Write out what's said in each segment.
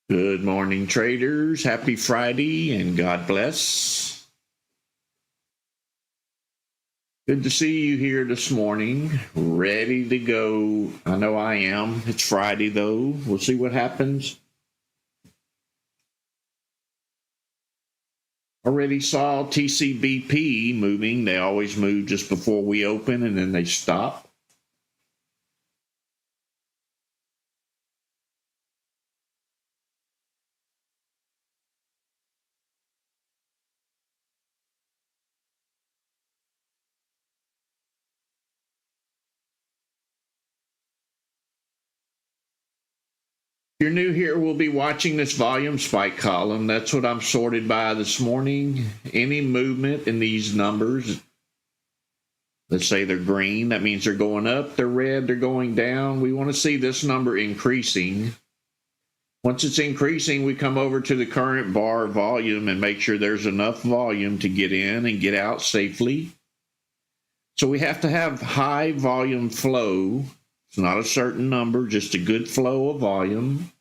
Good morning, traders. Happy Friday and God bless. Good to see you here this morning. Ready to go. I know I am. It's Friday, though. We'll see what happens. Already saw TCBP moving. They always move just before we open and then they stop. If you're new here, we'll be watching this volume spike column. That's what I'm sorted by this morning. Any movement in these numbers, let's say they're green, that means they're going up. They're red, they're going down. We want to see this number increasing. Once it's increasing, we come over to the current bar volume and make sure there's enough volume to get in and get out safely. So we have to have high volume flow. It's not a certain number, just a good flow of volume.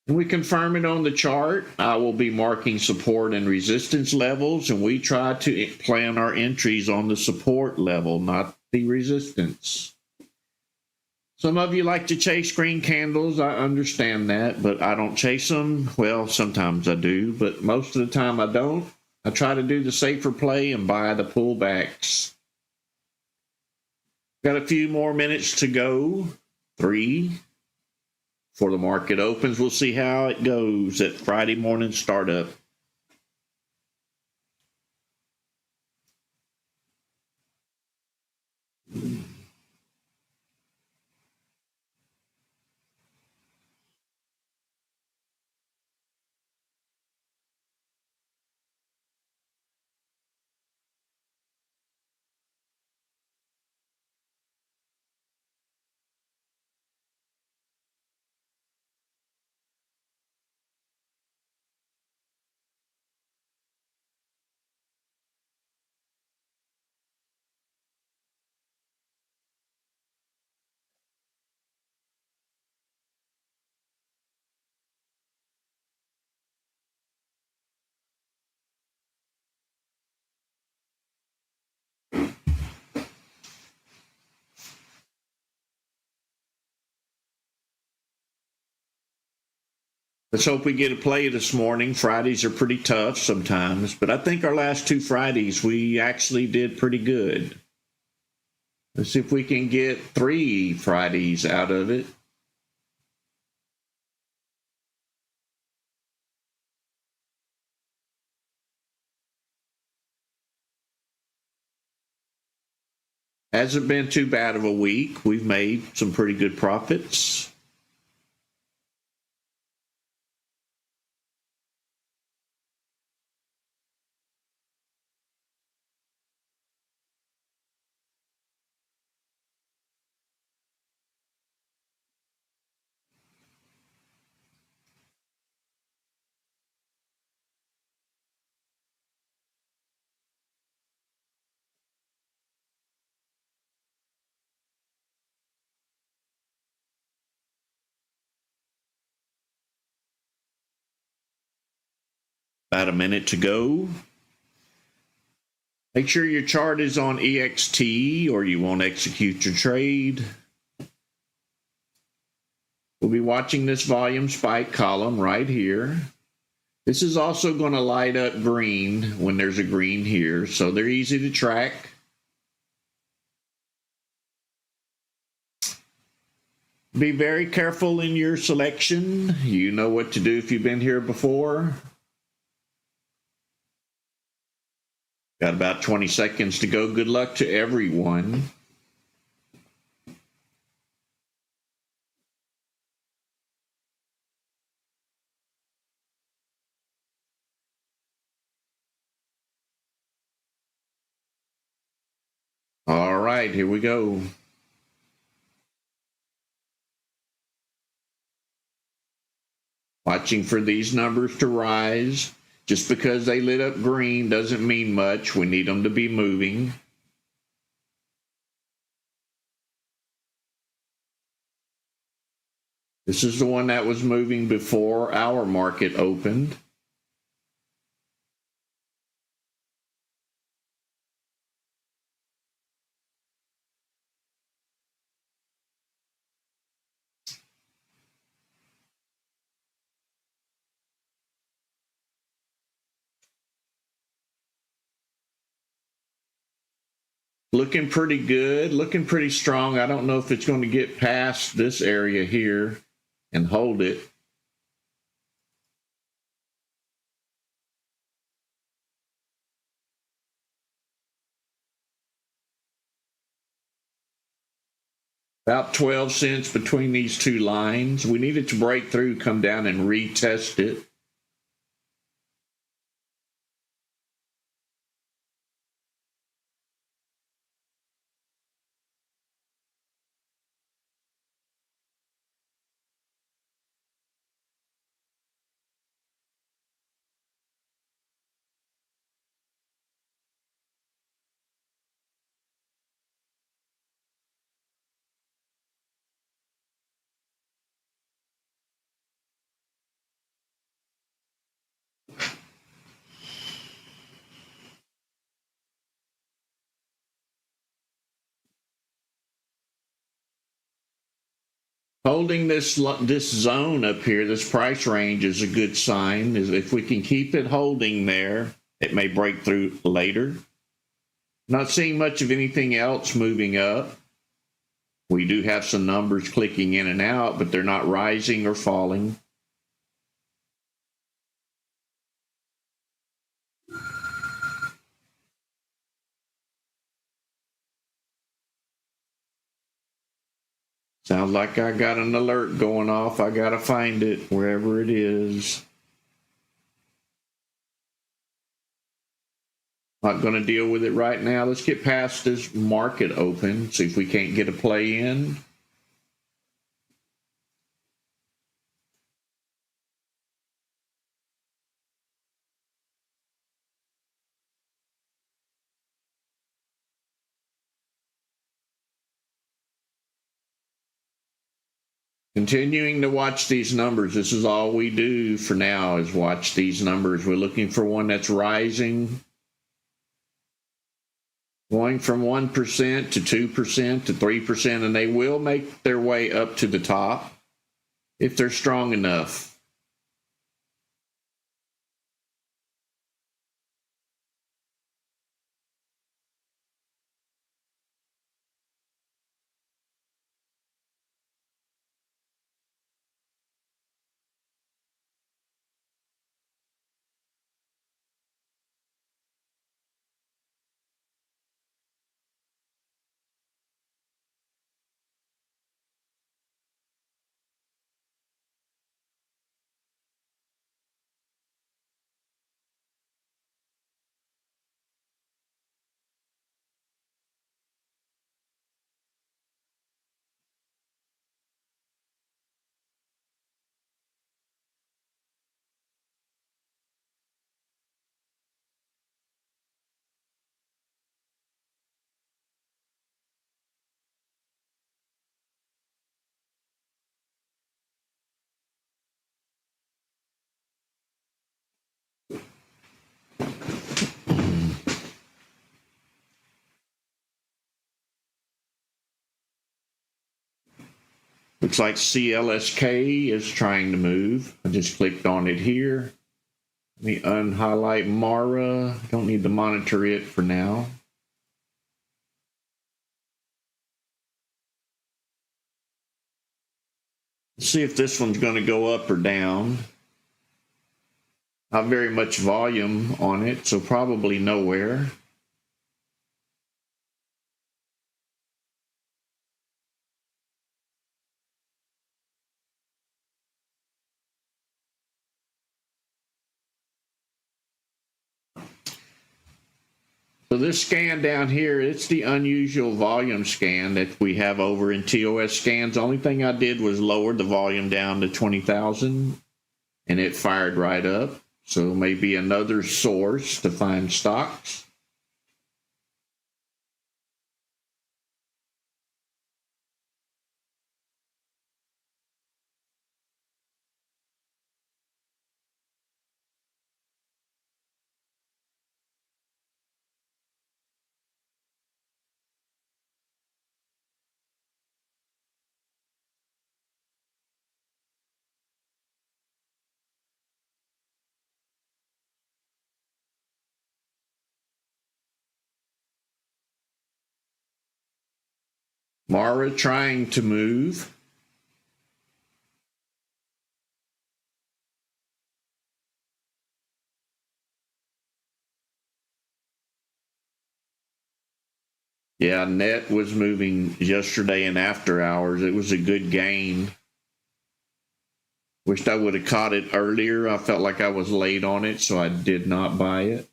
And we confirm it on the chart. I will be marking support and resistance levels, and we try to plan our entries on the support level, not the resistance. Some of you like to chase green candles. I understand that, but I don't chase them. Well, sometimes I do, but most of the time I don't. I try to do the safer play and buy the pullbacks. Got a few more minutes to go. 3 before the market opens. We'll see how it goes at Friday morning startup. Let's hope we get a play this morning. Fridays are pretty tough sometimes, but I think our last 2 Fridays we actually did pretty good. Let's see if we can get 3 Fridays out of it. Hasn't been too bad of a week. We've made some pretty good profits. About a minute to go. Make sure your chart is on EXT or you won't execute your trade. We'll be watching this volume spike column right here. This is also going to light up green when there's a green here, so they're easy to track. Be very careful in your selection. You know what to do if you've been here before. Got about 20 seconds to go. Good luck to everyone. All right, here we go. Watching for these numbers to rise. Just because they lit up green doesn't mean much. We need them to be moving. This is the one that was moving before our market opened. Looking pretty good, looking pretty strong. I don't know if it's going to get past this area here and hold it. About 12 cents between these two lines. We need it to break through, come down and retest it. Holding this zone up here, this price range, is a good sign. If we can keep it holding there, it may break through later. Not seeing much of anything else moving up. We do have some numbers clicking in and out, but they're not rising or falling. Sounds like I got an alert going off. I got to find it wherever it is. Not going to deal with it right now. Let's get past this market open, see if we can't get a play in. Continuing to watch these numbers. This is all we do for now, is watch these numbers. We're looking for one that's rising, going from 1% to 2% to 3%, and they will make their way up to the top if they're strong enough. Looks like CLSK is trying to move. I just clicked on it here. Let me unhighlight Mara. Don't need to monitor it for now. Let's see if this one's going to go up or down. Not very much volume on it, so probably nowhere. So this scan down here, it's the unusual volume scan that we have over in TOS scans. The only thing I did was lower the volume down to 20,000 and it fired right up. So maybe another source to find stocks. Mara trying to move. Yeah, net was moving yesterday and after hours. It was a good gain. Wished I would have caught it earlier. I felt like I was late on it, so I did not buy it.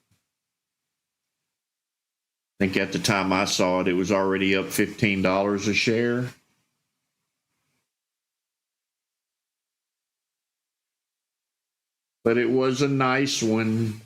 I think at the time I saw it, it was already up $15 a share. But it was a nice one.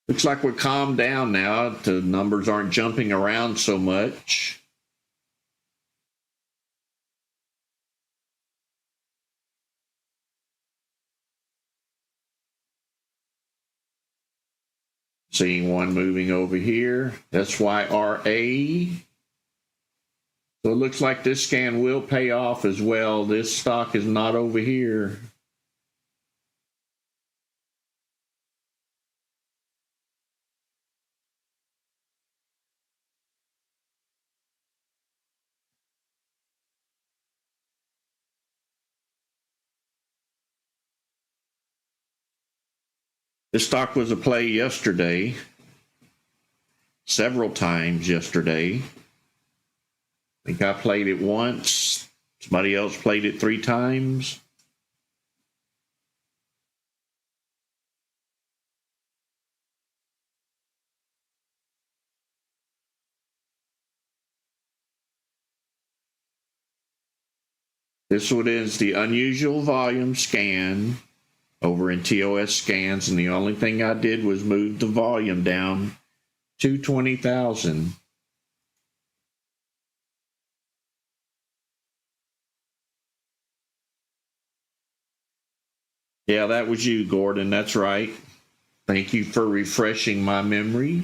Looks like we're calmed down now. The numbers aren't jumping around so much. Seeing one moving over here. SYRA. So it looks like this scan will pay off as well. This stock is not over here. This stock was a play yesterday, several times yesterday. I think I played it once. Somebody else played it 3 times. This one is the unusual volume scan over in TOS scans, and the only thing I did was move the volume down to 20,000. Yeah, that was you, Gordon. That's right. Thank you for refreshing my memory.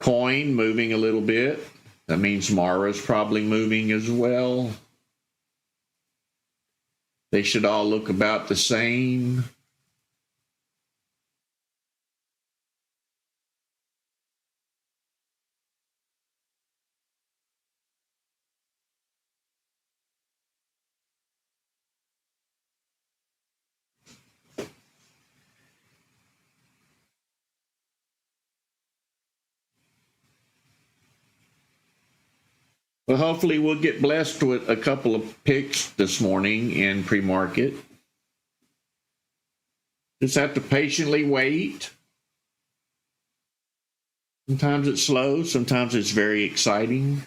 Coin moving a little bit. That means Mara's probably moving as well. They should all look about the same. Well, hopefully we'll get blessed with a couple of picks this morning in pre-market. Just have to patiently wait. Sometimes it's slow, sometimes it's very exciting.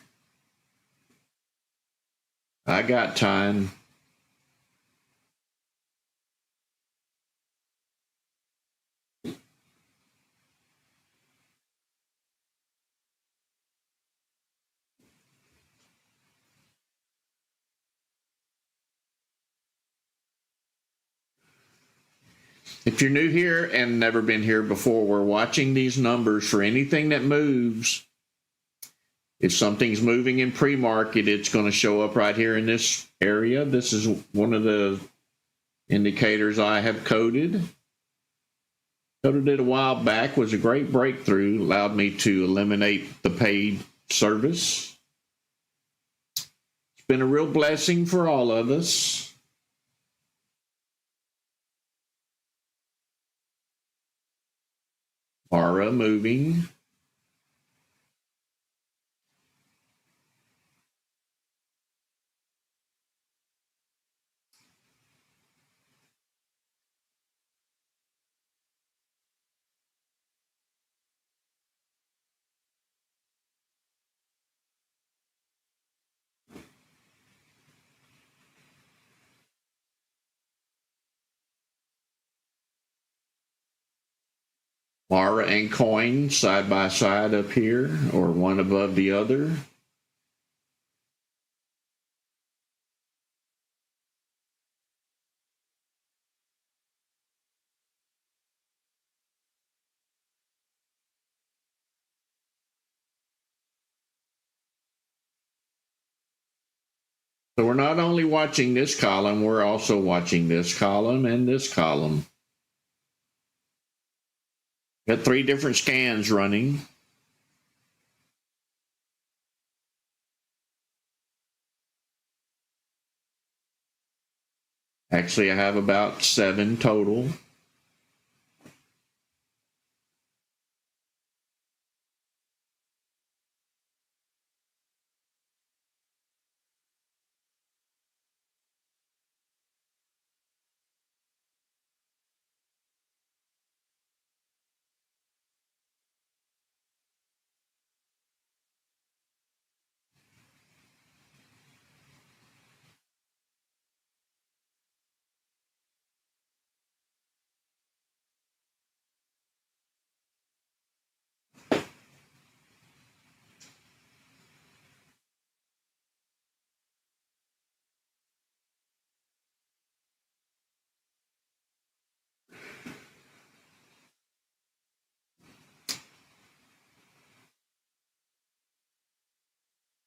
I got time. If you're new here and never been here before, we're watching these numbers for anything that moves. If something's moving in pre-market, it's going to show up right here in this area. This is one of the indicators I have coded. Coded it a while back, was a great breakthrough, allowed me to eliminate the paid service. It's been a real blessing for all of us. Mara moving. Mara and coin side by side up here, or one above the other. So we're not only watching this column, we're also watching this column and this column. Got 3 different scans running. Actually, I have about 7 total.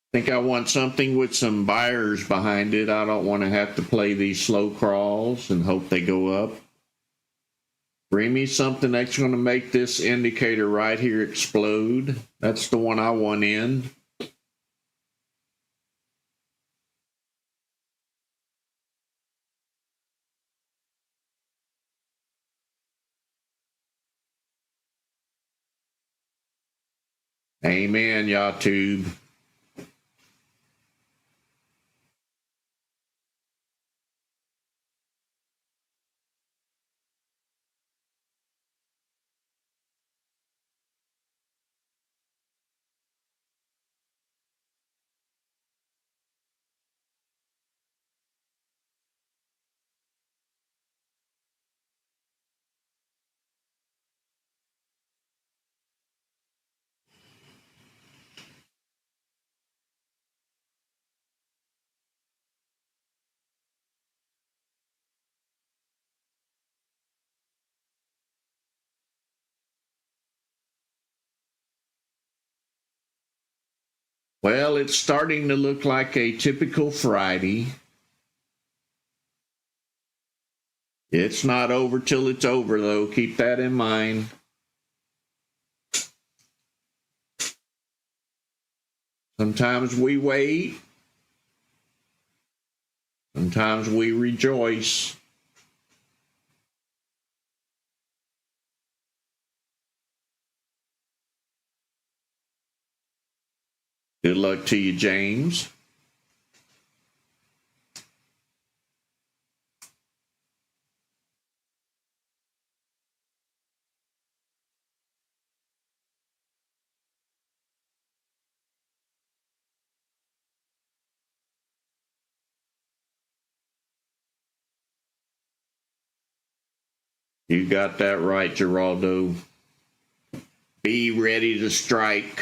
I think I want something with some buyers behind it. I don't want to have to play these slow crawls and hope they go up. Bring me something that's going to make this indicator right here explode. That's the one I want in. Amen, YouTube. Well, it's starting to look like a typical Friday. It's not over till it's over, though. Keep that in mind. Sometimes we wait. Sometimes we rejoice. Good luck to you, James. You got that right, Geraldo. Be ready to strike.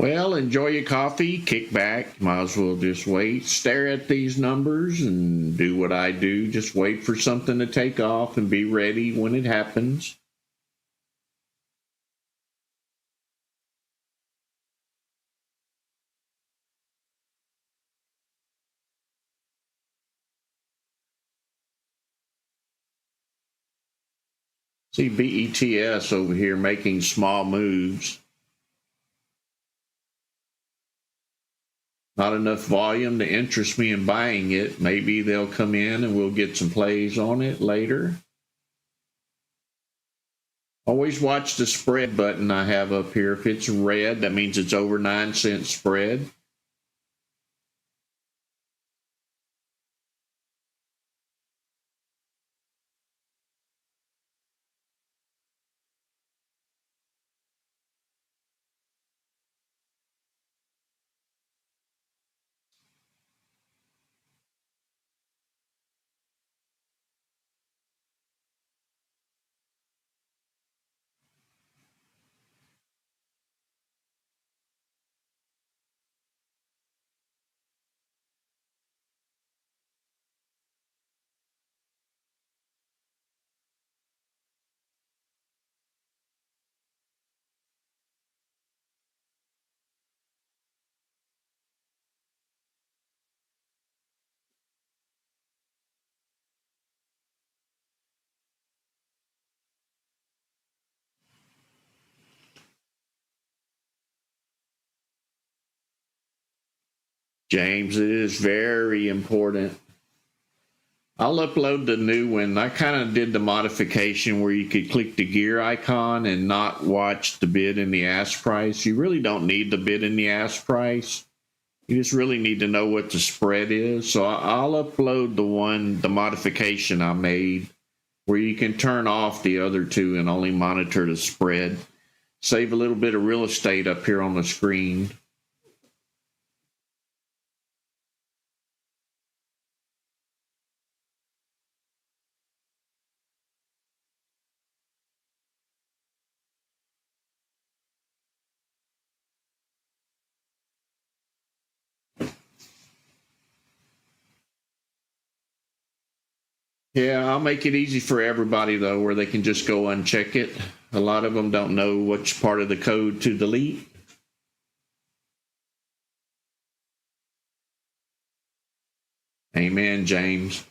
Well, enjoy your coffee, kick back, might as well just wait, stare at these numbers and do what I do, just wait for something to take off and be ready when it happens. See BETS over here making small moves. Not enough volume to interest me in buying it. Maybe they'll come in and we'll get some plays on it later. Always watch the spread button I have up here. If it's red, that means it's over 9-cent spread. James, it is very important. I'll upload the new one. I kind of did the modification where you could click the gear icon and not watch the bid and the ask price. You really don't need the bid and the ask price. You just really need to know what the spread is. So I'll upload the modification I made where you can turn off the other two and only monitor the spread. Save a little bit of real estate up here on the screen. Yeah, I'll make it easy for everybody, though, where they can just go uncheck it. A lot of them don't know which part of the code to delete. Amen, James.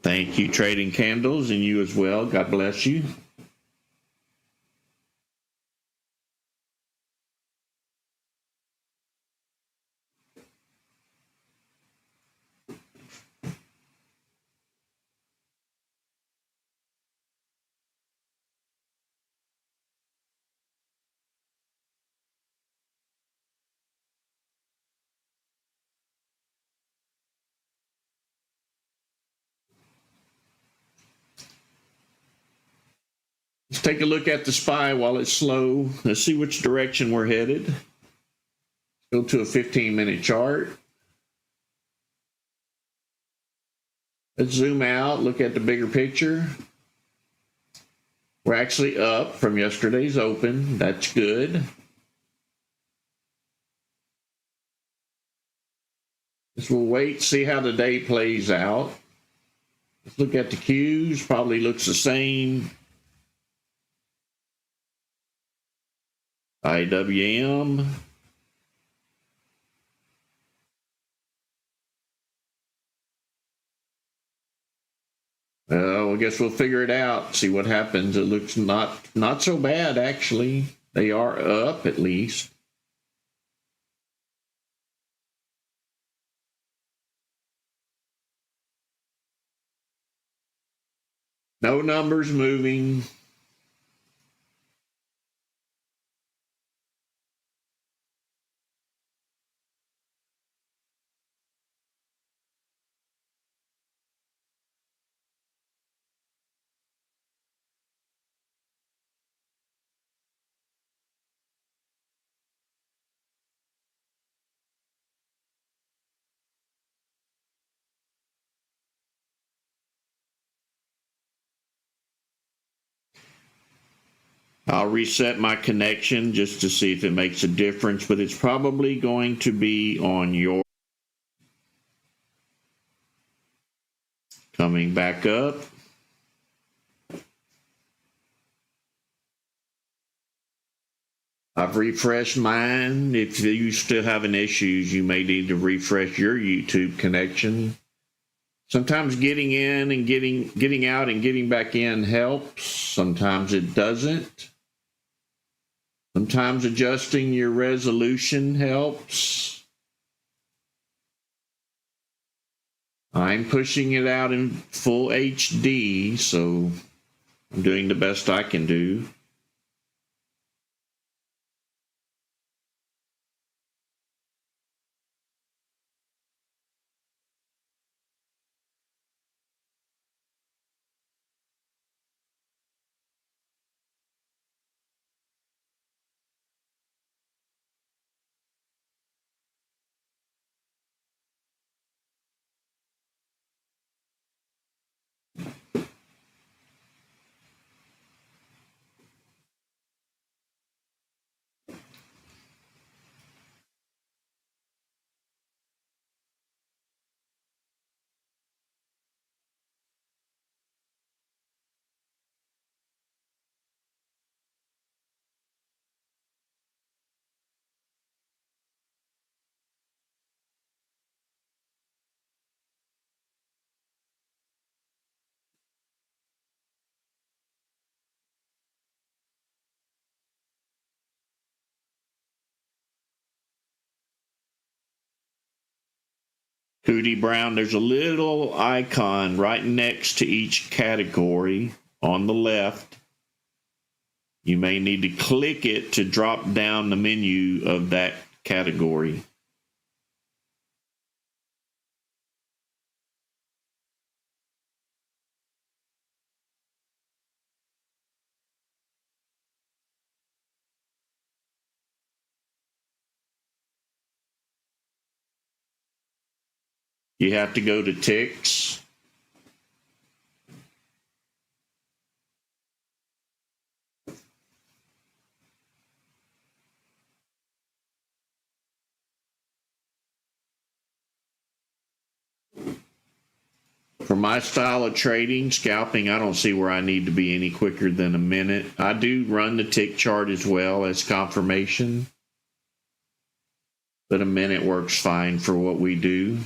Thank you, Trading Candles, and you as well. God bless you. Let's take a look at the SPY while it's slow. Let's see which direction we're headed. Go to a 15-minute chart. Let's zoom out, look at the bigger picture. We're actually up from yesterday's open. That's good. Let's we'll wait, see how the day plays out. Let's look at the Qs. Probably looks the same. IWM. I guess we'll figure it out, see what happens. It looks not so bad, actually. They are up at least. No numbers moving. I'll reset my connection just to see if it makes a difference, but it's probably going to be on your coming back up. I've refreshed mine. If you still having issues, you may need to refresh your YouTube connection. Sometimes getting in and getting out and getting back in helps. Sometimes it doesn't. Sometimes adjusting your resolution helps. I'm pushing it out in full HD, so I'm doing the best I can do. Hootie Brown, there's a little icon right next to each category on the left. You may need to click it to drop down the menu of that category. You have to go to ticks. For my style of trading, scalping, I don't see where I need to be any quicker than a minute. I do run the tick chart as well as confirmation, but a minute works fine for what we do.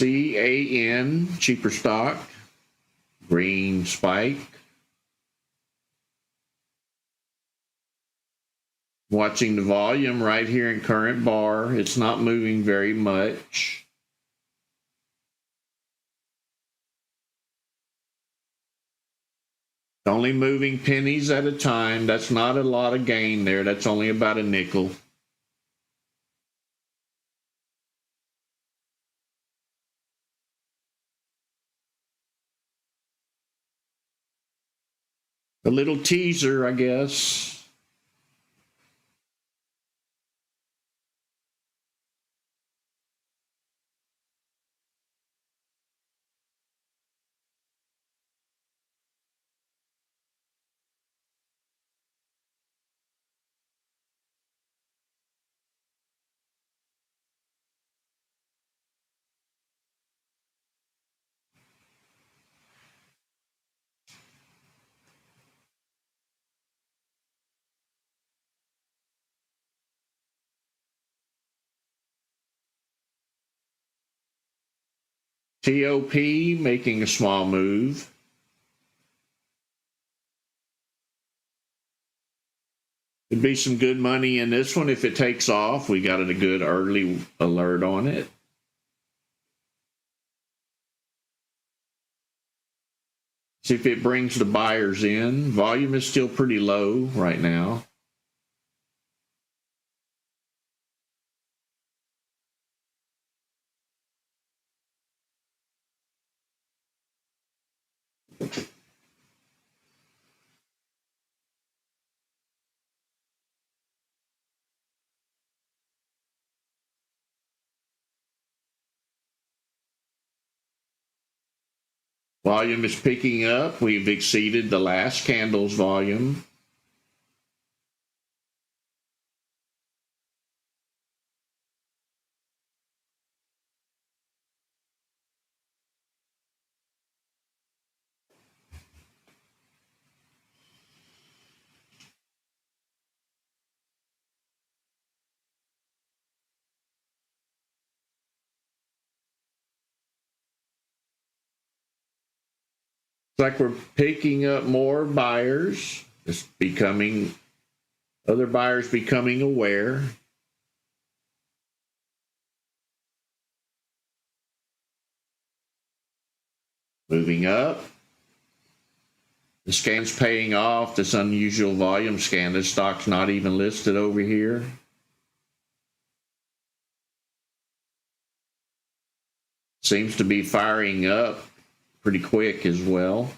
CAN, cheaper stock. Green spike. Watching the volume right here in current bar. It's not moving very much. Only moving pennies at a time. That's not a lot of gain there. That's only about a nickel. A little teaser, I guess. TOP making a small move. There'd be some good money in this one if it takes off. We got a good early alert on it. See if it brings the buyers in. Volume is still pretty low right now. Volume is picking up. We've exceeded the last candle's volume. Like we're picking up more buyers. It's becoming, other buyers becoming aware. Moving up. The scan's paying off. This unusual volume scan. This stock's not even listed over here. Seems to be firing up pretty quick as well.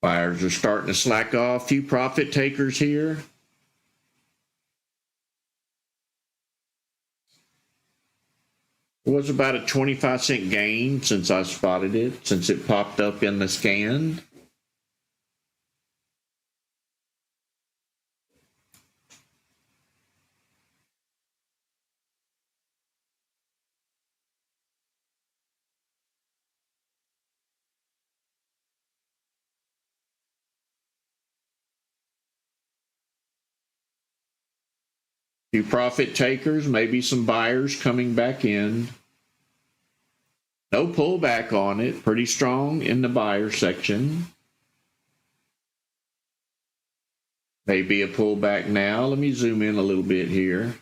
Buyers are starting to slack off. Few profit takers here. It was about a 25-cent gain since I spotted it, since it popped up in the scan. Few profit takers, maybe some buyers coming back in. No pullback on it. Pretty strong in the buyer section. Maybe a pullback now. Let me zoom in a little bit here.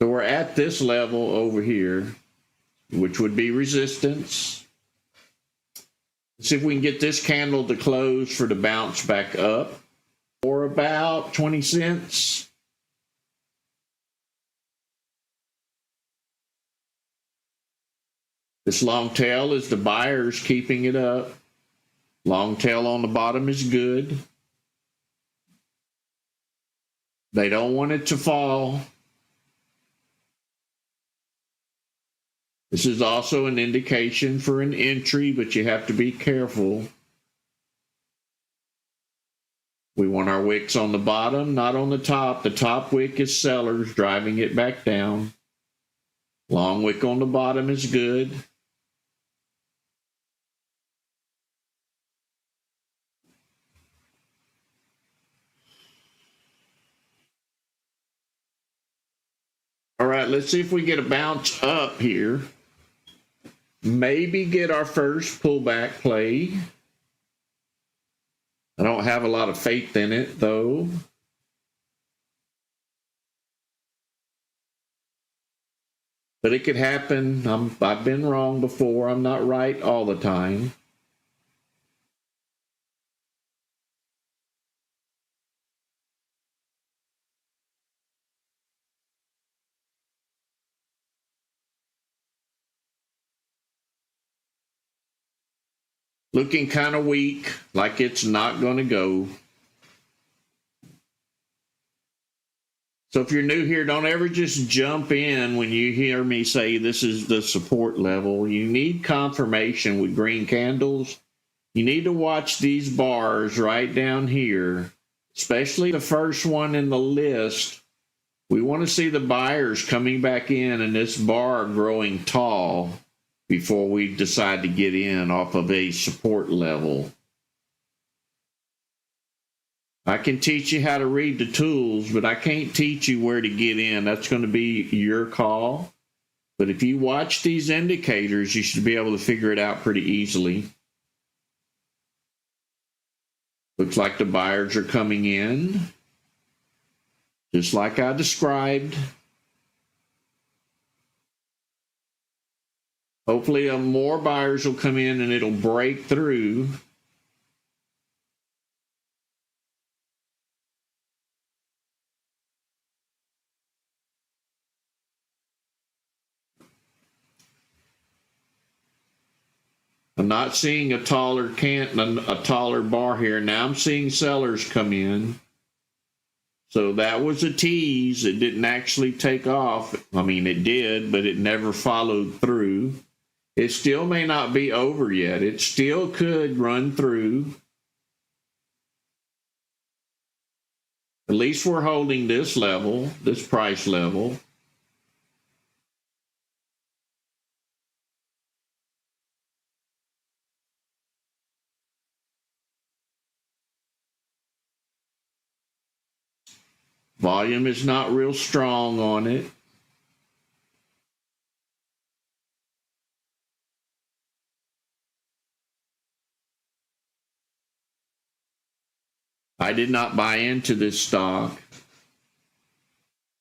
So we're at this level over here, which would be resistance. Let's see if we can get this candle to close for the bounce back up for about 20 cents. This long tail is the buyers keeping it up. Long tail on the bottom is good. They don't want it to fall. This is also an indication for an entry, but you have to be careful. We want our wicks on the bottom, not on the top. The top wick is sellers driving it back down. Long wick on the bottom is good. All right, let's see if we get a bounce up here. Maybe get our first pullback play. I don't have a lot of faith in it, though. But it could happen. I've been wrong before. I'm not right all the time. Looking kind of weak, like it's not going to go. So if you're new here, don't ever just jump in when you hear me say this is the support level. You need confirmation with green candles. You need to watch these bars right down here, especially the first one in the list. We want to see the buyers coming back in and this bar growing tall before we decide to get in off of a support level. I can teach you how to read the tools, but I can't teach you where to get in. That's going to be your call. But if you watch these indicators, you should be able to figure it out pretty easily. Looks like the buyers are coming in, just like I described. Hopefully, more buyers will come in and it'll break through. I'm not seeing a taller bar here. Now I'm seeing sellers come in. So that was a tease. It didn't actually take off. I mean, it did, but it never followed through. It still may not be over yet. It still could run through. At least we're holding this level, this price level. Volume is not real strong on it. I did not buy into this stock.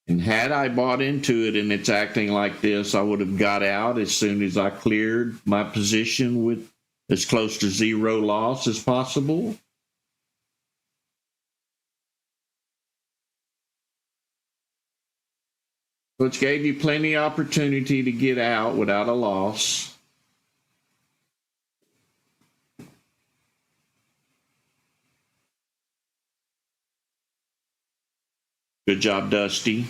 And had I bought into it and it's acting like this, I would have got out as soon as I cleared my position with as close to zero loss as possible. Which gave you plenty of opportunity to get out without a loss. Good job, Dusty.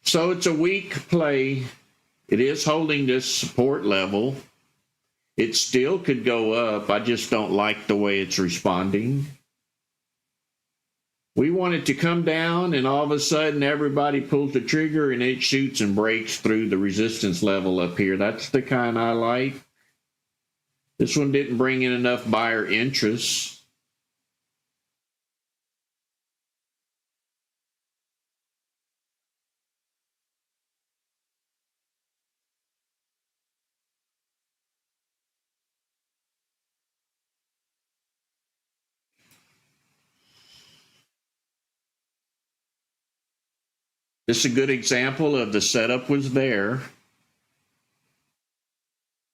So it's a weak play. It is holding this support level. It still could go up. I just don't like the way it's responding. We want it to come down, and all of a sudden everybody pulls the trigger and it shoots and breaks through the resistance level up here. That's the kind I like. This one didn't bring in enough buyer interest. This is a good example of the setup was there,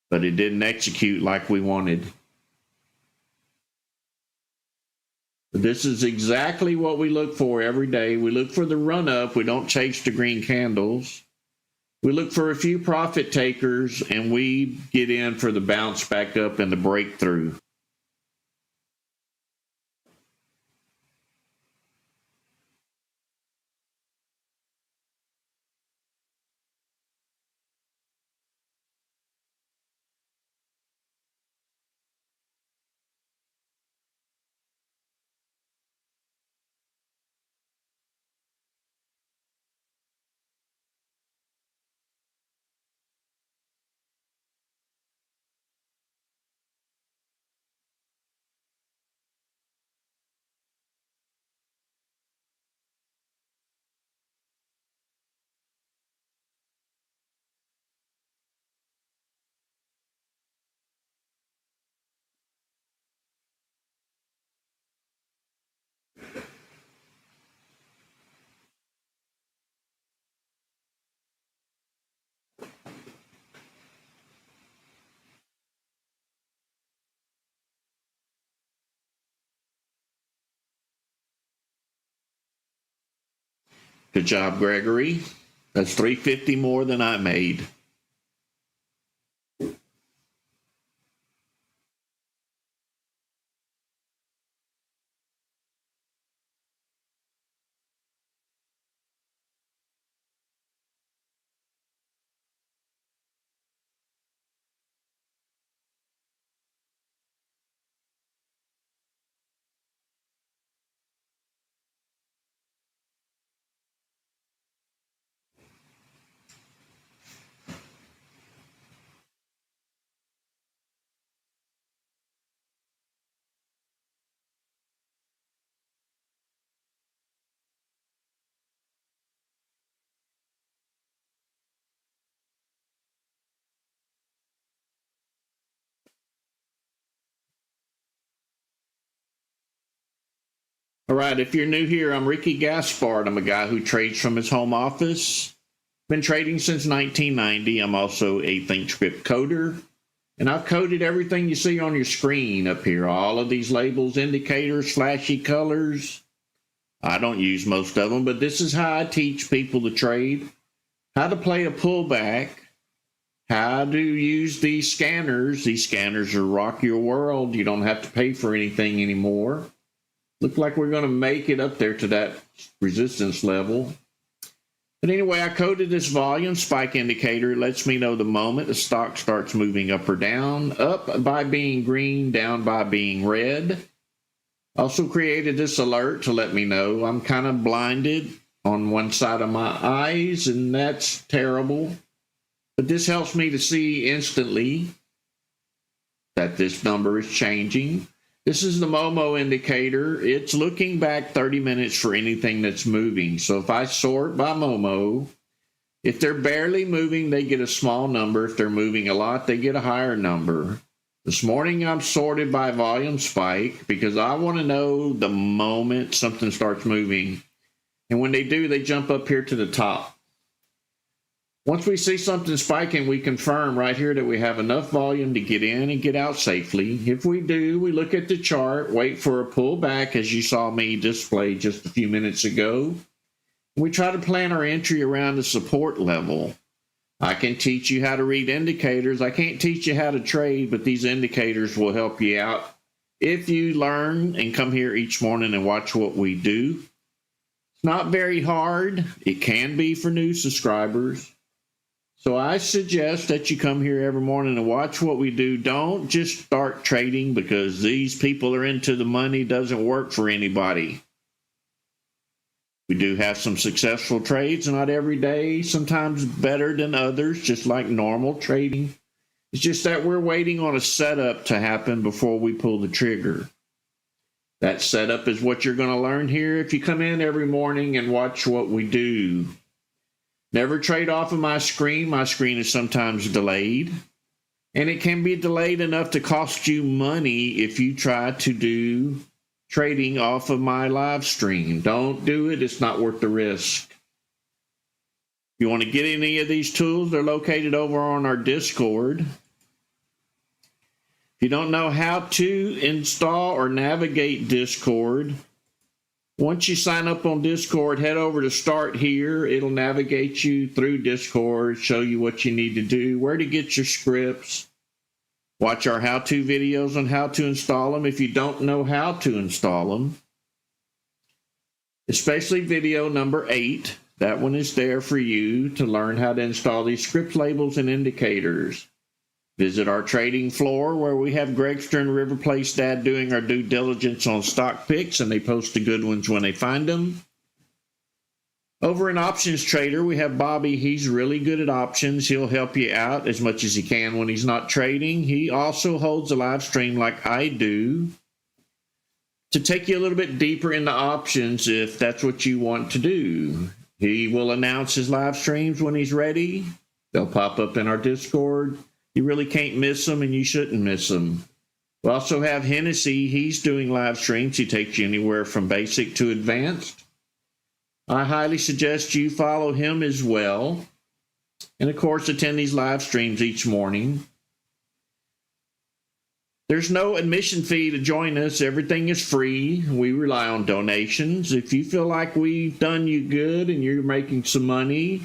but it didn't execute like we wanted. But this is exactly what we look for every day. We look for the run up. We don't chase the green candles. We look for a few profit takers, and we get in for the bounce back up and the breakthrough. Good job, Gregory. That's 350 more than I made. All right, if you're new here, I'm Ricky Gaspard. I'm a guy who trades from his home office. Been trading since 1990. I'm also a ThinkScript coder, and I've coded everything you see on your screen up here. All of these labels, indicators, flashy colors. I don't use most of them, but this is how I teach people to trade, how to play a pullback, how to use these scanners. These scanners will rock your world. You don't have to pay for anything anymore. Look like we're going to make it up there to that resistance level. But anyway, I coded this volume spike indicator. It lets me know the moment the stock starts moving up or down, up by being green, down by being red. Also created this alert to let me know I'm kind of blinded on one side of my eyes, and that's terrible. But this helps me to see instantly that this number is changing. This is the Momo indicator. It's looking back 30 minutes for anything that's moving. So if I sort by Momo, if they're barely moving, they get a small number. If they're moving a lot, they get a higher number. This morning, I'm sorted by volume spike because I want to know the moment something starts moving. And when they do, they jump up here to the top. Once we see something spiking, we confirm right here that we have enough volume to get in and get out safely. If we do, we look at the chart, wait for a pullback, as you saw me display just a few minutes ago. We try to plan our entry around the support level. I can teach you how to read indicators. I can't teach you how to trade, but these indicators will help you out if you learn and come here each morning and watch what we do. It's not very hard. It can be for new subscribers. So I suggest that you come here every morning and watch what we do. Don't just start trading because these people are into the money. Doesn't work for anybody. We do have some successful trades, not every day, sometimes better than others, just like normal trading. It's just that we're waiting on a setup to happen before we pull the trigger. That setup is what you're going to learn here if you come in every morning and watch what we do. Never trade off of my screen. My screen is sometimes delayed, and it can be delayed enough to cost you money if you try to do trading off of my live stream. Don't do it. It's not worth the risk. If you want to get any of these tools, they're located over on our Discord. If If you don't know how to install or navigate Discord, once you sign up on Discord, head over to Start Here. It'll navigate you through Discord, show you what you need to do, where to get your scripts. Watch our how-to videos on how to install them if you don't know how to install them. Especially video number 8. That one is there for you to learn how to install these script labels and indicators. Visit our trading floor where we have Gregster and River Place Dad doing our due diligence on stock picks, and they post the good ones when they find them. Over in Options Trader, we have Bobby. He's really good at options. He'll help you out as much as he can when he's not trading. He also holds a live stream like I do to take you a little bit deeper into options if that's what you want to do. He will announce his live streams when he's ready. They'll pop up in our Discord. You really can't miss them, and you shouldn't miss them. We also have Hennessy. He's doing live streams. He takes you anywhere from basic to advanced. I highly suggest you follow him as well. And, of course, attend these live streams each morning. There's no admission fee to join us. Everything is free. We rely on donations. If you feel like we've done you good and you're making some money,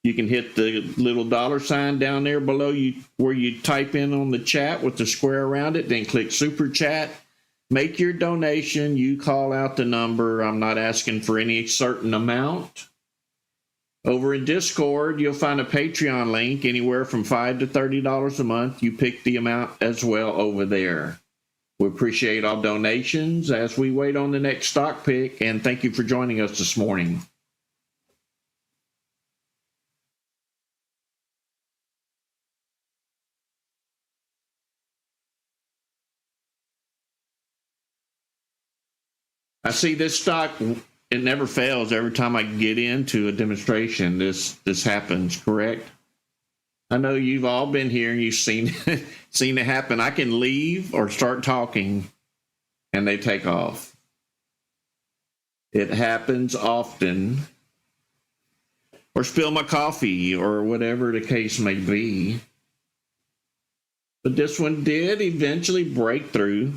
you can hit the little $ down there below you where you type in on the chat with the square around it, then click Super Chat. Make your donation. You call out the number. I'm not asking for any certain amount. Over in Discord, you'll find a Patreon link anywhere from $5 to $30 a month. You pick the amount as well over there. We appreciate all donations as we wait on the next stock pick, and thank you for joining us this morning. I see this stock, it never fails. Every time I get into a demonstration, this happens, correct? I know you've all been here and you've seen it happen. I can leave or start talking and they take off. It happens often. Or spill my coffee or whatever the case may be. But this one did eventually break through.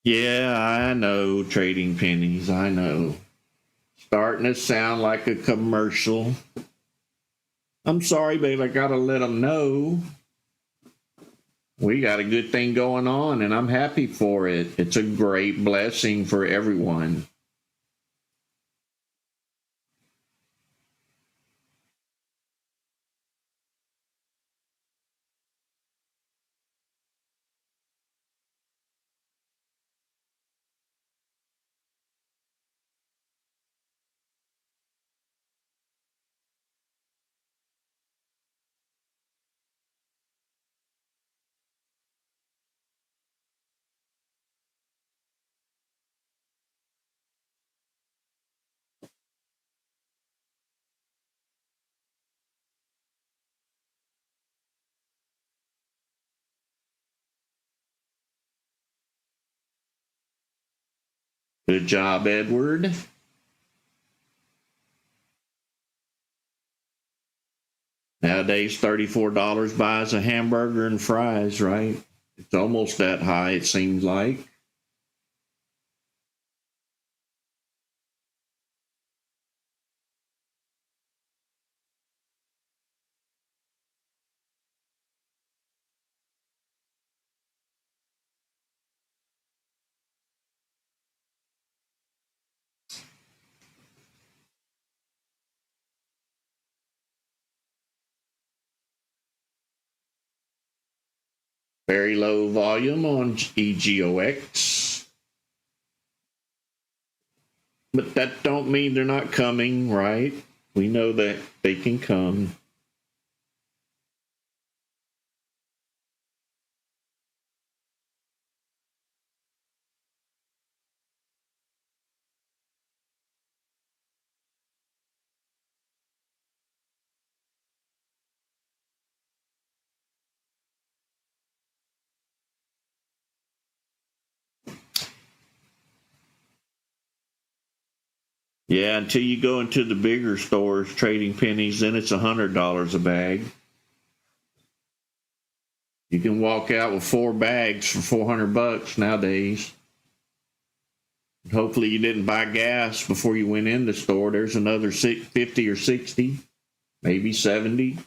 Yeah, I know, trading pennies. I know. Starting to sound like a commercial. I'm sorry, babe. I got to let them know. We got a good thing going on, and I'm happy for it. It's a great blessing for everyone. Good job, Edward. Nowadays, $34 buys a hamburger and fries, right? It's almost that high, it seems like. Very low volume on EGOX. But that don't mean they're not coming, right? We know that they can come. Yeah, until you go into the bigger stores trading pennies, then it's $100 a bag. You can walk out with 4 bags for $400 nowadays. Hopefully you didn't buy gas before you went in the store. There's another 50 or 60, maybe 70.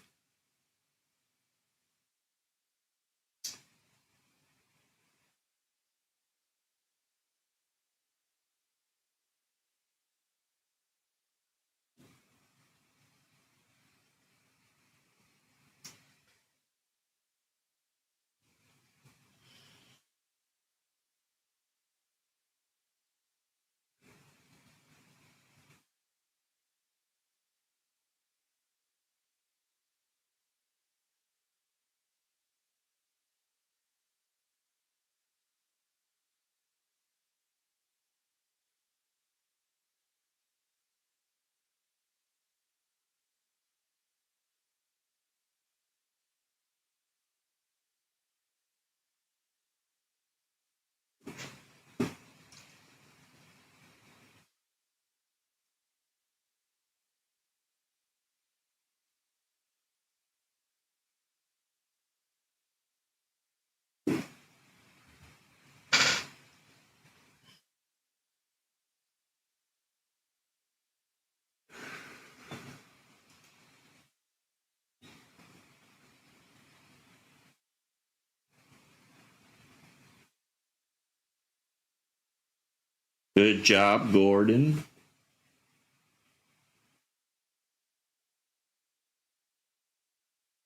Good job, Gordon.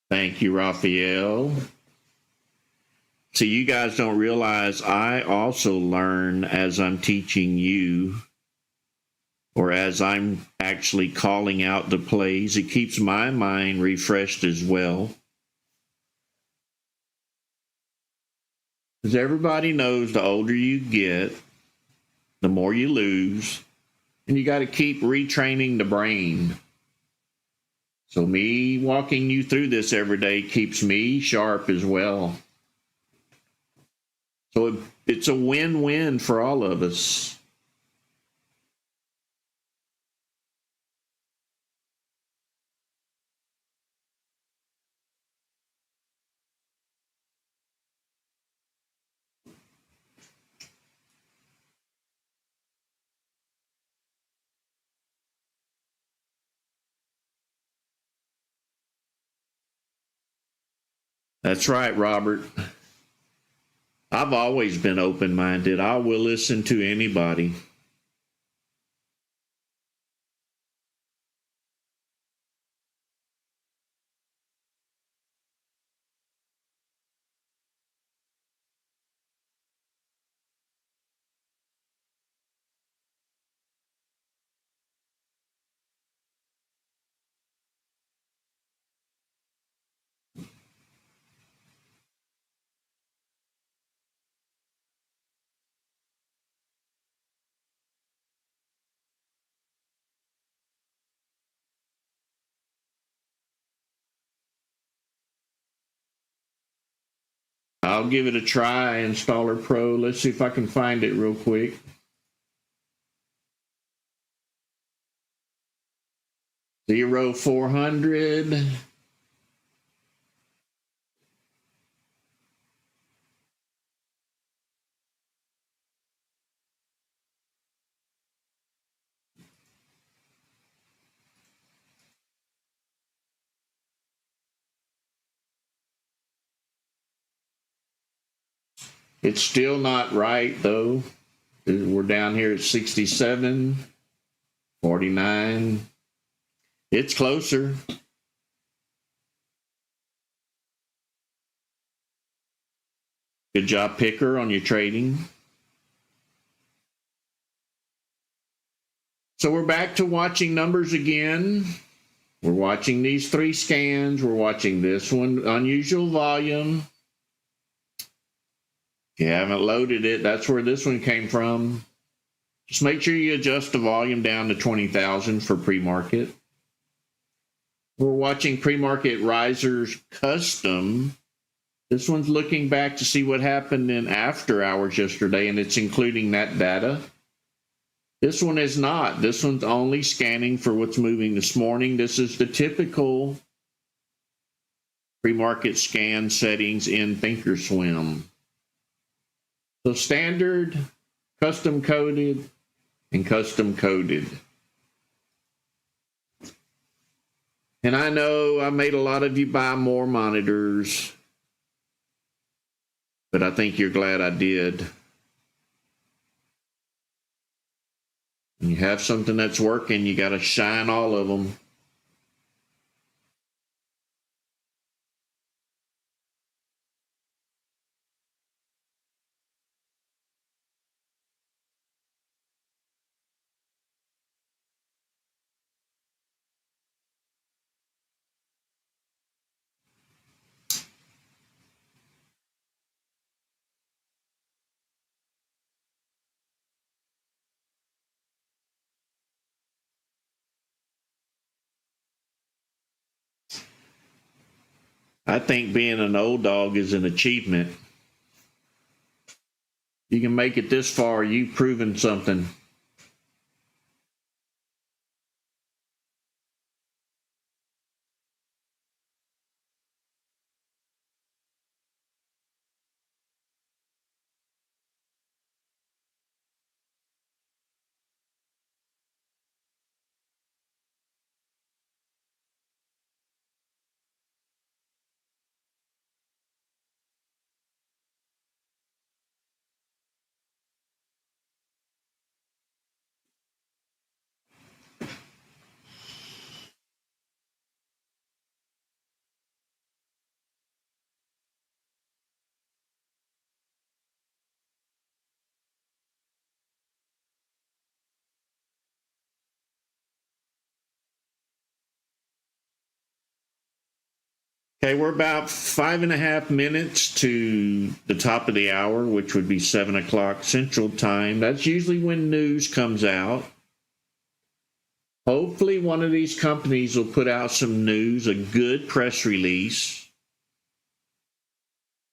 Thank you, Raphael. See, you guys don't realize I also learn as I'm teaching you, or as I'm actually calling out the plays. It keeps my mind refreshed as well. Because everybody knows the older you get, the more you lose, and you got to keep retraining the brain. So me walking you through this every day keeps me sharp as well. So it's a win-win for all of us. That's right, Robert. I've always been open-minded. I will listen to anybody. I'll give it a try, Installer Pro. Let's see if I can find it real quick. Zero 400. It's still not right, though. We're down here at 67, 49. It's closer. Good job, Picker, on your trading. So we're back to watching numbers again. We're watching these 3 scans. We're watching this one, unusual volume. If you haven't loaded it, that's where this one came from. Just make sure you adjust the volume down to 20,000 for pre-market. We're watching pre-market risers custom. This one's looking back to see what happened in after hours yesterday, and it's including that data. This one is not. This one's only scanning for what's moving this morning. This is the typical pre-market scan settings in ThinkorSwim. So standard, custom coded, and custom coded. And I know I made a lot of you buy more monitors, but I think you're glad I did. When you have something that's working, you got to shine all of them. I think being an old dog is an achievement. You can make it this far, you've proven something. Okay, we're about 5.5 minutes to the top of the hour, which would be 7 o'clock Central Time. That's usually when news comes out. Hopefully, one of these companies will put out some news, a good press release.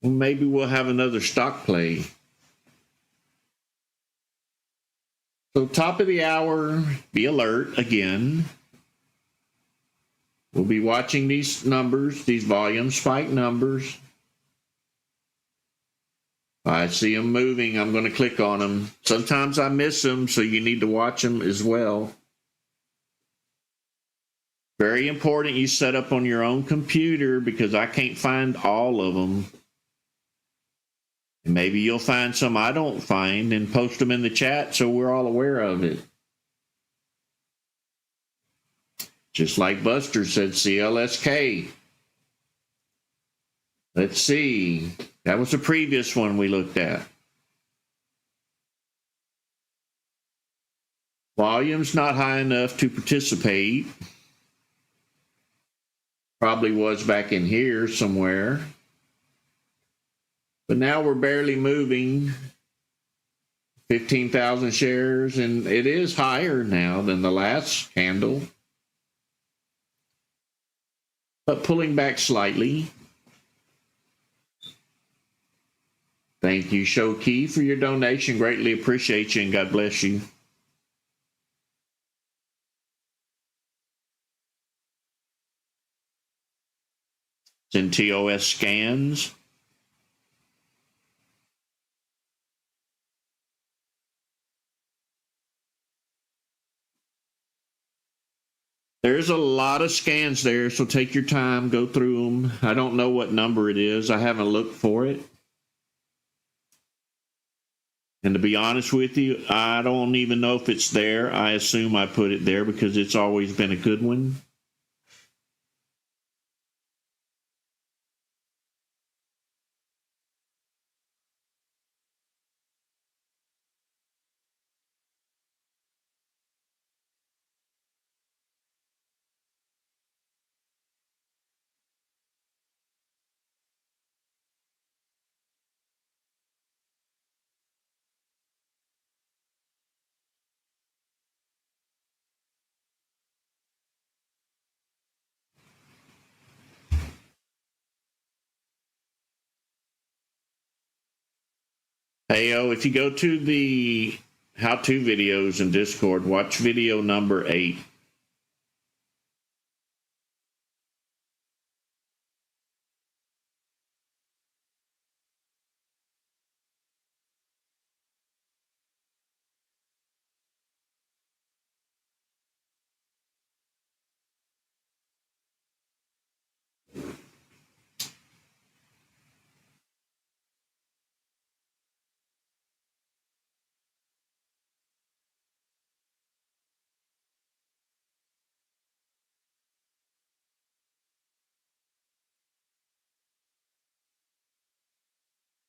Maybe we'll have another stock play. So, top of the hour, be alert again. We'll be watching these numbers, these volume spike numbers. I see them moving. I'm going to click on them. Sometimes I miss them, so you need to watch them as well. Very important you set up on your own computer because I can't find all of them. And maybe you'll find some I don't find and post them in the chat so we're all aware of it. Just like Buster said, CLSK. Let's see. That was the previous one we looked at. Volume's not high enough to participate. Probably was back in here somewhere. But now we're barely moving. 15,000 shares, and it is higher now than the last candle. But pulling back slightly. Thank you, Shoki, for your donation. Greatly appreciate you, and God bless you. It's in TOS scans. There's a lot of scans there, so take your time, go through them. I don't know what number it is. I haven't looked for it. And to be honest with you, I don't even know if it's there. I assume I put it there because it's always been a good one. Hey, if you go to the how-to videos in Discord. Watch video number 8.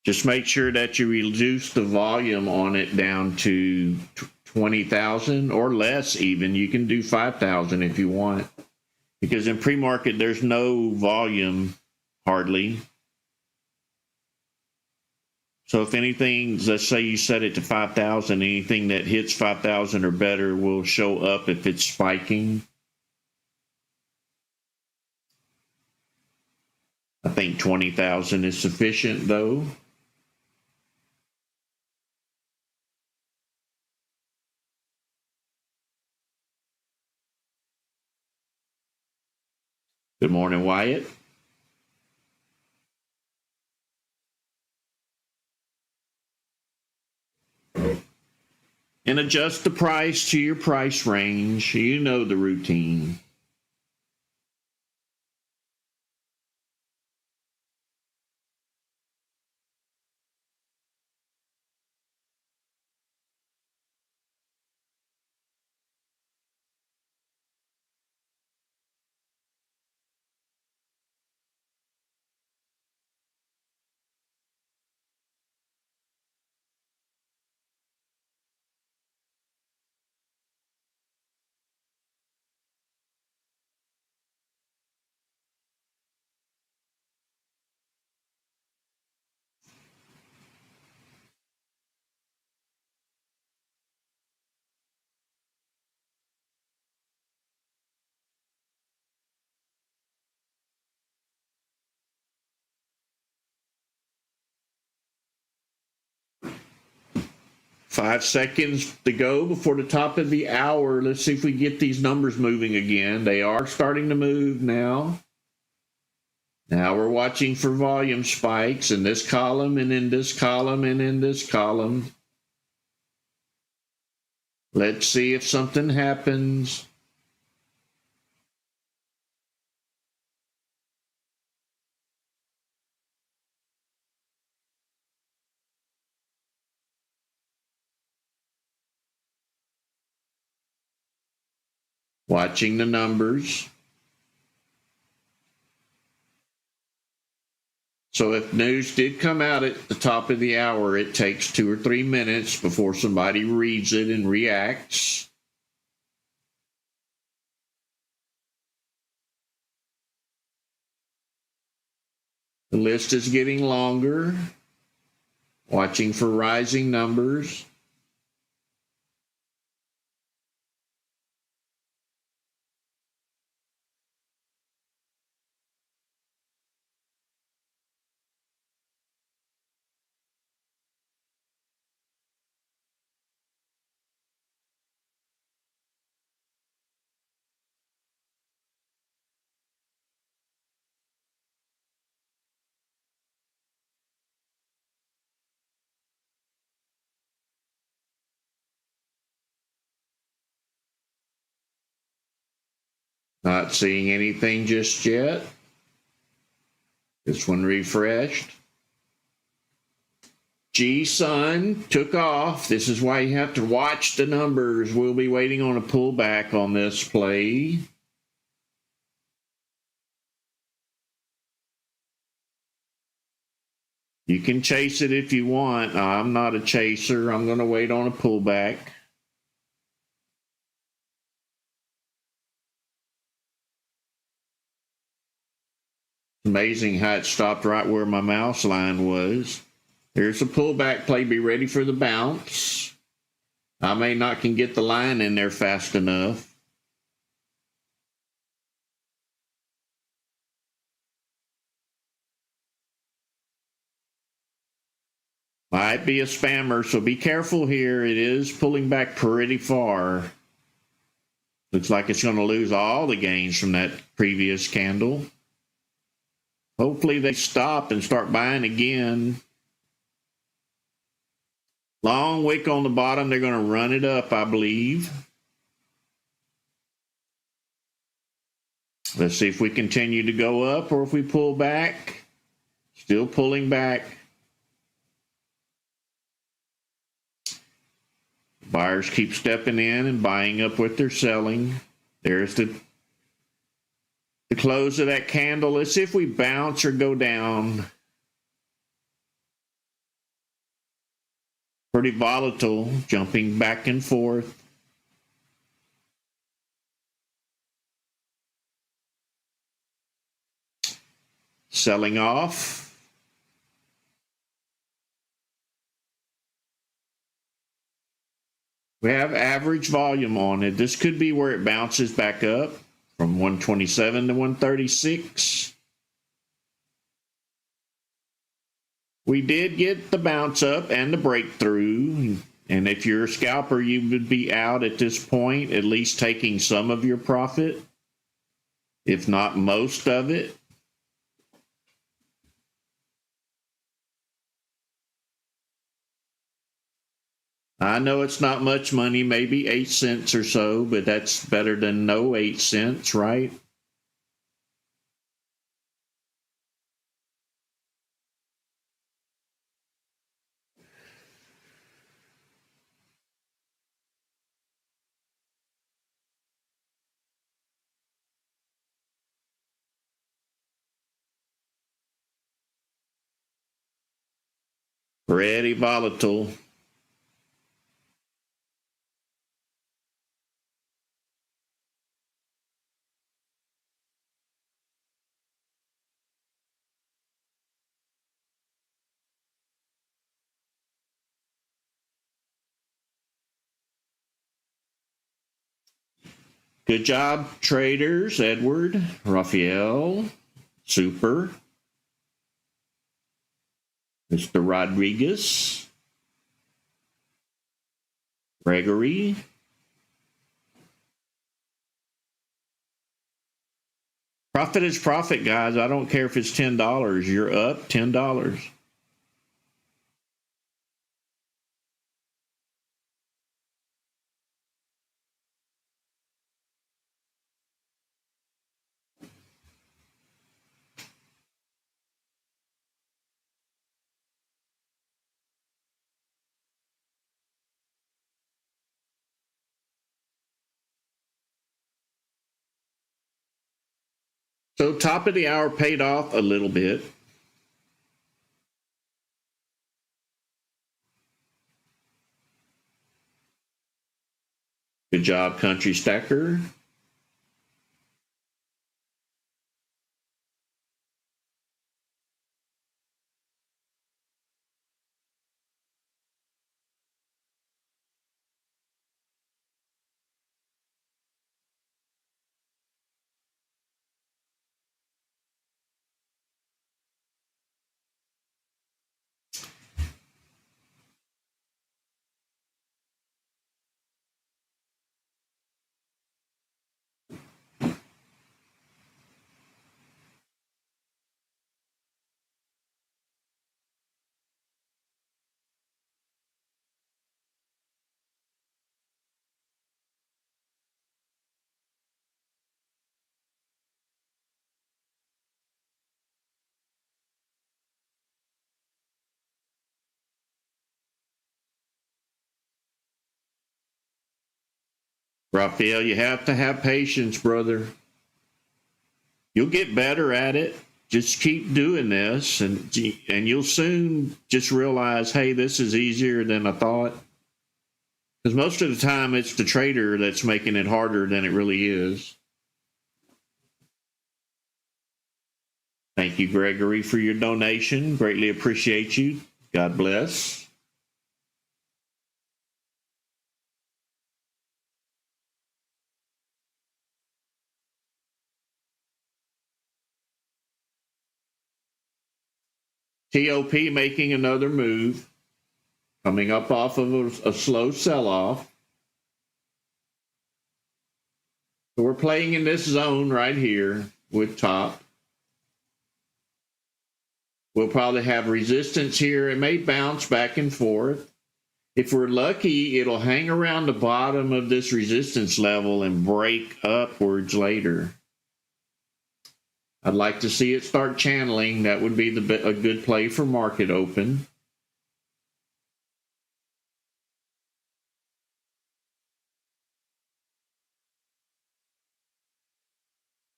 Just make sure that you reduce the volume on it down to 20,000 or less even. You can do 5,000 if you want. Because in pre-market, there's no volume hardly. So if anything, let's say you set it to 5,000, anything that hits 5,000 or better will show up if it's spiking. I think 20,000 is sufficient though. Good morning, Wyatt. And adjust the price to your price range. You know the routine. Five seconds to go before the top of the hour. Let's see if we get these numbers moving again. They are starting to move now. Now we're watching for volume spikes in this column and in this column and in this column. Let's see if something happens. Watching the numbers. So if news did come out at the top of the hour, it takes 2 or 3 minutes before somebody reads it and reacts. The list is getting longer. Watching for rising numbers. Not seeing anything just yet. This one refreshed. G-Sun took off. This is why you have to watch the numbers. We'll be waiting on a pullback on this play. You can chase it if you want. I'm not a chaser. I'm going to wait on a pullback. Amazing how it stopped right where my mouse line was. There's a pullback play. Be ready for the bounce. I may not can get the line in there fast enough. Might be a spammer, so be careful here. It is pulling back pretty far. Looks like it's going to lose all the gains from that previous candle. Hopefully they stop and start buying again. Long wick on the bottom. They're going to run it up, I believe. Let's see if we continue to go up or if we pull back. Still pulling back. Buyers keep stepping in and buying up what they're selling. There's the close of that candle. Let's see if we bounce or go down. Pretty volatile, jumping back and forth. Selling off. We have average volume on it. This could be where it bounces back up from 127 to 136. We did get the bounce up and the breakthrough. And if you're a scalper, you would be out at this point, at least taking some of your profit, if not most of it. I know it's not much money, maybe 8 cents or so, but that's better than no 8 cents, right? Pretty volatile. Good job, traders. Edward, Raphael, super. Mr. Rodriguez, Gregory. Profit is profit, guys. I don't care if it's $10. You're up $10. So top of the hour paid off a little bit. Good job, Country Stacker. Raphael, you have to have patience, brother. You'll get better at it. Just keep doing this, and you'll soon just realize, hey, this is easier than I thought. Because most of the time, it's the trader that's making it harder than it really is. Thank you, Gregory, for your donation. Greatly appreciate you. God bless. TOP making another move. coming up off of a slow sell-off. So we're playing in this zone right here with top. We'll probably have resistance here. It may bounce back and forth. If we're lucky, it'll hang around the bottom of this resistance level and break upwards later. I'd like to see it start channeling. That would be a good play for market open.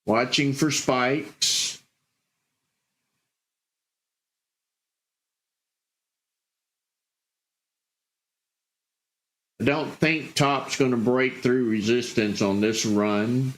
Watching for spikes. I don't think top's going to break through resistance on this run.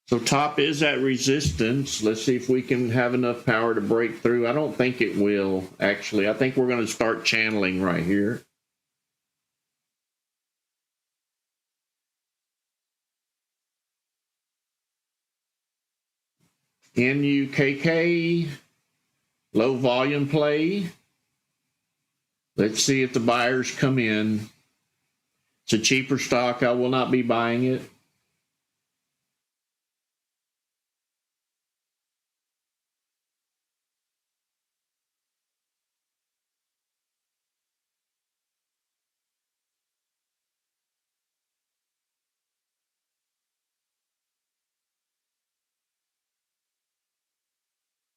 So top is at resistance. Let's see if we can have enough power to break through. I don't think it will, actually. I think we're going to start channeling right here. NUKK, low volume play. Let's see if the buyers come in. It's a cheaper stock. I will not be buying it.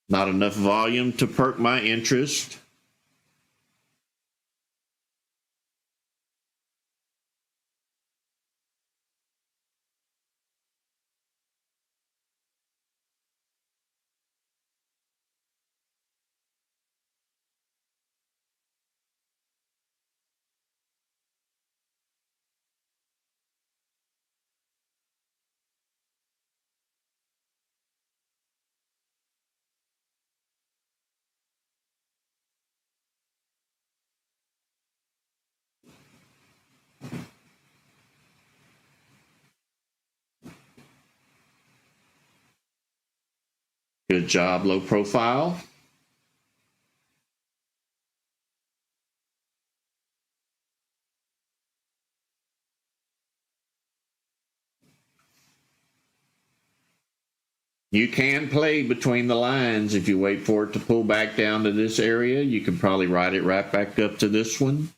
Not enough volume to perk my interest. Good job, low profile. You can play between the lines. If you wait for it to pull back down to this area, you can probably ride it right back up to this one.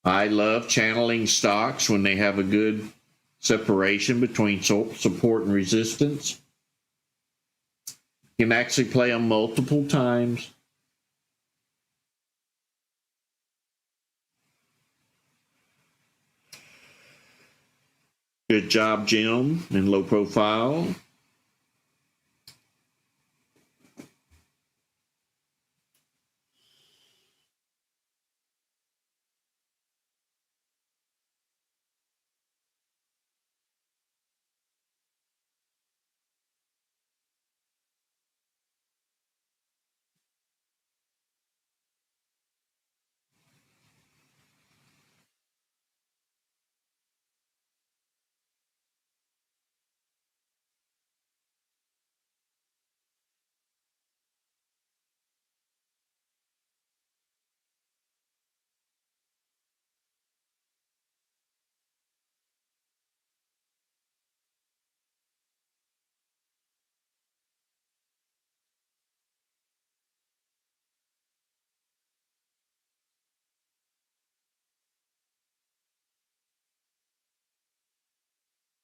I love channeling stocks when they have a good separation between support and resistance. You can actually play them multiple times. Good job, Jim, in low profile.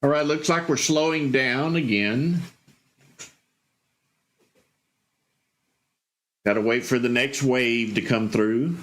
All right, looks like we're slowing down again. Got to wait for the next wave to come through.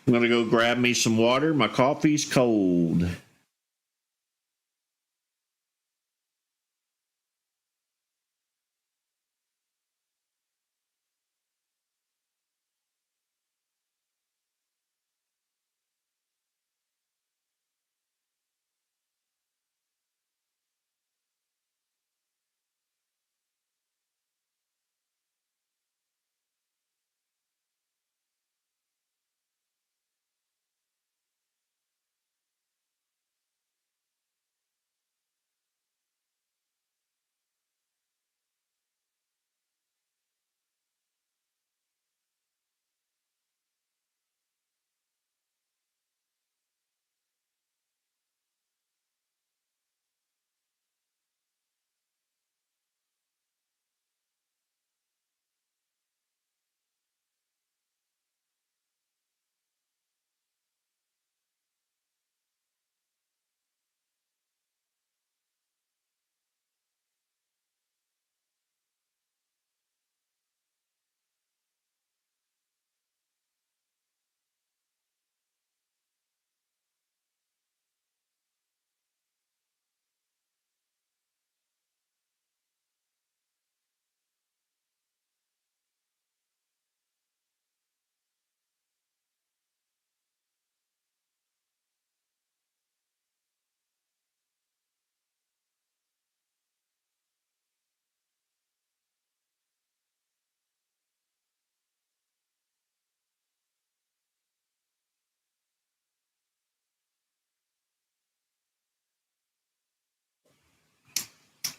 I'm going to go grab me some water. My coffee's cold.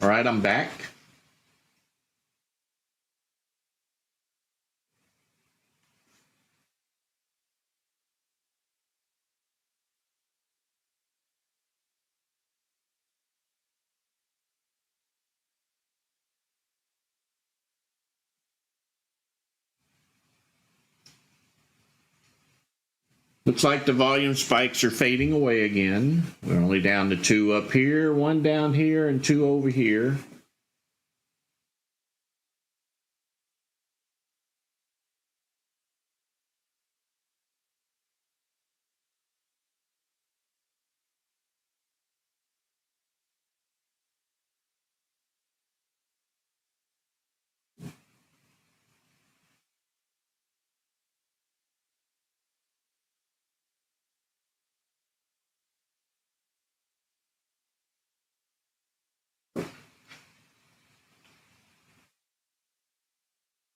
All right, I'm back. Looks like the volume spikes are fading away again. We're only down to 2 up here, 1 down here, and 2 over here.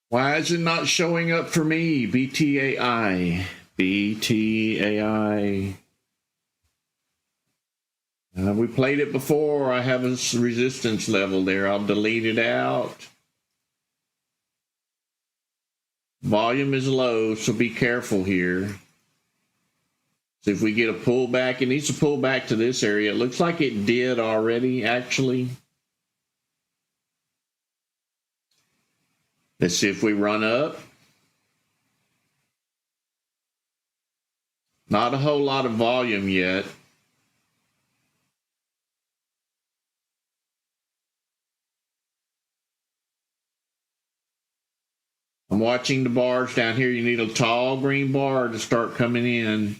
Why is it not showing up for me? BTAI. BTAI. We played it before. I have a resistance level there. I'll delete it out. Volume is low, so be careful here. So if we get a pullback, it needs to pull back to this area. It looks like it did already, actually. Let's see if we run up. Not a whole lot of volume yet. I'm watching the bars down here. You need a tall green bar to start coming in.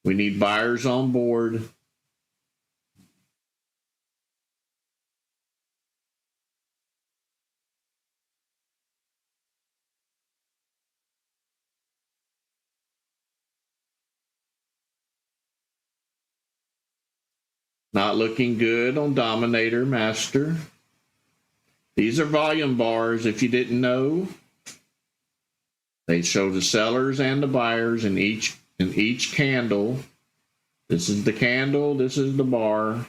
We need buyers on board. Not looking good on Dominator Master. These are volume bars, if you didn't know. They show the sellers and the buyers in each candle. This is the candle, this is the bar.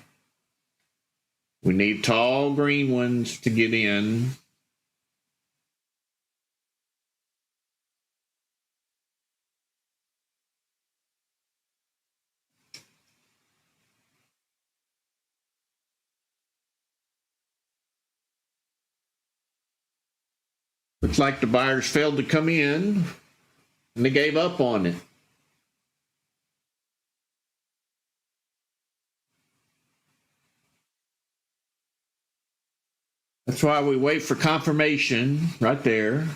We need tall green ones to get in. Looks like the buyers failed to come in and they gave up on it. That's why we wait for confirmation right there.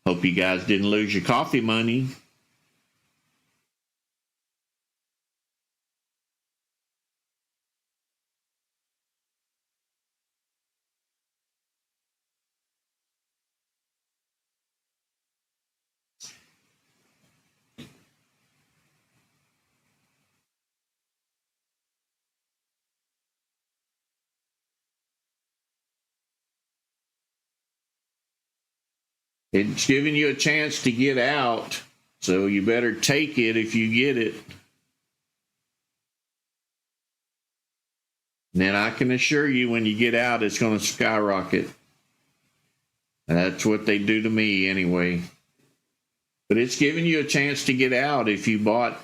Hope you guys didn't lose your coffee money. It's giving you a chance to get out, so you better take it if you get it. And then I can assure you when you get out, it's going to skyrocket. That's what they do to me anyway. But it's giving you a chance to get out if you bought.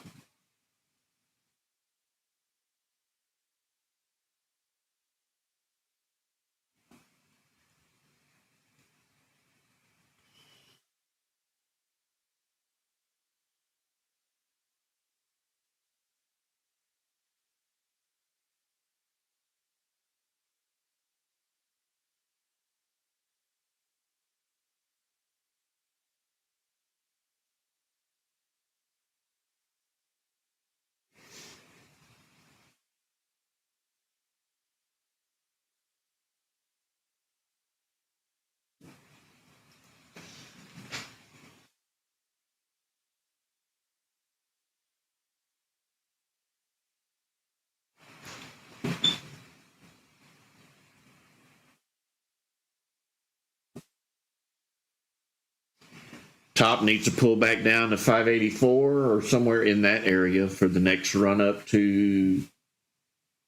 Top needs to pull back down to 584 or somewhere in that area for the next run up to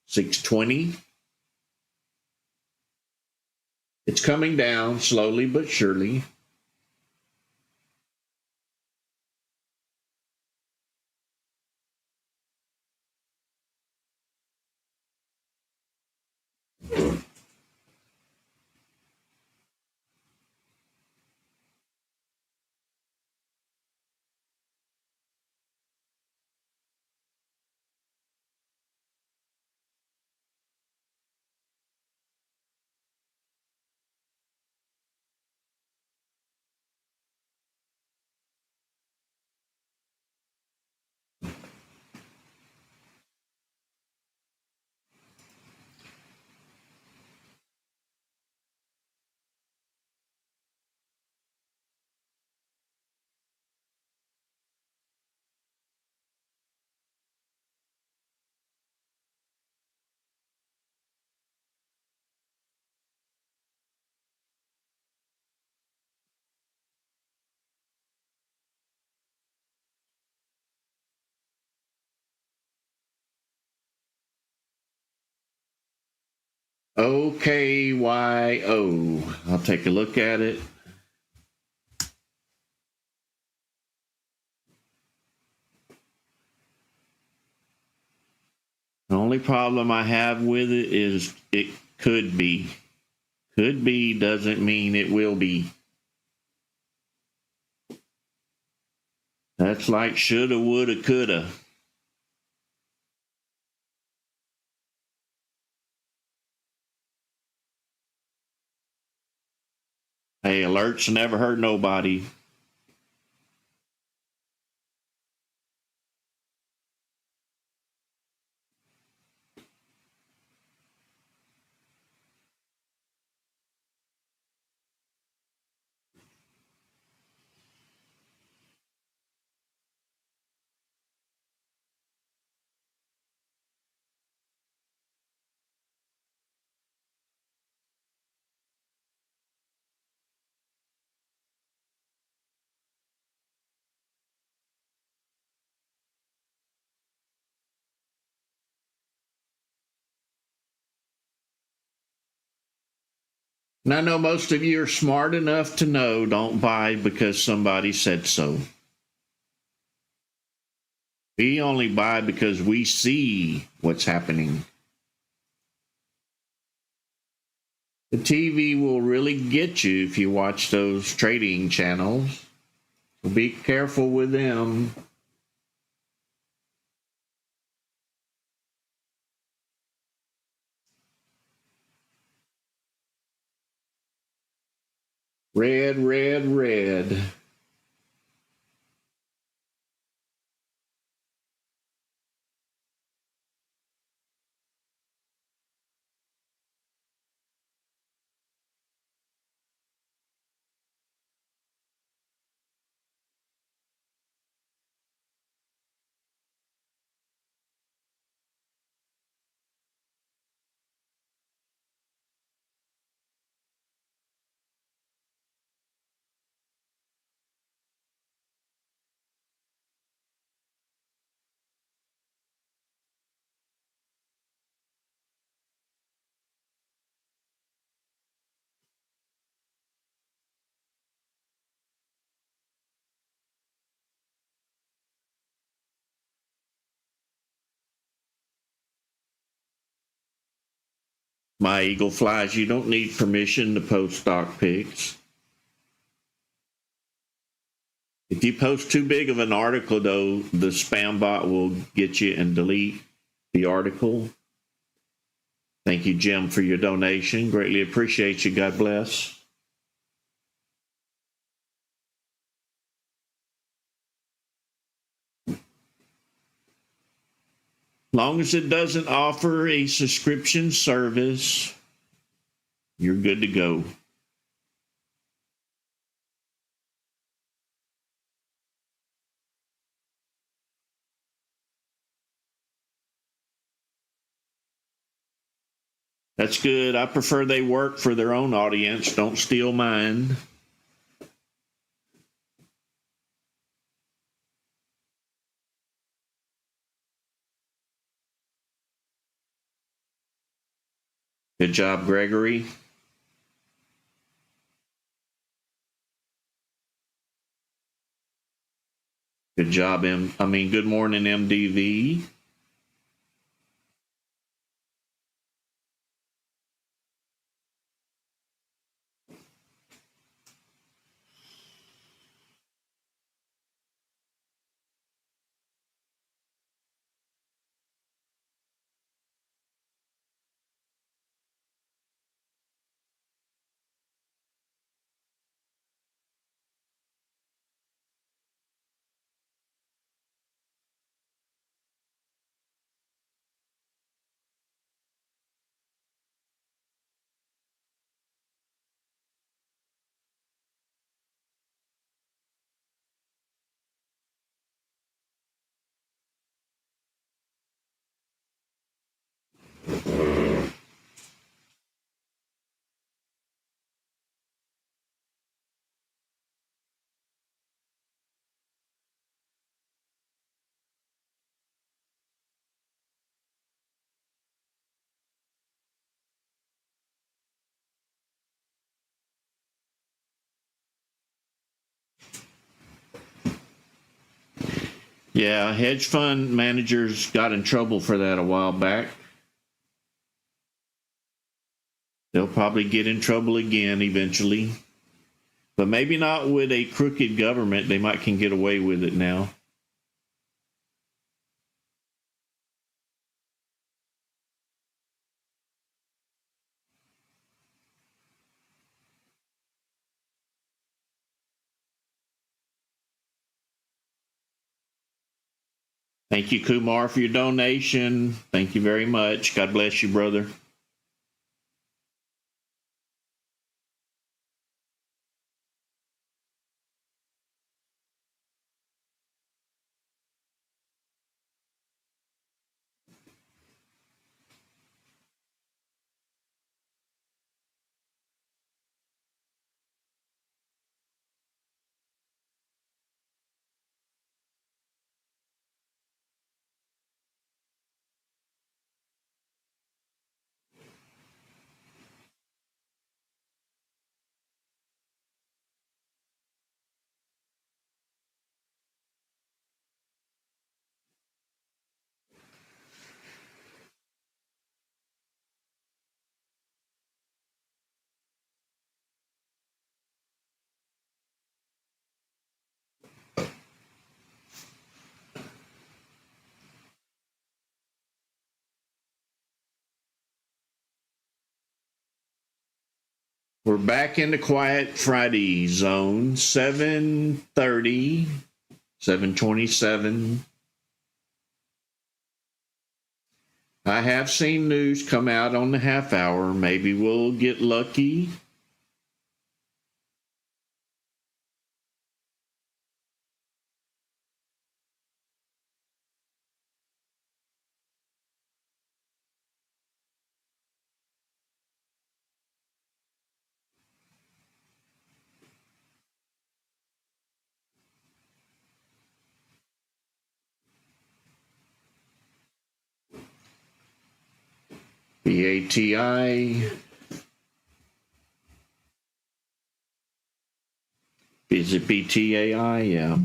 620. It's coming down slowly but surely. OKYO. I'll take a look at it. The only problem I have with it is it could be. Could be doesn't mean it will be. That's like shoulda, woulda, coulda. Hey, alerts never hurt nobody. And I know most of you are smart enough to know don't buy because somebody said so. We only buy because we see what's happening. The TV will really get you if you watch those trading channels. So be careful with them. Red, red, red. My Eagle Flies, you don't need permission to post stock pics. If you post too big of an article, though, the spam bot will get you and delete the article. Thank you, Jim, for your donation. Greatly appreciate you. God bless. Long as it doesn't offer a subscription service, you're good to go. That's good. I prefer they work for their own audience. Don't steal mine. Good job, Gregory. Good job, good morning, MDV. Yeah, hedge fund managers got in trouble for that a while back. They'll probably get in trouble again eventually. But maybe not with a crooked government. They might can get away with it now. Thank you, Kumar, for your donation. Thank you very much. God bless you, brother. We're back in the quiet Friday zone. 7:30, 7:27. I have seen news come out on the half hour. Maybe we'll get lucky. BATI. Is it BTAI? Yeah.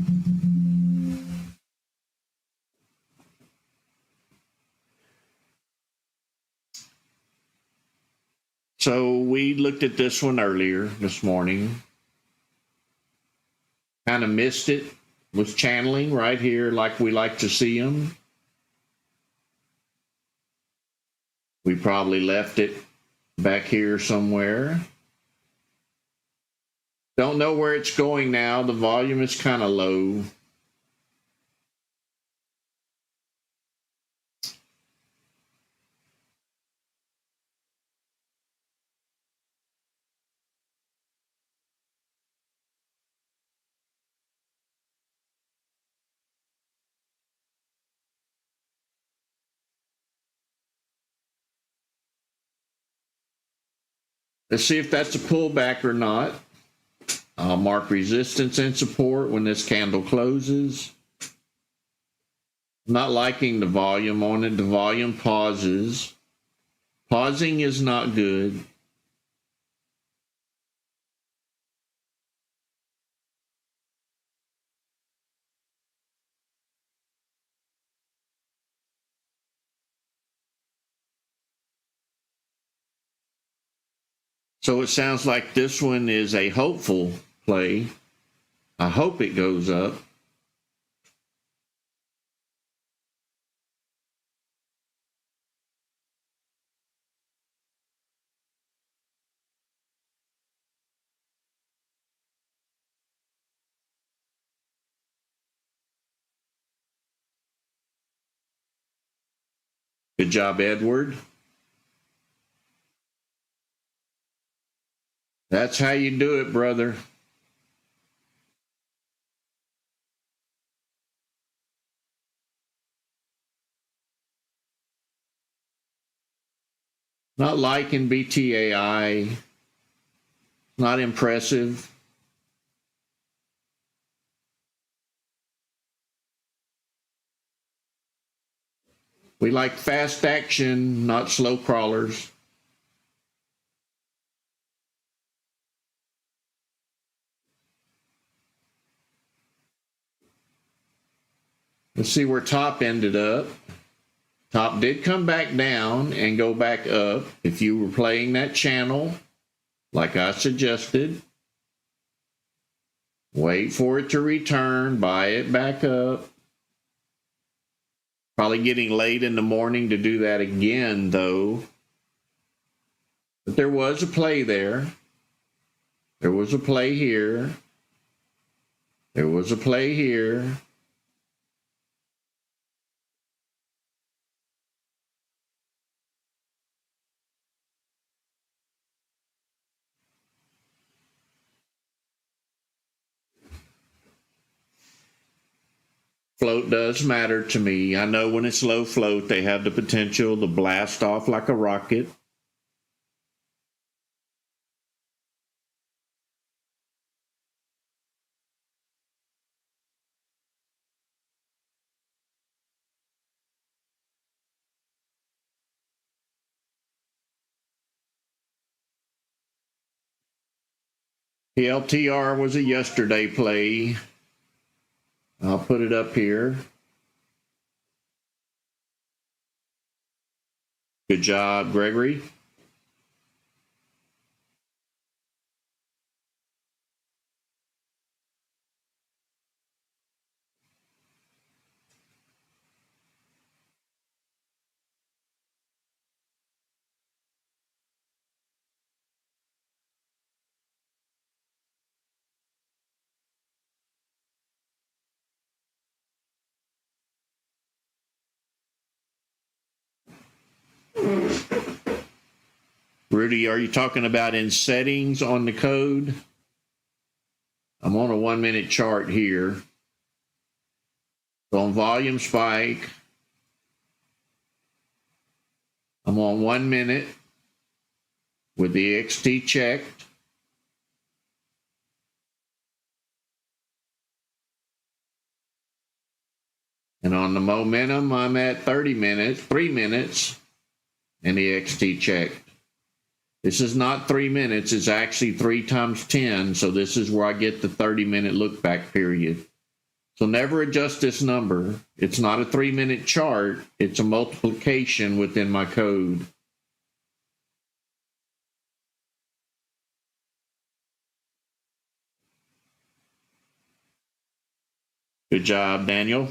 So we looked at this one earlier this morning. Kind of missed it. Was channeling right here like we like to see them. We probably left it back here somewhere. Don't know where it's going now. The volume is kind of low. Let's see if that's a pullback or not. I'll mark resistance and support when this candle closes. I'm not liking the volume on it. The volume pauses. Pausing is not good. So it sounds like this one is a hopeful play. I hope it goes up. Good job, Edward. That's how you do it, brother. Not liking BTAI. Not impressive. We like fast action, not slow crawlers. Let's see where top ended up. Top did come back down and go back up. If you were playing that channel, like I suggested, wait for it to return, buy it back up. Probably getting late in the morning to do that again, though. But there was a play there. There was a play here. There was a play here. Float does matter to me. I know when it's low float, they have the potential to blast off like a rocket. PLTR was a yesterday play. I'll put it up here. Good job, Gregory. Rudy, are you talking about in settings on the code? I'm on a 1 minute chart here. So on volume spike, I'm on 1 minute with the XT checked. And on the momentum, I'm at 3 minutes, and the XT checked. This is not 3 minutes, it's actually 3 times 10, so this is where I get the 30-minute look back period. So never adjust this number. It's not a 3-minute chart, it's a multiplication within my code. Good job, Daniel.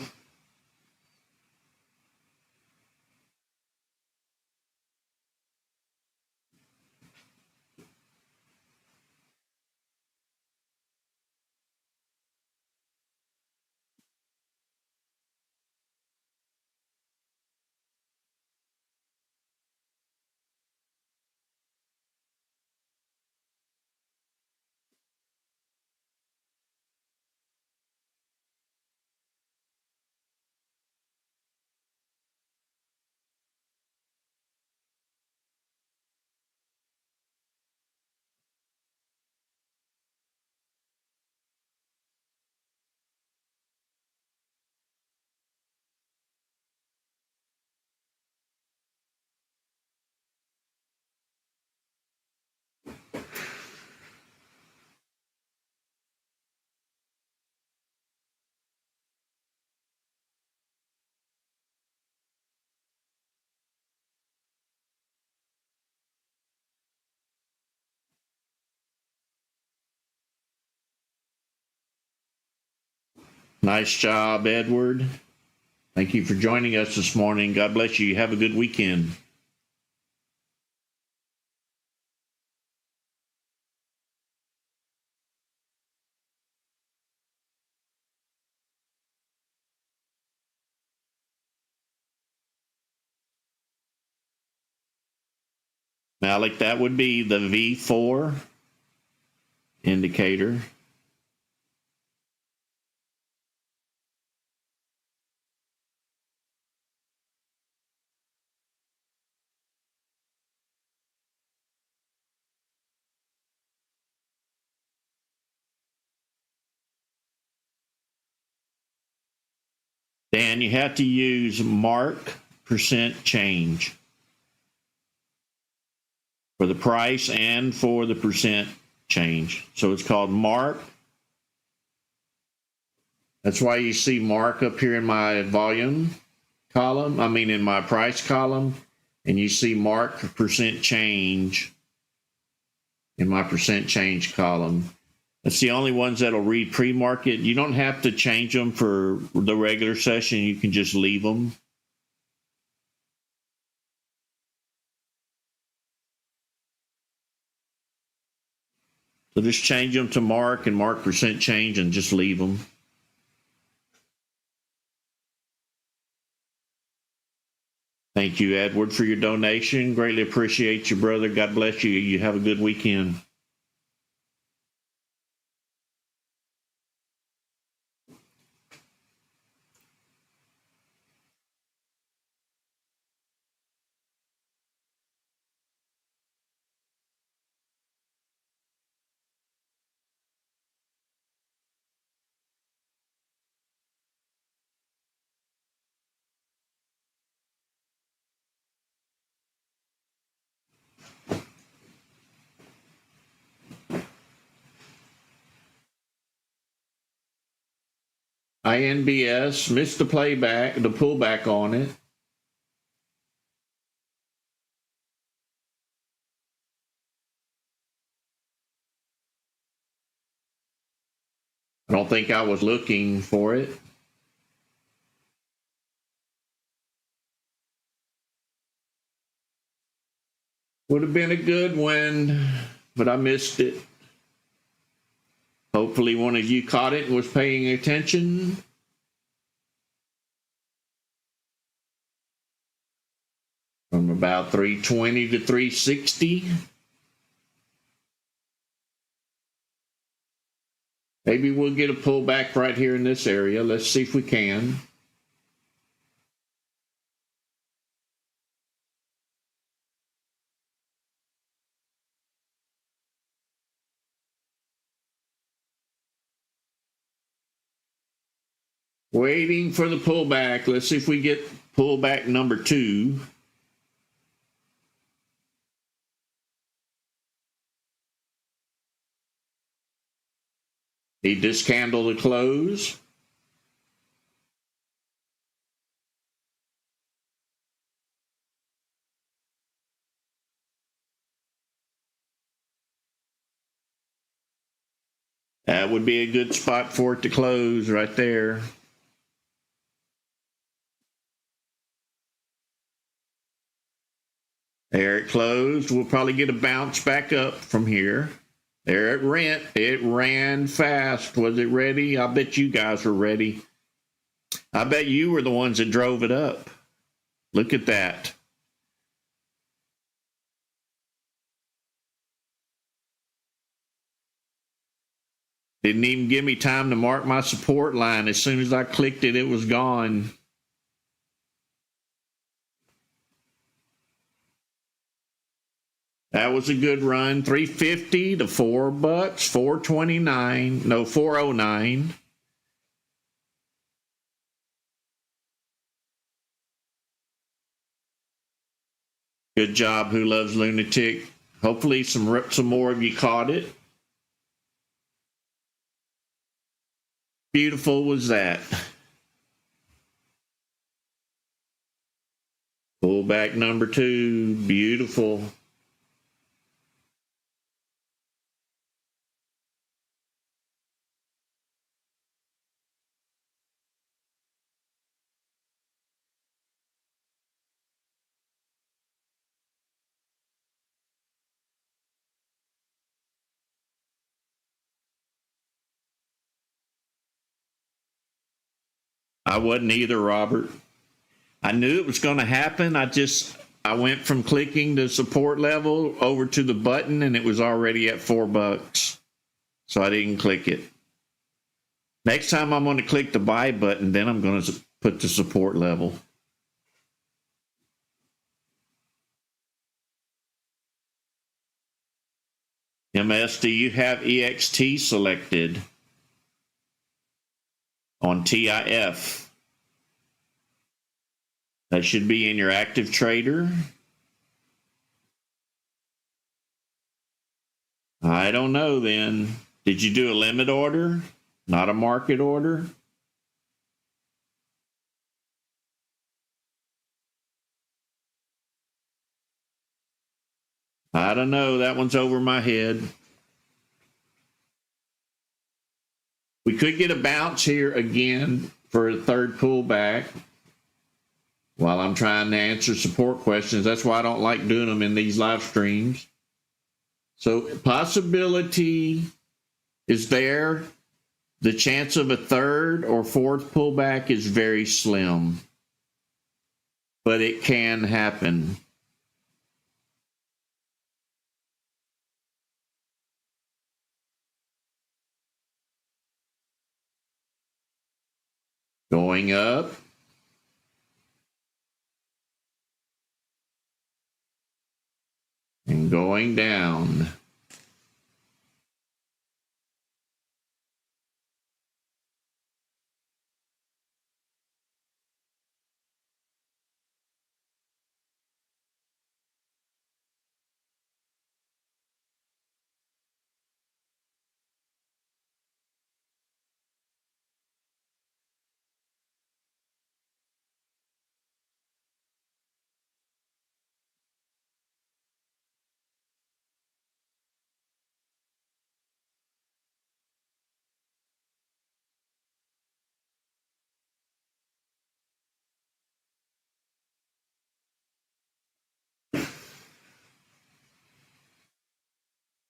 Nice job, Edward. Thank you for joining us this morning. God bless you. Have a good weekend. Malik, that would be the V4 indicator. Dan, you have to use mark percent change for the price and for the percent change. So it's called mark. That's why you see mark up here in my volume column, in my price column, and you see mark percent change in my percent change column. That's the only ones that'll read pre-market. You don't have to change them for the regular session. You can just leave them. So just change them to mark and mark percent change and just leave them. Thank you, Edward, for your donation. Greatly appreciate you, brother. God bless you. You have a good weekend. INBS missed the pullback on it. I don't think I was looking for it. Would have been a good one, but I missed it. Hopefully one of you caught it and was paying attention. From about 320 to 360. Maybe we'll get a pullback right here in this area. Let's see if we can. Waiting for the pullback. Let's see if we get pullback number 2. Need this candle to close. That would be a good spot for it to close right there. There it closed. We'll probably get a bounce back up from here. There it ran. It ran fast. Was it ready? I bet you guys were ready. I bet you were the ones that drove it up. Look at that. Didn't even give me time to mark my support line. As soon as I clicked it, it was gone. That was a good run. 350 to $4, 429. No, 409. Good job, Who Loves Lunatic. Hopefully some more of you caught it. Beautiful was that. Pullback number 2. Beautiful. I wasn't either, Robert. I knew it was going to happen. I went from clicking the support level over to the button, and it was already at $4. So I didn't click it. Next time I'm going to click the buy button, then I'm going to put the support level. MS, do you have EXT selected on TIF? That should be in your active trader. I don't know then. Did you do a limit order? Not a market order? I don't know. That one's over my head. We could get a bounce here again for a third pullback while I'm trying to answer support questions. That's why I don't like doing them in these live streams. So possibility is there. The chance of a third or fourth pullback is very slim, but it can happen. Going up. And going down.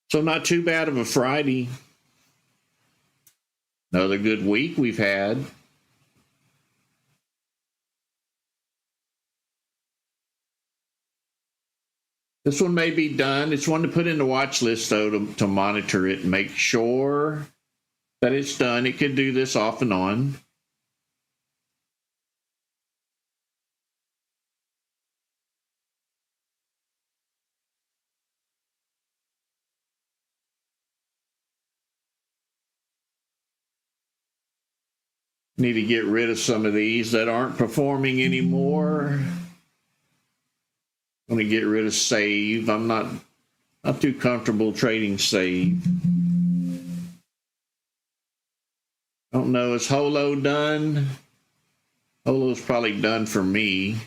So not too bad of a Friday. Another good week we've had. This one may be done. It's one to put in the watch list, though, to monitor it and make sure that it's done. It could do this off and on. Need to get rid of some of these that aren't performing anymore. I'm going to get rid of save. I'm not too comfortable trading save. I don't know. Is Holo done? Holo's probably done for me.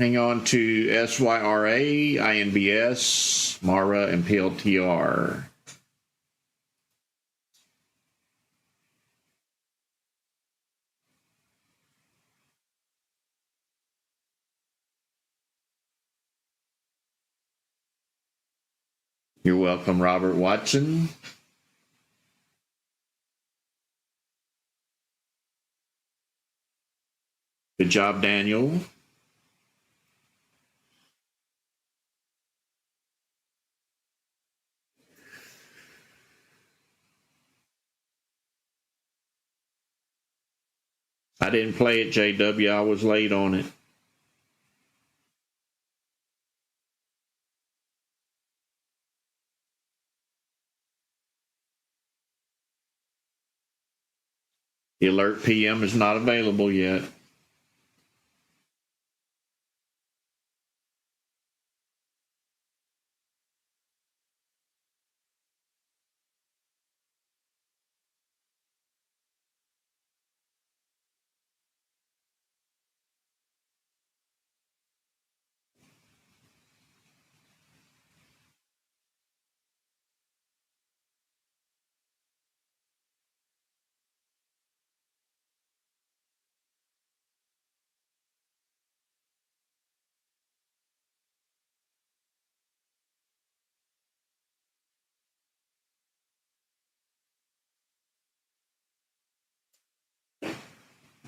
Hang on to SYRA, INBS, MARA, and PLTR. You're welcome, Robert Watson. Good job, Daniel. I didn't play it, JW. I was late on it. The alert PM is not available yet.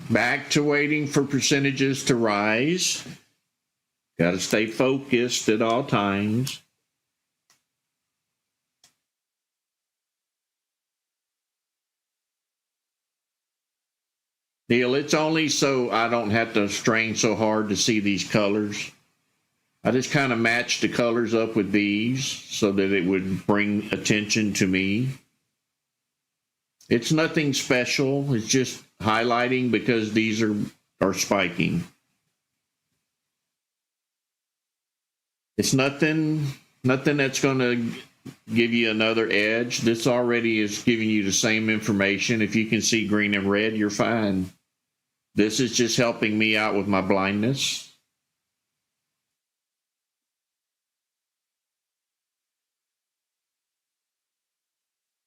Back to waiting for percentages to rise. Got to stay focused at all times. Neil, it's only so I don't have to strain so hard to see these colors. I just kind of matched the colors up with these so that it would bring attention to me. It's nothing special. It's just highlighting because these are spiking. It's nothing that's going to give you another edge. This already is giving you the same information. If you can see green and red, you're fine. This is just helping me out with my blindness.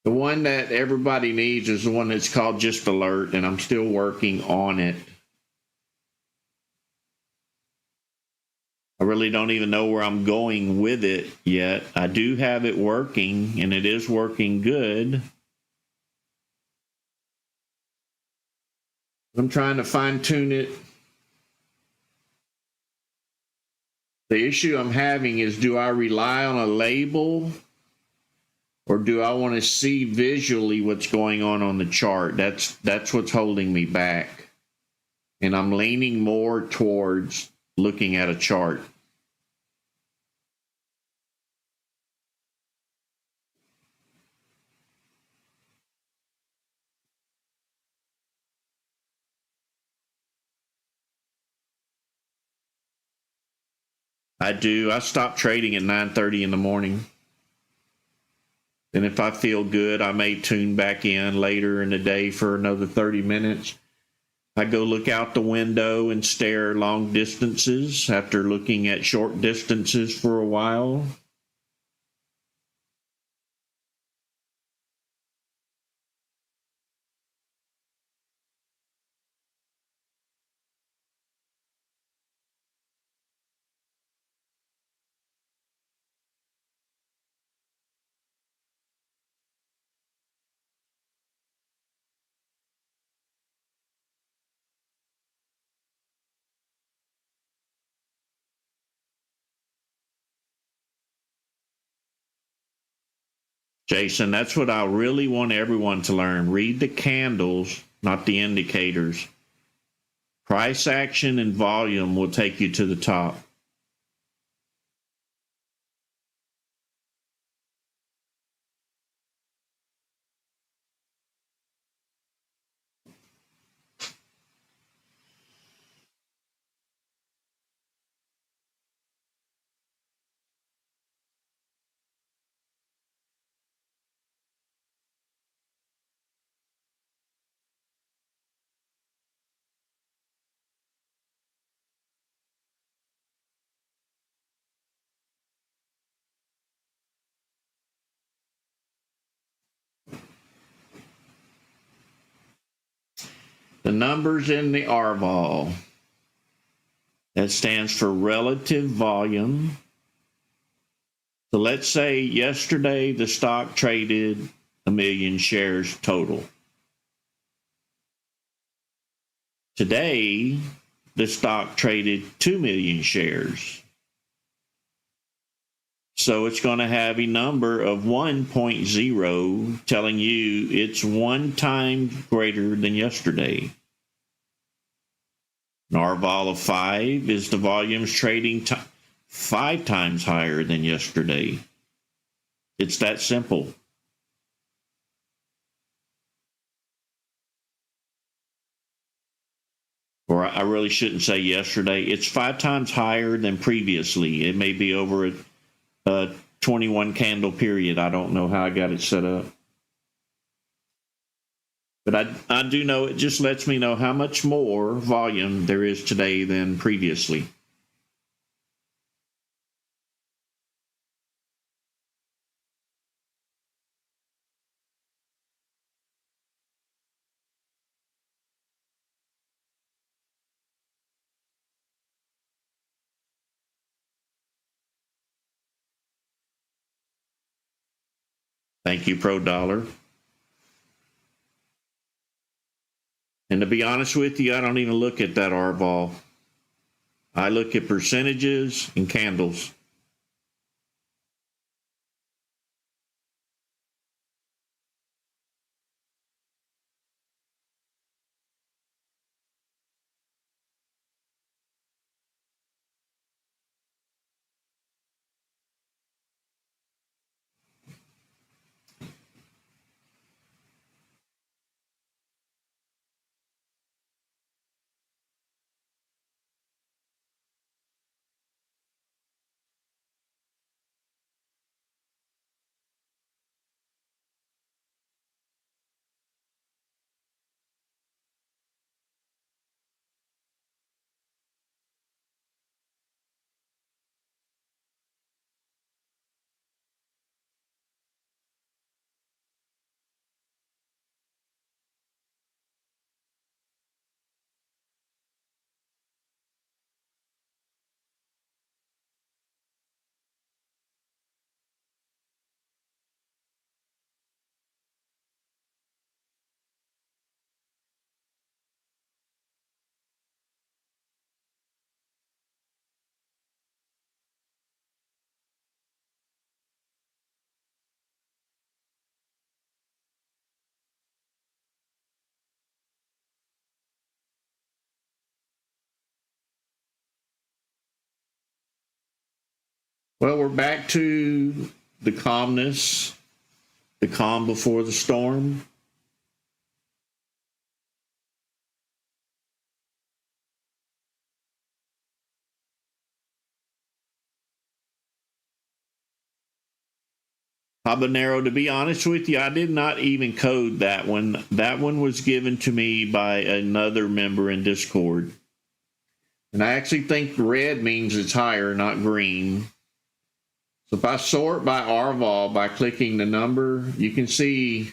The one that everybody needs is the one that's called just alert, and I'm still working on it. I really don't even know where I'm going with it yet. I do have it working, and it is working good. I'm trying to fine tune it. The issue I'm having is, do I rely on a label or do I want to see visually what's going on the chart? That's what's holding me back. And I'm leaning more towards looking at a chart. I do. I stop trading at 9:30 in the morning. And if I feel good, I may tune back in later in the day for another 30 minutes. I go look out the window and stare long distances after looking at short distances for a while. Jason, that's what I really want everyone to learn. Read the candles, not the indicators. Price action and volume will take you to the top. The numbers in the RVOL, that stands for relative volume. So let's say yesterday the stock traded 1 million shares total. Today, the stock traded 2 million shares. So it's going to have a number of 1.0 telling you it's 1 time greater than yesterday. An RVOL of 5 is the volumes trading 5 times higher than yesterday. It's that simple. Or I really shouldn't say yesterday. It's 5 times higher than previously. It may be over a 21 candle period. I don't know how I got it set up. But I do know it just lets me know how much more volume there is today than previously. Thank you, Pro Dollar. And to be honest with you, I don't even look at that RVOL. I look at percentages and candles. Well, we're back to the calmness, the calm before the storm. Habanero, to be honest with you, I did not even code that one. That one was given to me by another member in Discord. And I actually think red means it's higher, not green. So if I sort by RVOL by clicking the number, you can see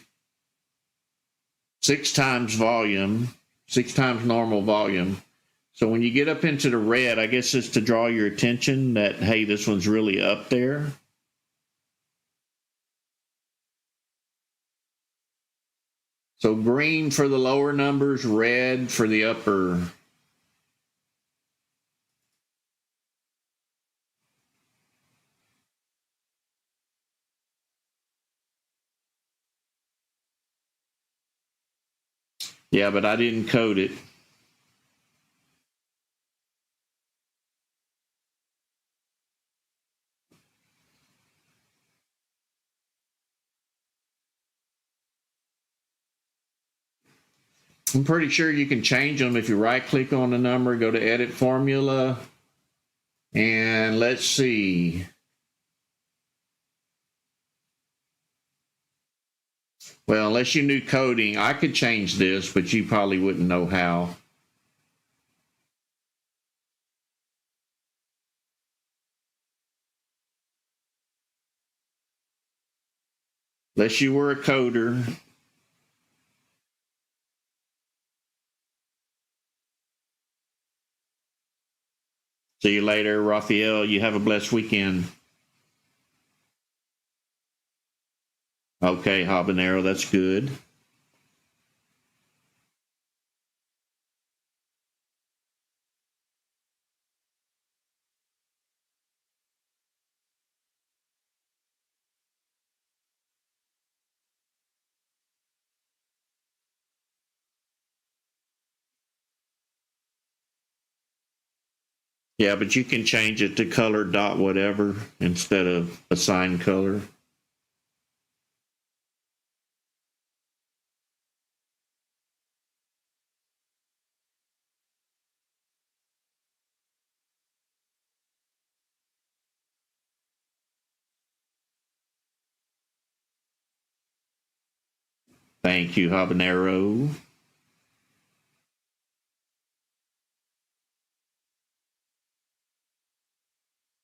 6 times volume, 6 times normal volume. So when you get up into the red, I guess it's to draw your attention that, hey, this one's really up there. So green for the lower numbers, red for the upper. Yeah, but I didn't code it. I'm pretty sure you can change them if you right click on the number, go to edit formula, and let's see. Well, unless you knew coding, I could change this, but you probably wouldn't know how. Unless you were a coder. See you later, Raphael. You have a blessed weekend. Okay, habanero, that's good. Yeah, but you can change it to color dot whatever instead of assign color. Thank you, habanero.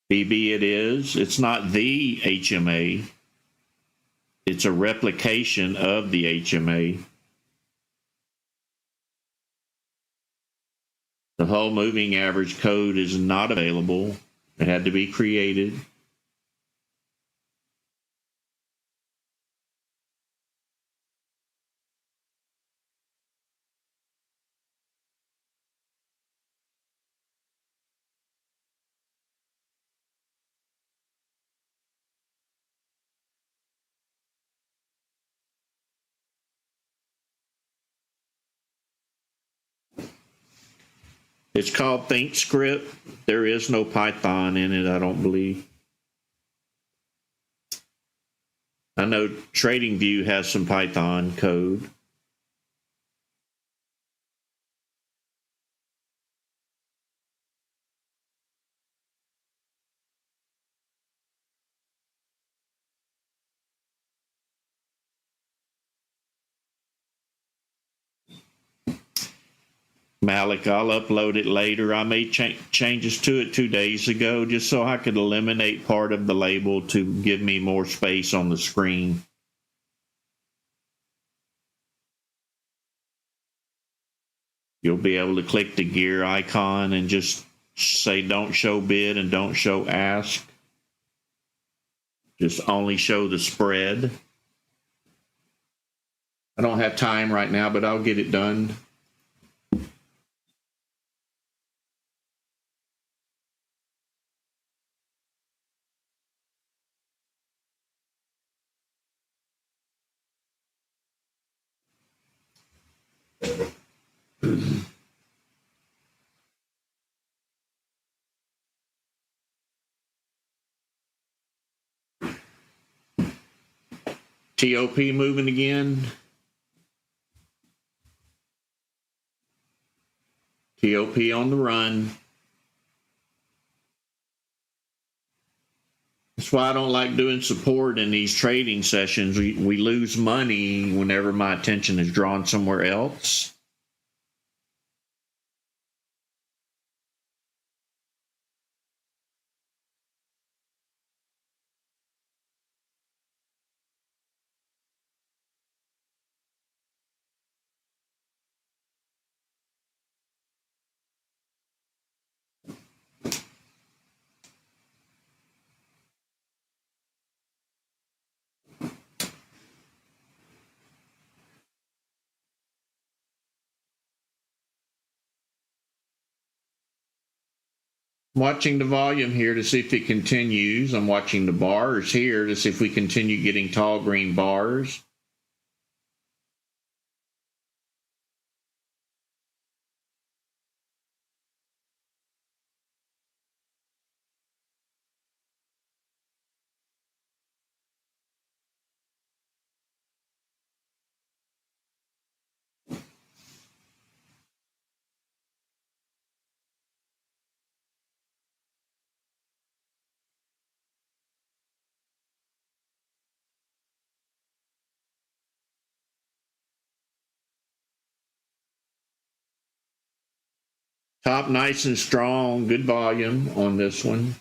BB it is. It's not the HMA. It's a replication of the HMA. The whole moving average code is not available. It had to be created. It's called ThinkScript. There is no Python in it, I don't believe. I know TradingView has some Python code. Malik, I'll upload it later. I made changes to it 2 days ago just so I could eliminate part of the label to give me more space on the screen. You'll be able to click the gear icon and just say don't show bid and don't show ask. Just only show the spread. I don't have time right now, but I'll get it done. TOP moving again. TOP on the run. That's why I don't like doing support in these trading sessions. We lose money whenever my attention is drawn somewhere else. Watching the volume here to see if it continues. I'm watching the bars here to see if we continue getting tall green bars. Top nice and strong, good volume on this one.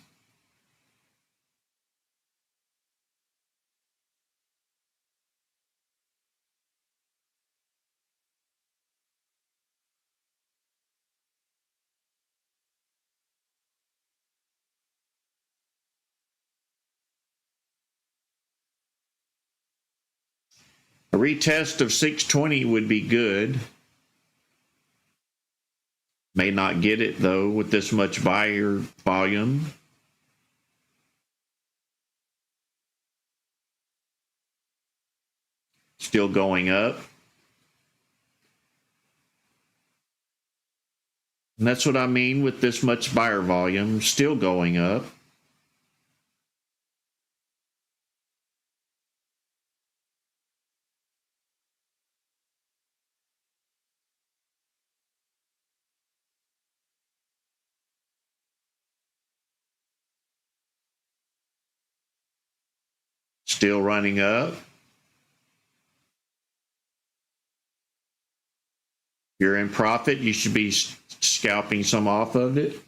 A retest of 620 would be good. May not get it though with this much buyer volume. Still going up. And that's what I mean with this much buyer volume, still going up. Still running up. You're in profit, you should be scalping some off of it.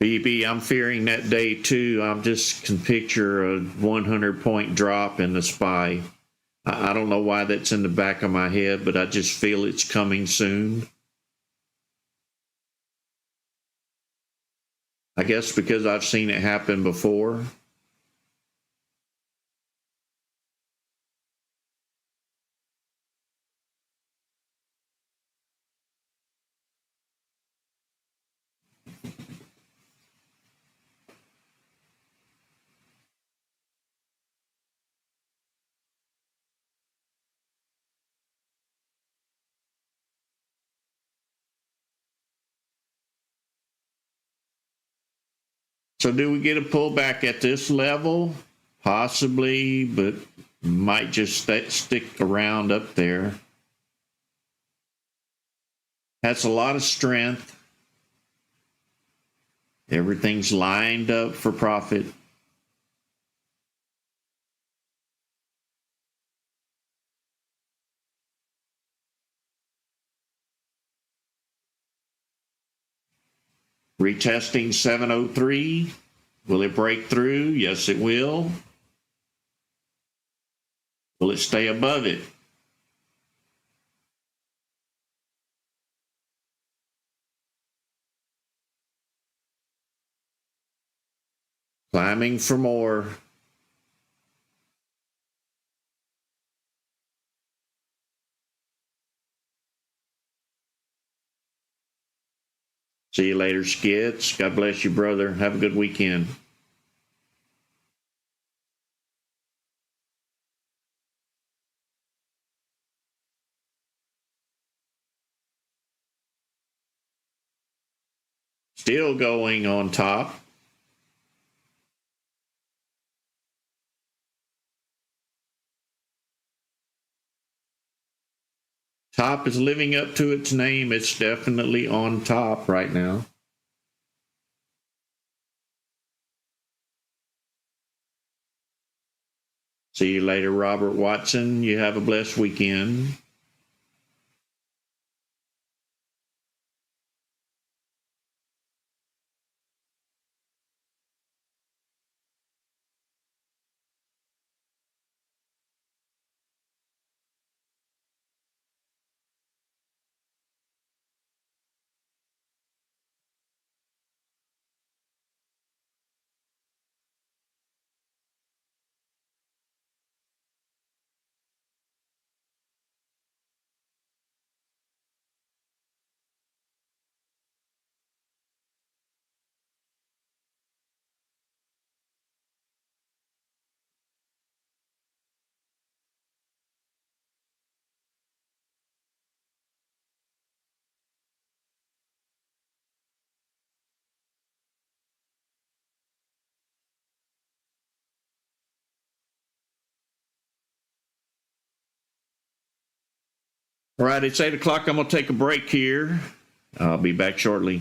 BB, I'm fearing that day too. I just can picture a 100-point drop in the SPY. I don't know why that's in the back of my head, but I just feel it's coming soon. I guess because I've seen it happen before. So do we get a pullback at this level? Possibly, but might just stick around up there. That's a lot of strength. Everything's lined up for profit. Retesting 703. Will it break through? Yes, it will. Will it stay above it? Climbing for more. See you later, Skits. God bless you, brother. Have a good weekend. Still going on top. Top is living up to its name. It's definitely on top right now. See you later, Robert Watson. You have a blessed weekend. All right, it's 8 o'clock. I'm going to take a break here. I'll be back shortly.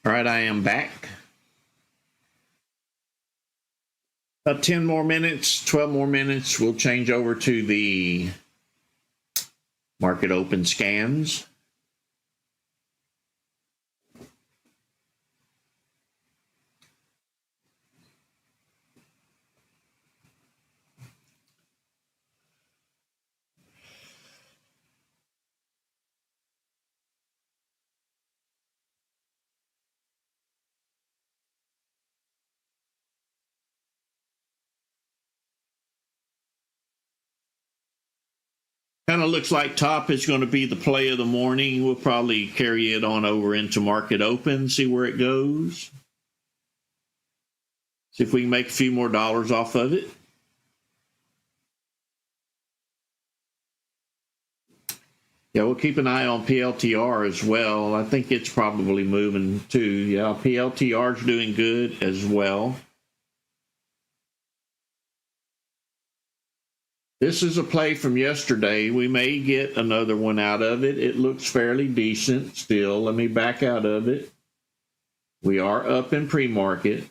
All right, I am back. About 10 more minutes, 12 more minutes, we'll change over to the market open scans. Kind of looks like top is going to be the play of the morning. We'll probably carry it on over into market open, see where it goes. See if we can make a few more dollars off of it. Yeah, we'll keep an eye on PLTR as well. I think it's probably moving too. Yeah, PLTR is doing good as well. This is a play from yesterday. We may get another one out of it. It looks fairly decent still. Let me back out of it. We are up in pre-market.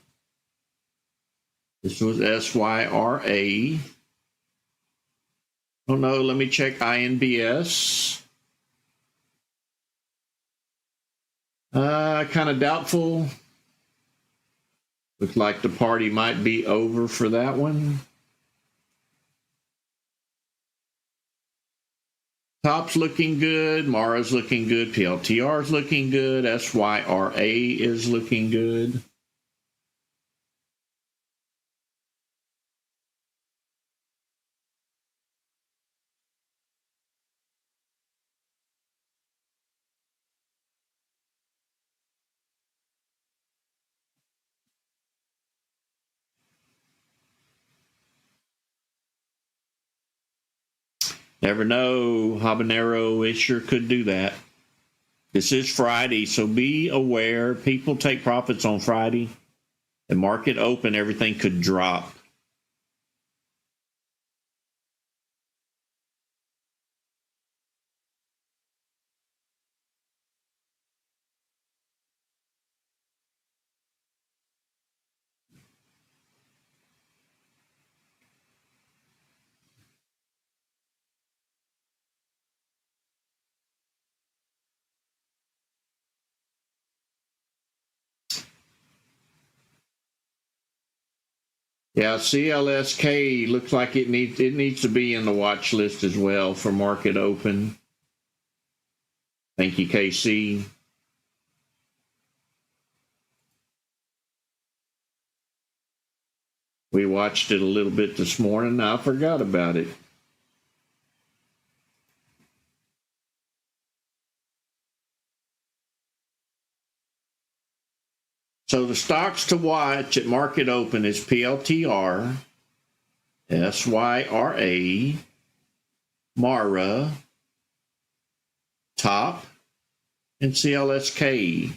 This was SYRA. Oh no, let me check INBS. Kind of doubtful. Looks like the party might be over for that one. Top's looking good. Mara's looking good. PLTR's looking good. SYRA is looking good. Never know, habanero, it sure could do that. This is Friday, so be aware. People take profits on Friday. The market open, everything could drop. Yeah, CLSK looks like it needs to be in the watch list as well for market open. Thank you, KC. We watched it a little bit this morning. I forgot about it. So the stocks to watch at market open is PLTR, SYRA, MARA, TOP, and CLSK.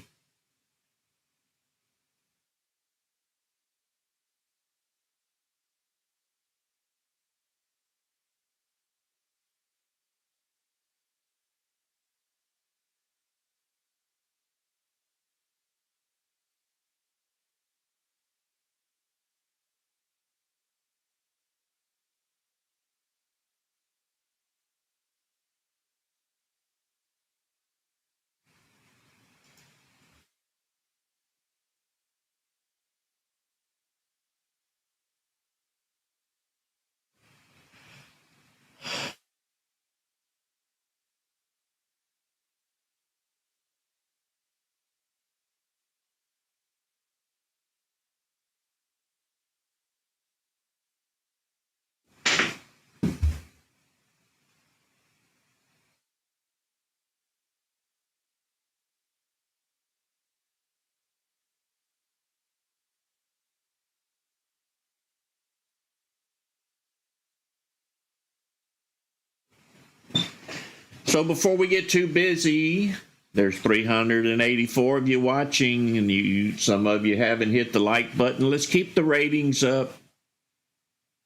So before we get too busy, there's 384 of you watching, and some of you haven't hit the like button. Let's keep the ratings up.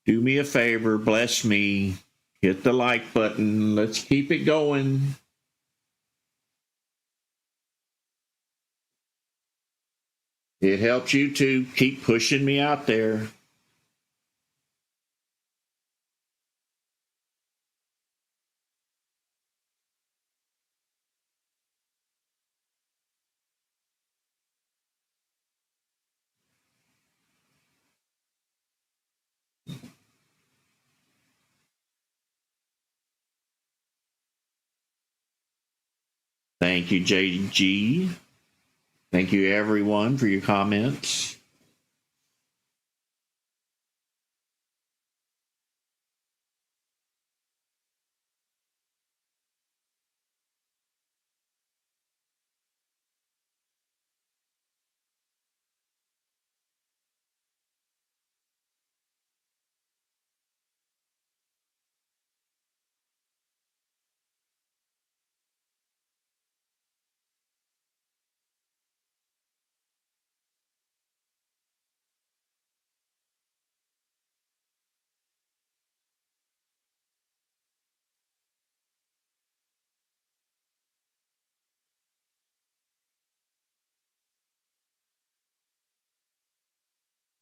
Do me a favor, bless me. Hit the like button. Let's keep it going. It helps you to keep pushing me out there. Thank you, JG. Thank you, everyone, for your comments.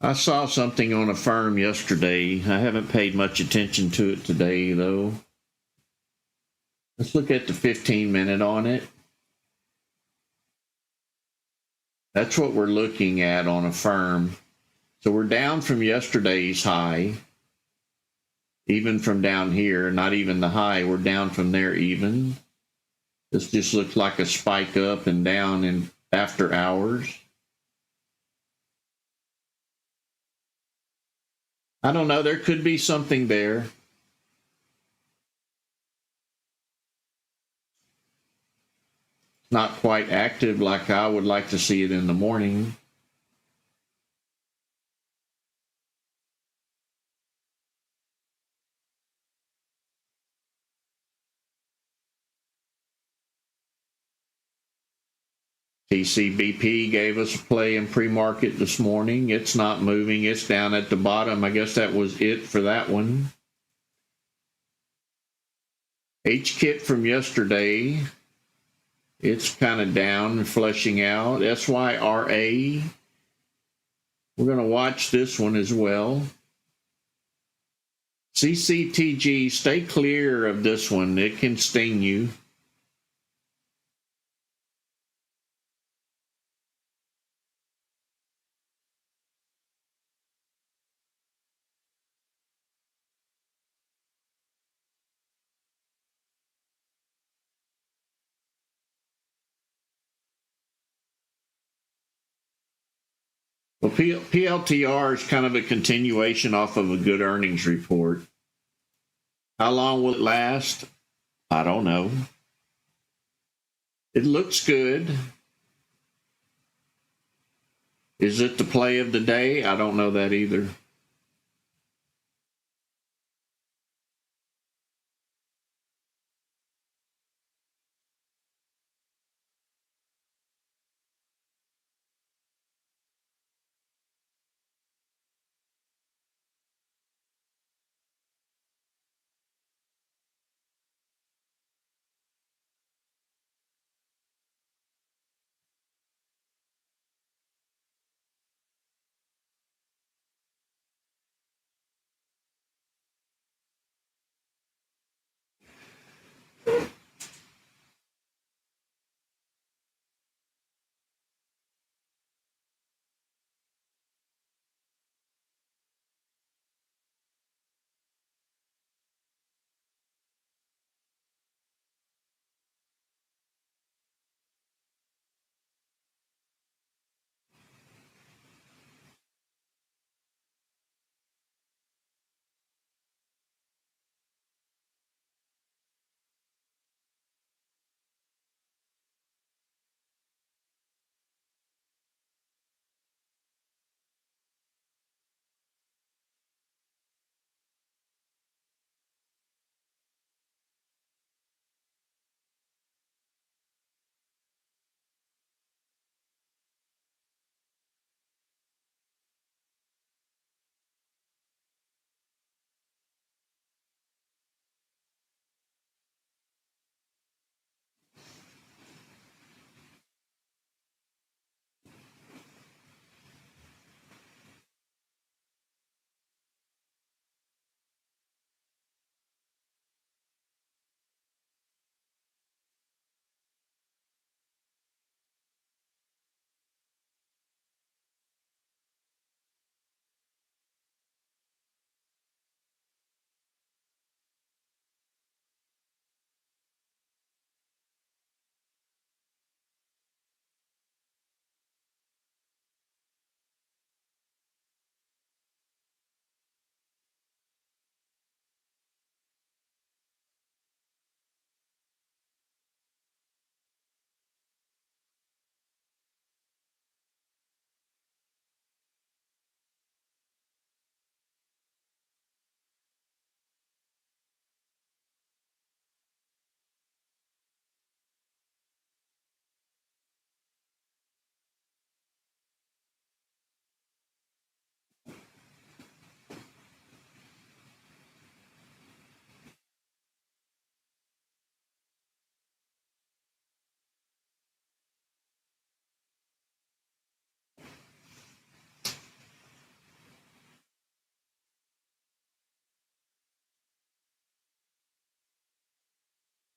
I saw something on a firm yesterday. I haven't paid much attention to it today, though. Let's look at the 15-minute on it. That's what we're looking at on a firm. So we're down from yesterday's high, even from down here, not even the high. We're down from there even. This just looks like a spike up and down in after hours. I don't know. There could be something there. Not quite active like I would like to see it in the morning. TCBP gave us a play in pre-market this morning. It's not moving. It's down at the bottom. I guess that was it for that one. HKIT from yesterday. It's kind of down and flushing out. SYRA. We're going to watch this one as well. CCTG, stay clear of this one. It can sting you. Well, PLTR is kind of a continuation off of a good earnings report. How long will it last? I don't know. It looks good. Is it the play of the day? I don't know that either.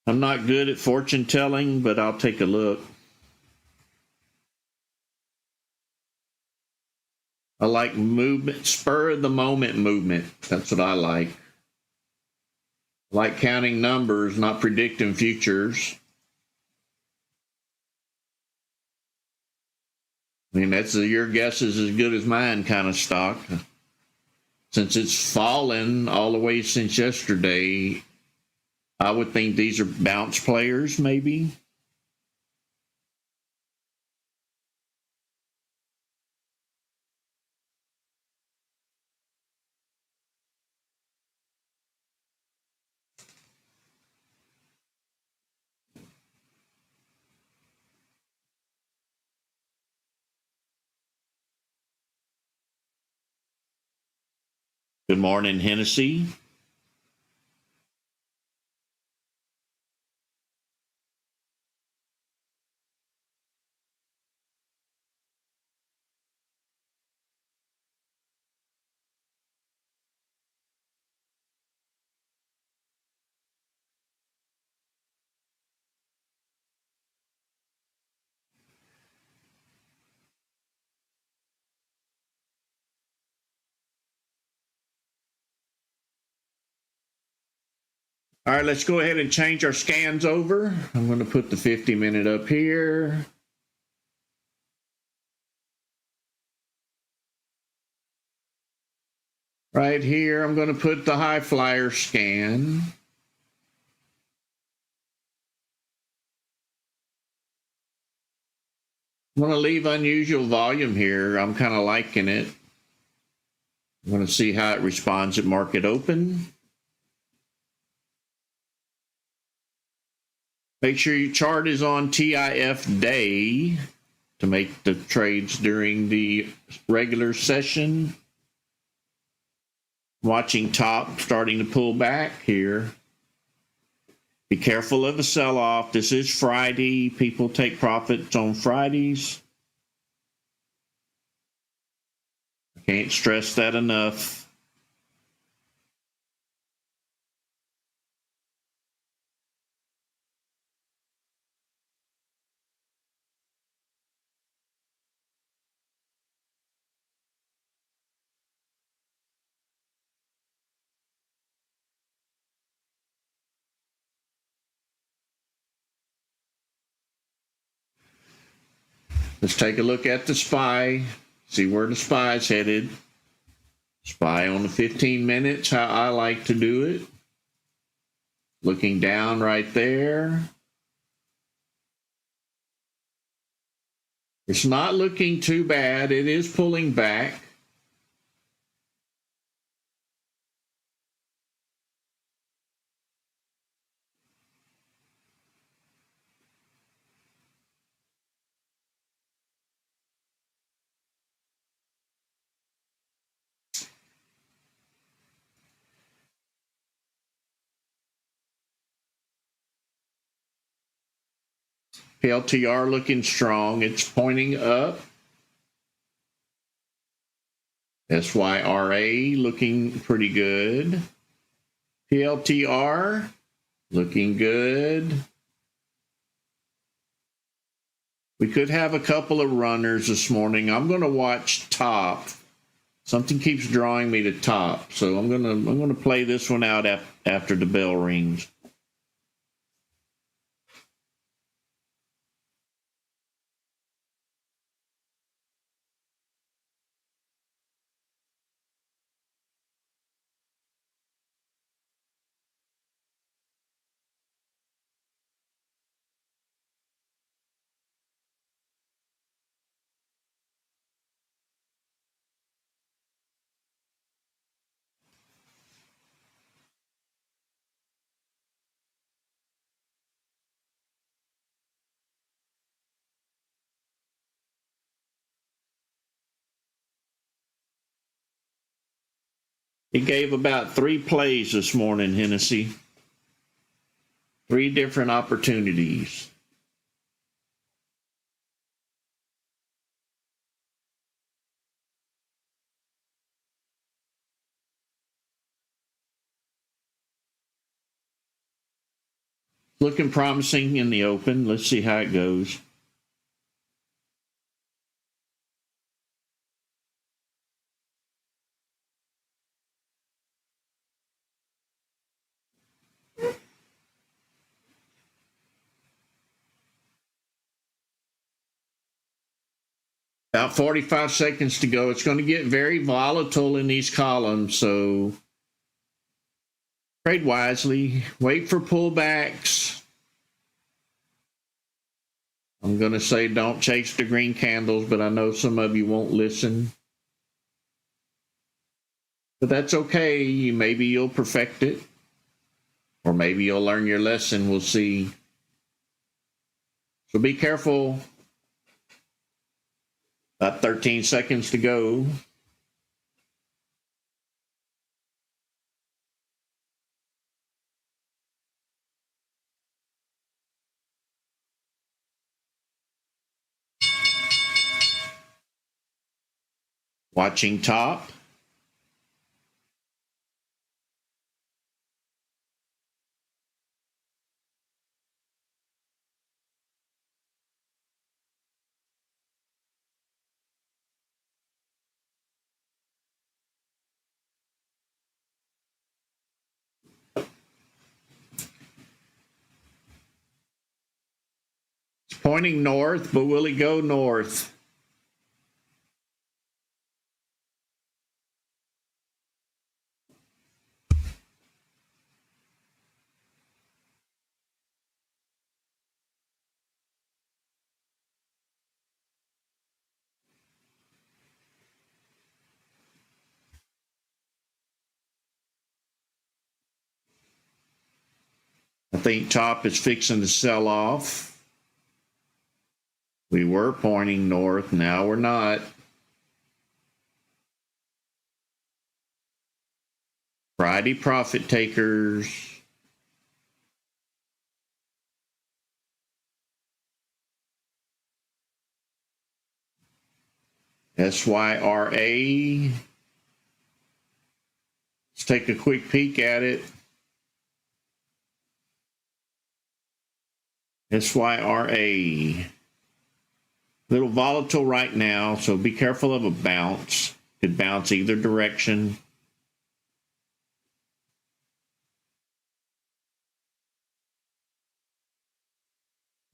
I'm not good at fortune telling, but I'll take a look. I like movement, spur of the moment movement. That's what I like. I like counting numbers, not predicting futures. I mean, that's your guess is as good as mine kind of stock. Since it's fallen all the way since yesterday, I would think these are bounce players, maybe. Good morning, Hennessy. All right, let's go ahead and change our scans over. I'm going to put the 50-minute up here. Right here, I'm going to put the high flyer scan. I'm going to leave unusual volume here. I'm kind of liking it. I'm going to see how it responds at market open. Make sure your chart is on TIF day to make the trades during the regular session. Watching top starting to pull back here. Be careful of the sell-off. This is Friday. People take profits on Fridays. I can't stress that enough. Let's take a look at the SPY. See where the SPY is headed. SPY on the 15 minutes, how I like to do it. Looking down right there. It's not looking too bad. It is pulling back. LTR looking strong. It's pointing up. SYRA looking pretty good. PLTR looking good. We could have a couple of runners this morning. I'm going to watch top. Something keeps drawing me to top, so I'm going to play this one out after the bell rings. He gave about 3 plays this morning, Hennessy. 3 different opportunities. Looking promising in the open. Let's see how it goes. About 45 seconds to go. It's going to get very volatile in these columns, so trade wisely. Wait for pullbacks. I'm going to say don't chase the green candles, but I know some of you won't listen. But that's okay. Maybe you'll perfect it, or maybe you'll learn your lesson. We'll see. So be careful. About 13 seconds to go. Watching top. It's pointing north, but will it go north? I think top is fixing to sell off. We were pointing north, now we're not. Friday profit takers. SYRA. Let's take a quick peek at it. SYRA. Little volatile right now, so be careful of a bounce. Could bounce either direction.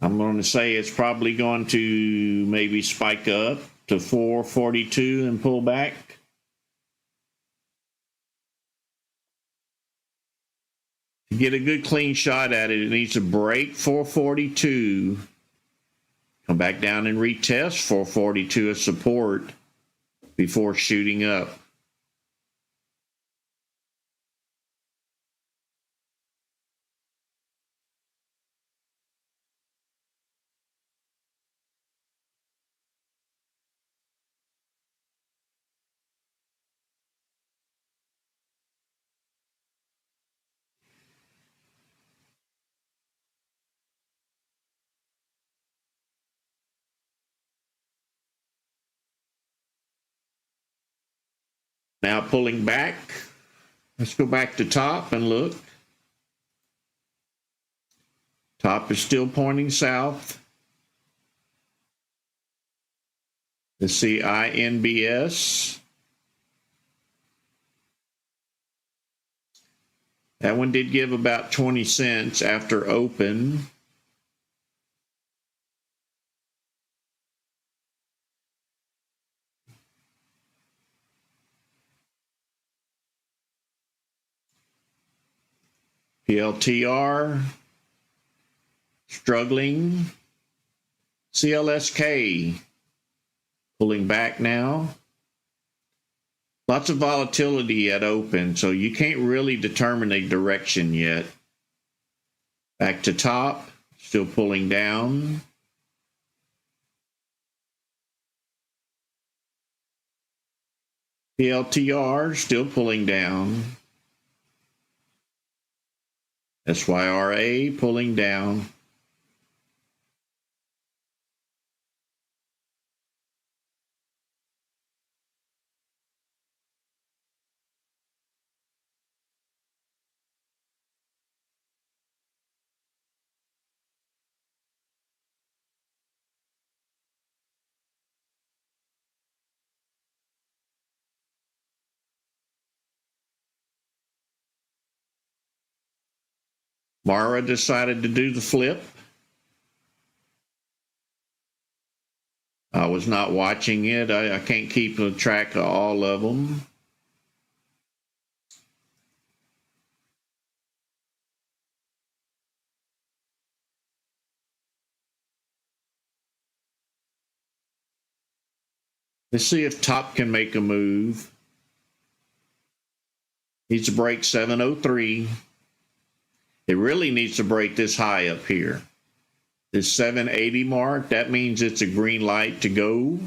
I'm going to say it's probably going to maybe spike up to 442 and pull back. To get a good clean shot at it, it needs to break 442, come back down and retest 442 as support before shooting up. Now pulling back. Let's go back to top and look. Top is still pointing south. Let's see INBS. That one did give about 20 cents after open. PLTR struggling. CLSK pulling back now. Lots of volatility at open, so you can't really determine a direction yet. Back to top, still pulling down. PLTR still pulling down. SYRA pulling down. Mara decided to do the flip. I was not watching it. I can't keep a track of all of them. Let's see if top can make a move. Needs to break 703. It really needs to break this high up here. This 780 mark, that means it's a green light to go.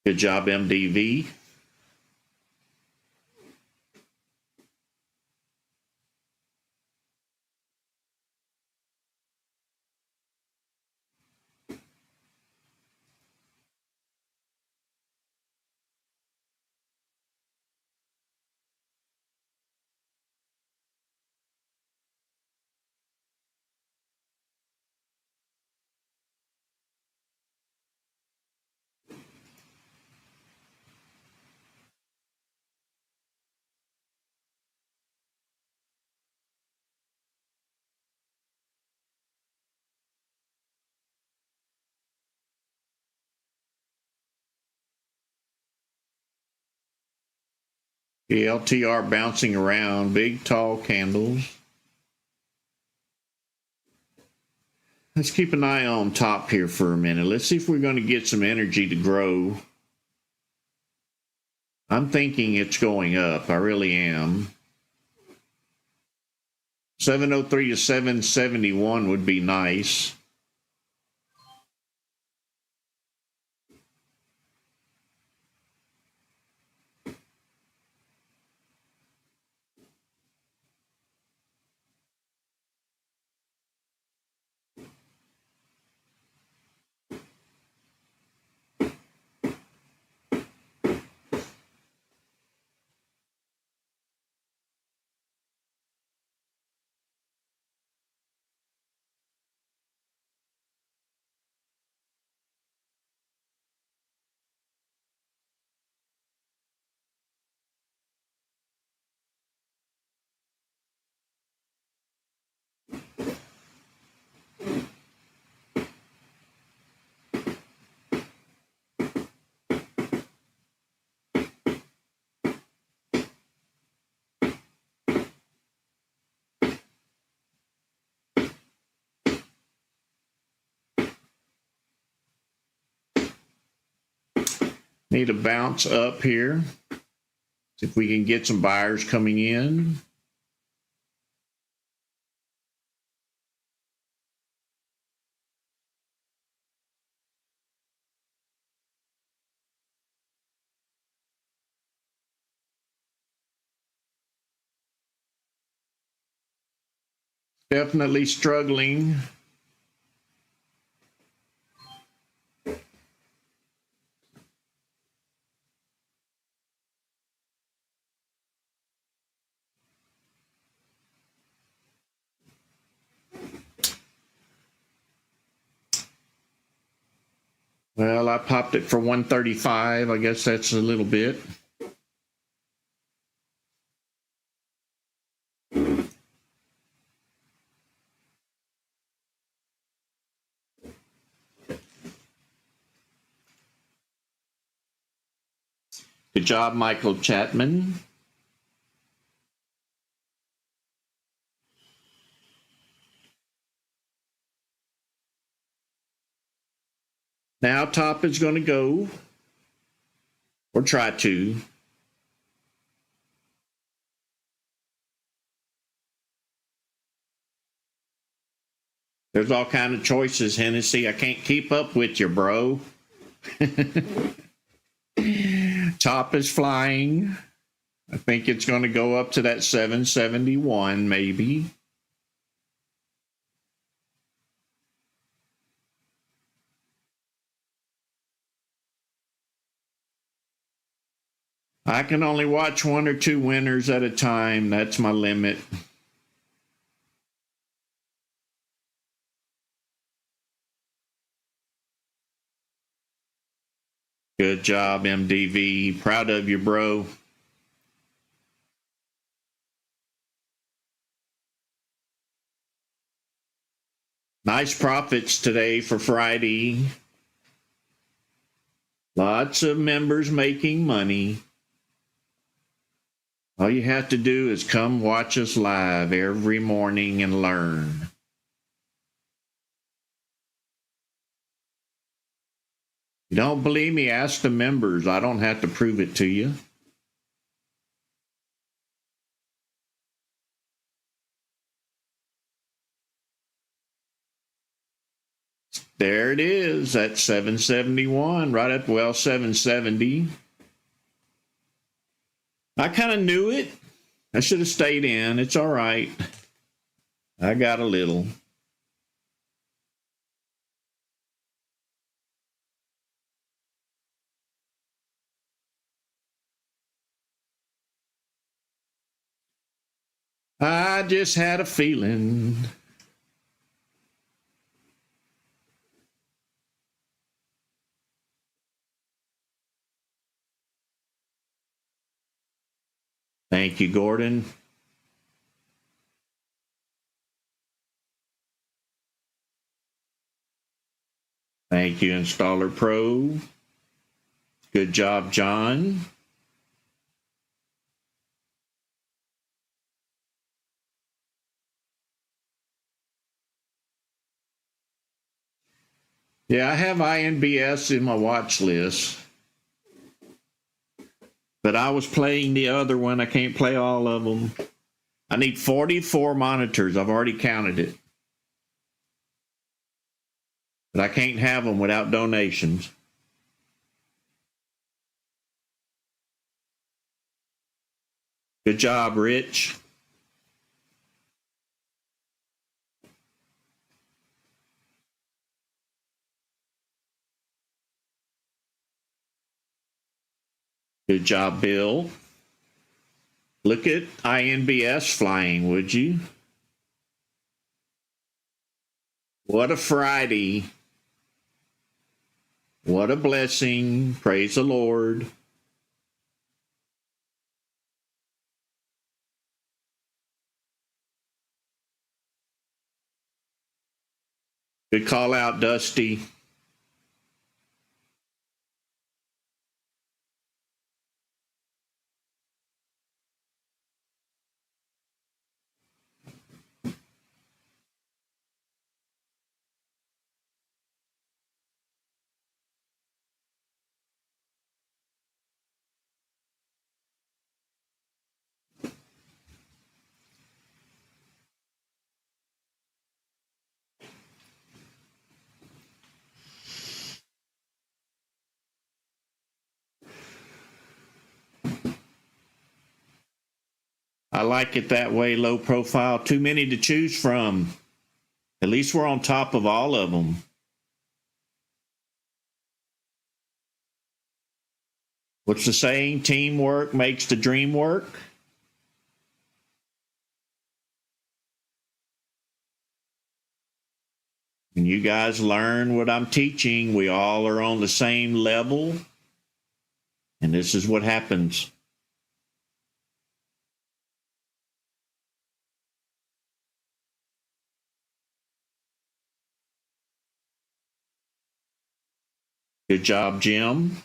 Good job, MDV. The LTR bouncing around, big tall candles. Let's keep an eye on top here for a minute. Let's see if we're going to get some energy to grow. I'm thinking it's going up. I really am. 703 to 771 would be nice. Need a bounce up here. See if we can get some buyers coming in. Definitely struggling. Well, I popped it for 135. I guess that's a little bit. Good job, Michael Chapman. Now top is going to go, or try to. There's all kind of choices, Hennessy. I can't keep up with you, bro. Top is flying. I think it's going to go up to that 771, maybe. I can only watch one or two winners at a time. That's my limit. Good job, MDV. Proud of you, bro. Nice profits today for Friday. Lots of members making money. All you have to do is come watch us live every morning and learn. You don't believe me? Ask the members. I don't have to prove it to you. There it is at 771, right up, 770. I kind of knew it. I should have stayed in. It's all right. I got a little. I just had a feeling. Thank you, Gordon. Thank you, Installer Pro. Good job, John. Yeah, I have INBS in my watch list. But I was playing the other one. I can't play all of them. I need 44 monitors. I've already counted it. But I can't have them without donations. Good job, Rich. Good job, Bill. Look at INBS flying, would you? What a Friday. What a blessing. Praise the Lord. Good call out, Dusty. I like it that way, low profile. Too many to choose from. At least we're on top of all of them. What's the saying? Teamwork makes the dream work. When you guys learn what I'm teaching, we all are on the same level. And this is what happens. Good job, Jim.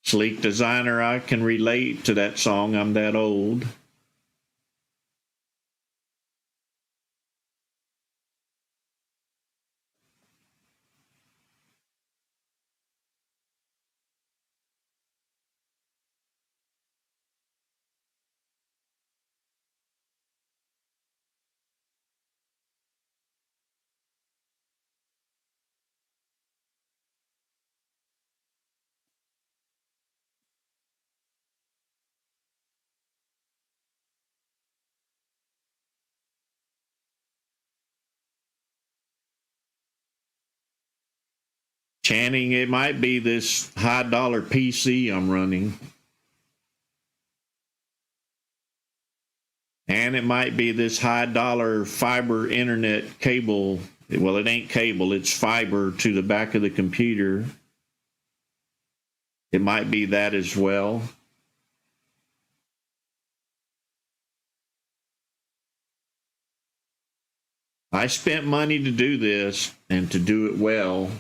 Sleek Designer, I can relate to that song. I'm that old. Channing, it might be this high dollar PC I'm running. And it might be this high dollar fiber internet cable. Well, it ain't cable, it's fiber to the back of the computer. It might be that as well. I spent money to do this and to do it well.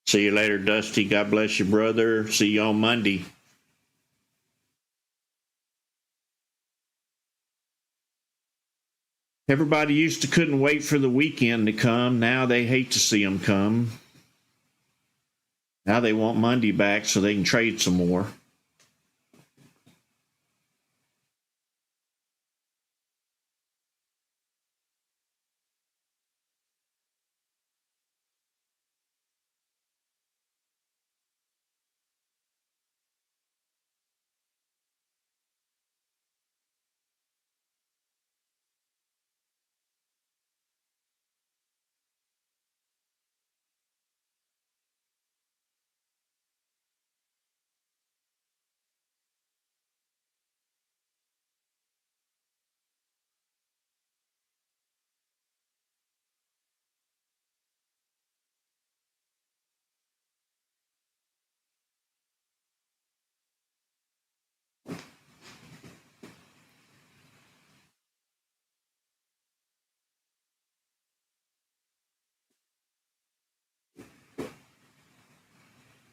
See you later, Dusty. God bless you, brother. See you on Monday. Everybody used to couldn't wait for the weekend to come. Now they hate to see them come. Now they want Monday back so they can trade some more.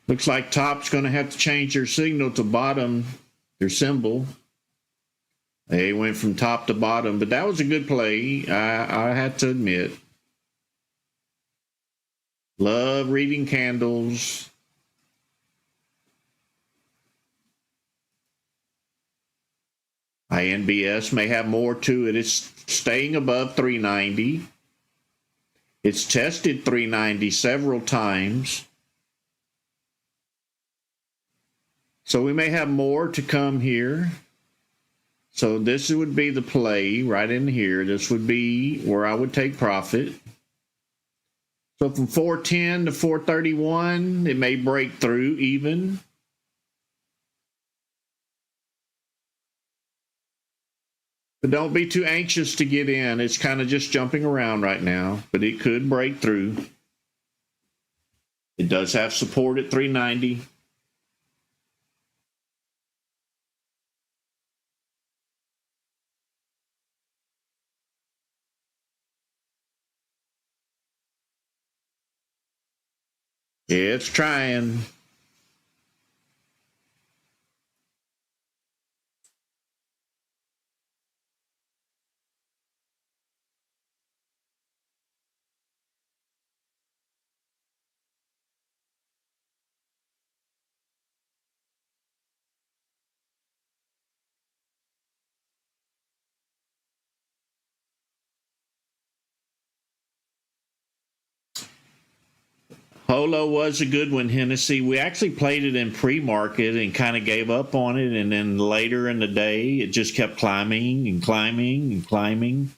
Looks like top's going to have to change their signal to bottom, their symbol. They went from top to bottom, but that was a good play. I had to admit. Love reading candles. INBS may have more to it. It's staying above 390. It's tested 390 several times. So we may have more to come here. So this would be the play right in here. This would be where I would take profit. So from 410 to 431, it may break through even. But don't be too anxious to get in. It's kind of just jumping around right now, but it could break through. It does have support at 390. It's trying. Holo was a good one, Hennessy. We actually played it in pre-market and kind of gave up on it. And then later in the day, it just kept climbing and climbing and climbing.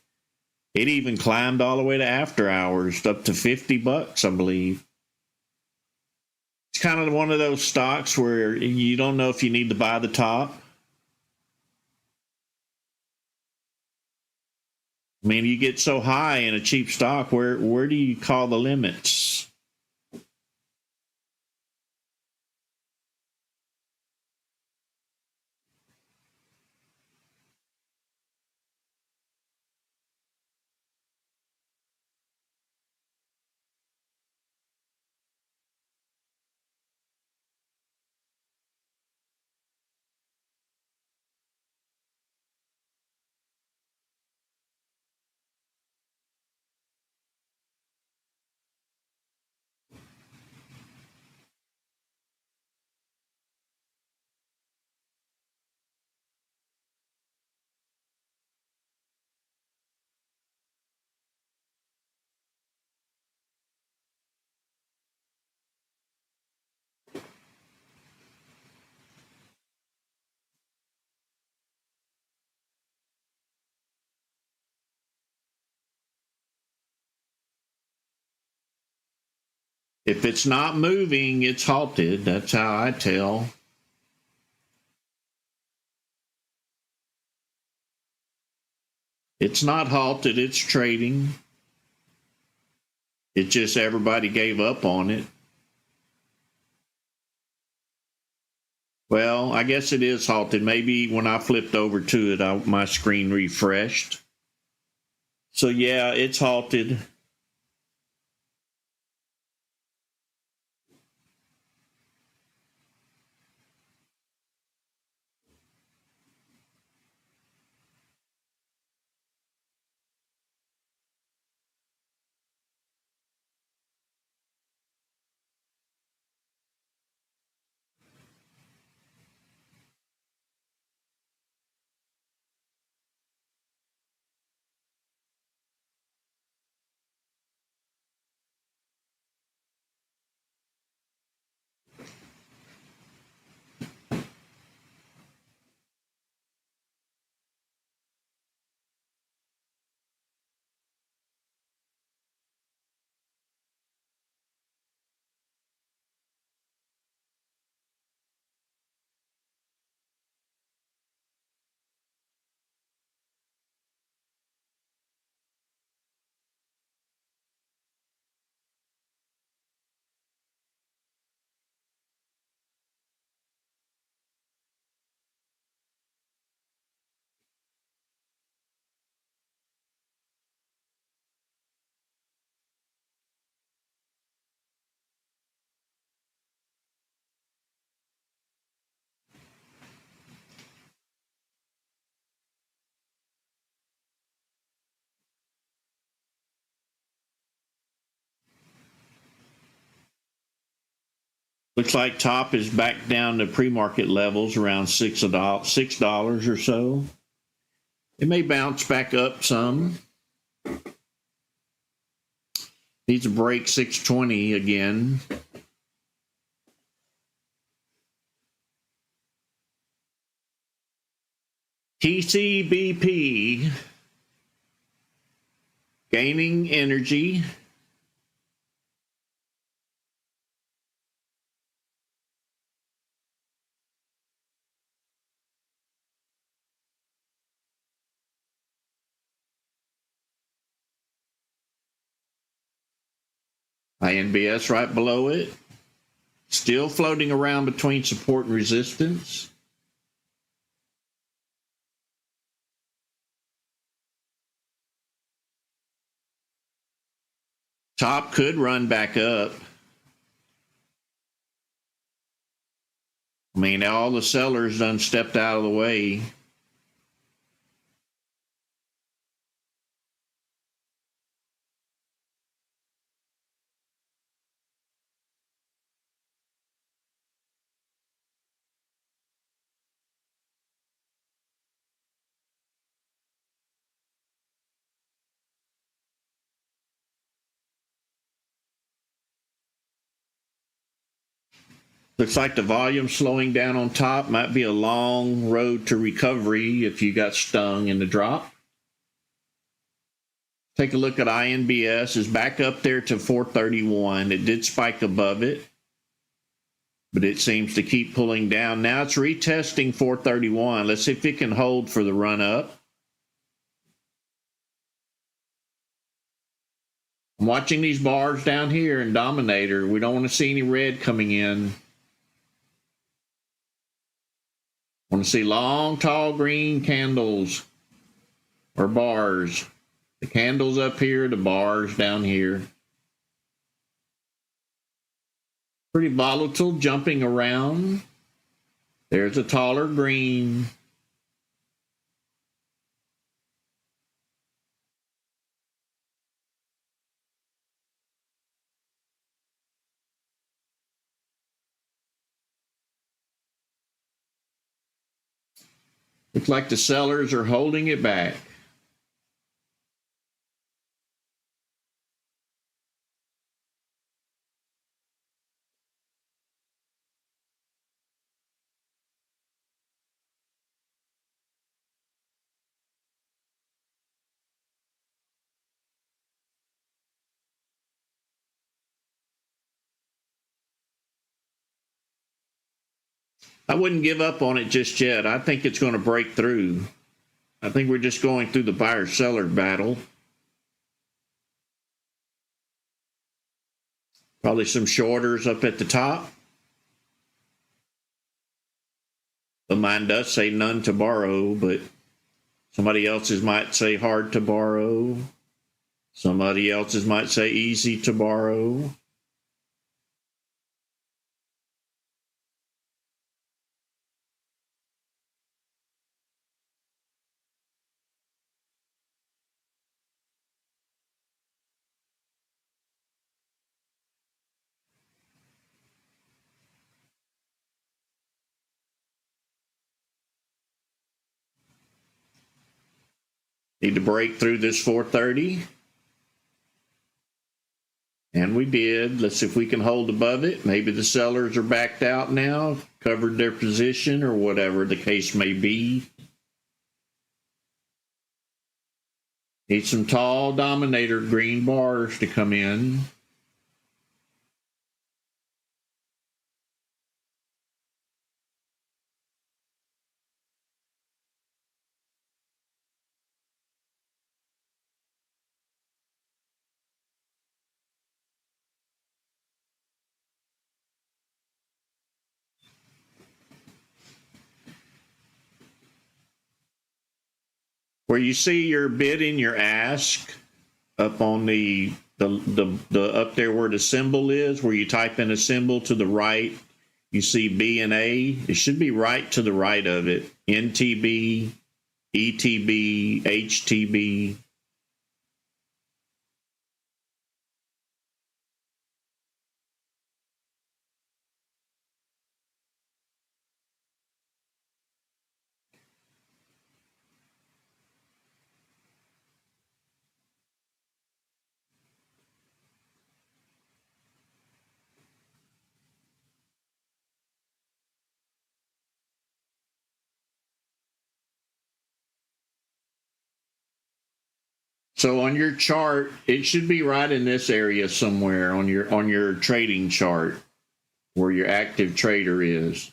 It even climbed all the way to after hours, up to $50, I believe. It's kind of one of those stocks where you don't know if you need to buy the top. I mean, you get so high in a cheap stock, where do you call the limits? If it's not moving, it's halted. That's how I tell. It's not halted, it's trading. It's just everybody gave up on it. Well, I guess it is halted. Maybe when I flipped over to it, my screen refreshed. So yeah, it's halted. Looks like top is back down to pre-market levels around $6 or so. It may bounce back up some. Needs to break 620 again. TCBP gaining energy. INBS right below it. Still floating around between support and resistance. Top could run back up. I mean, all the sellers done stepped out of the way. Looks like the volume slowing down on top. Might be a long road to recovery if you got stung in the drop. Take a look at INBS. Is back up there to 431. It did spike above it, but it seems to keep pulling down. Now it's retesting 431. Let's see if it can hold for the run up. I'm watching these bars down here in Dominator. We don't want to see any red coming in. Want to see long, tall green candles or bars. The candles up here, the bars down here. Pretty volatile, jumping around. There's a taller green. Looks like the sellers are holding it back. I wouldn't give up on it just yet. I think it's going to break through. I think we're just going through the buyer-seller battle. Probably some shorters up at the top. But mine does say none to borrow, but somebody else's might say hard to borrow. Somebody else's might say easy to borrow. Need to break through this 430. And we did. Let's see if we can hold above it. Maybe the sellers are backed out now, covered their position, or whatever the case may be. Need some tall dominator green bars to come in. Where you see your bid and your ask up on the up there where the symbol is, where you type in a symbol to the right, you see B and A. It should be right to the right of it. NTB, ETB, HTB. So on your chart, it should be right in this area somewhere on your trading chart where your active trader is.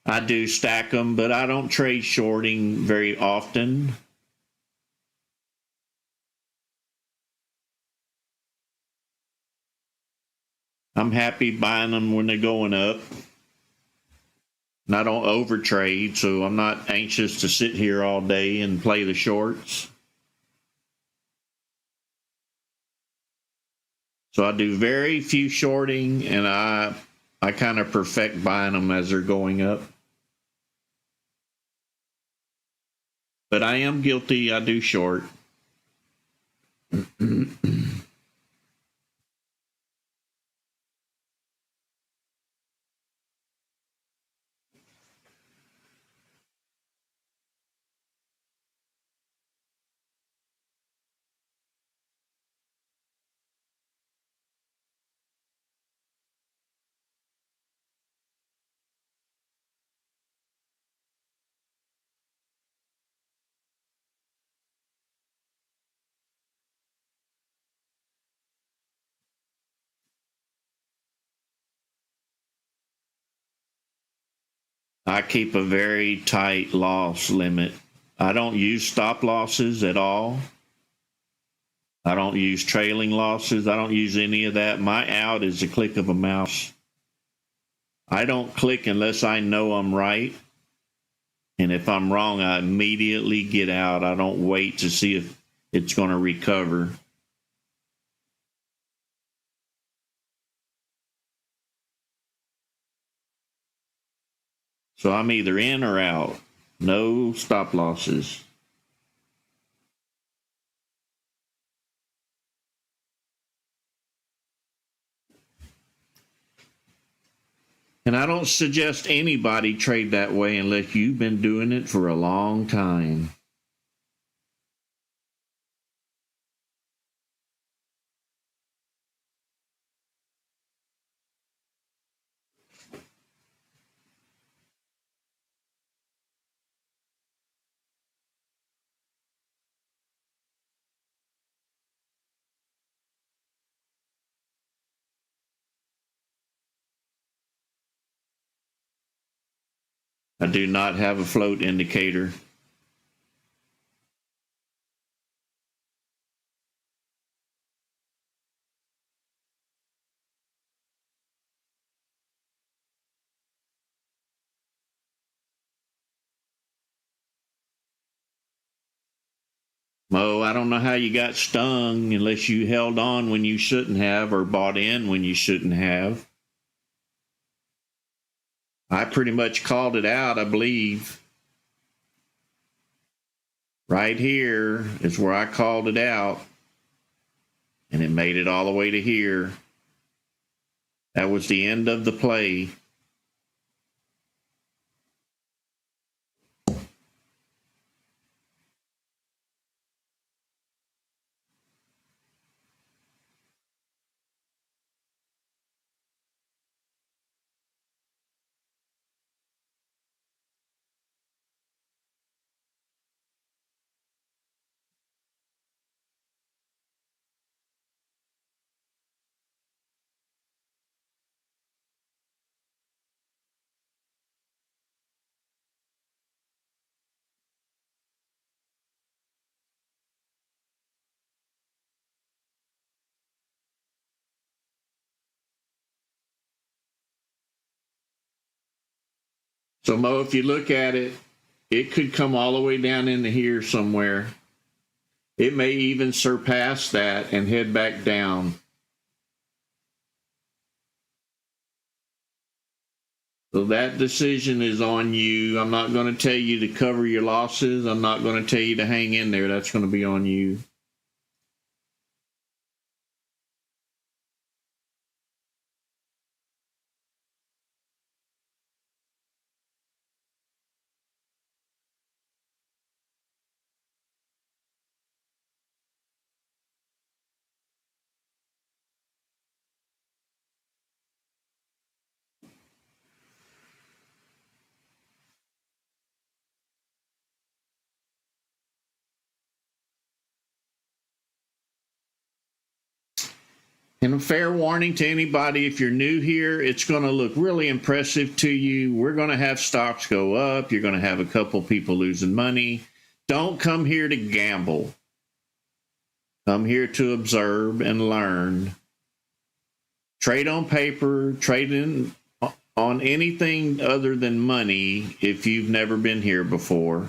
I do stack them, but I don't trade shorting very often. I'm happy buying them when they're going up. And I don't overtrade, so I'm not anxious to sit here all day and play the shorts. So I do very few shorting, and I kind of perfect buying them as they're going up. But I am guilty. I do short. I keep a very tight loss limit. I don't use stop losses at all. I don't use trailing losses. I don't use any of that. My out is the click of a mouse. I don't click unless I know I'm right. And if I'm wrong, I immediately get out. I don't wait to see if it's going to recover. So I'm either in or out. No stop losses. And I don't suggest anybody trade that way unless you've been doing it for a long time. I do not have a float indicator. Mo, I don't know how you got stung unless you held on when you shouldn't have or bought in when you shouldn't have. I pretty much called it out, I believe. Right here is where I called it out, and it made it all the way to here. That was the end of the play. So, Mo, if you look at it, it could come all the way down into here somewhere. It may even surpass that and head back down. So that decision is on you. I'm not going to tell you to cover your losses. I'm not going to tell you to hang in there. That's going to be on you. And a fair warning to anybody, if you're new here, it's going to look really impressive to you. We're going to have stocks go up. You're going to have a couple people losing money. Don't come here to gamble. Come here to observe and learn. Trade on paper, trade on anything other than money if you've never been here before.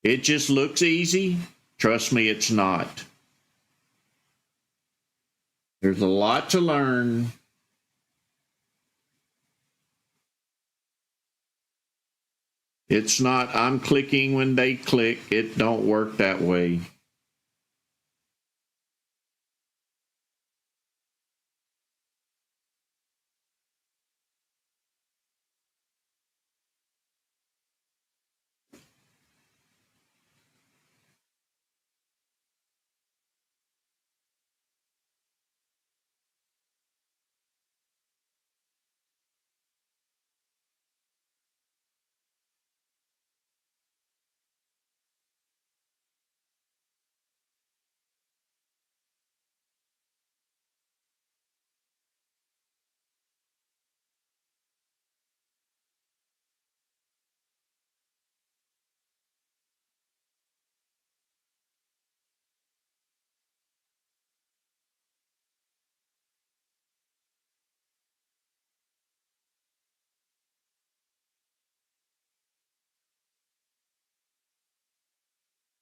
It just looks easy. Trust me, it's not. There's a lot to learn. It's not, I'm clicking when they click. It don't work that way.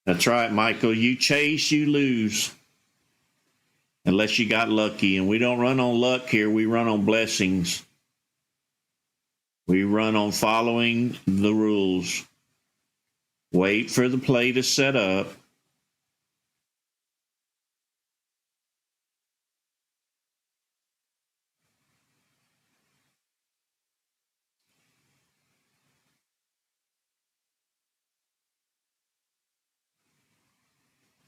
That's right, Michael. You chase, you lose. Unless you got lucky. And we don't run on luck here, we run on blessings. We run on following the rules. Wait for the play to set up.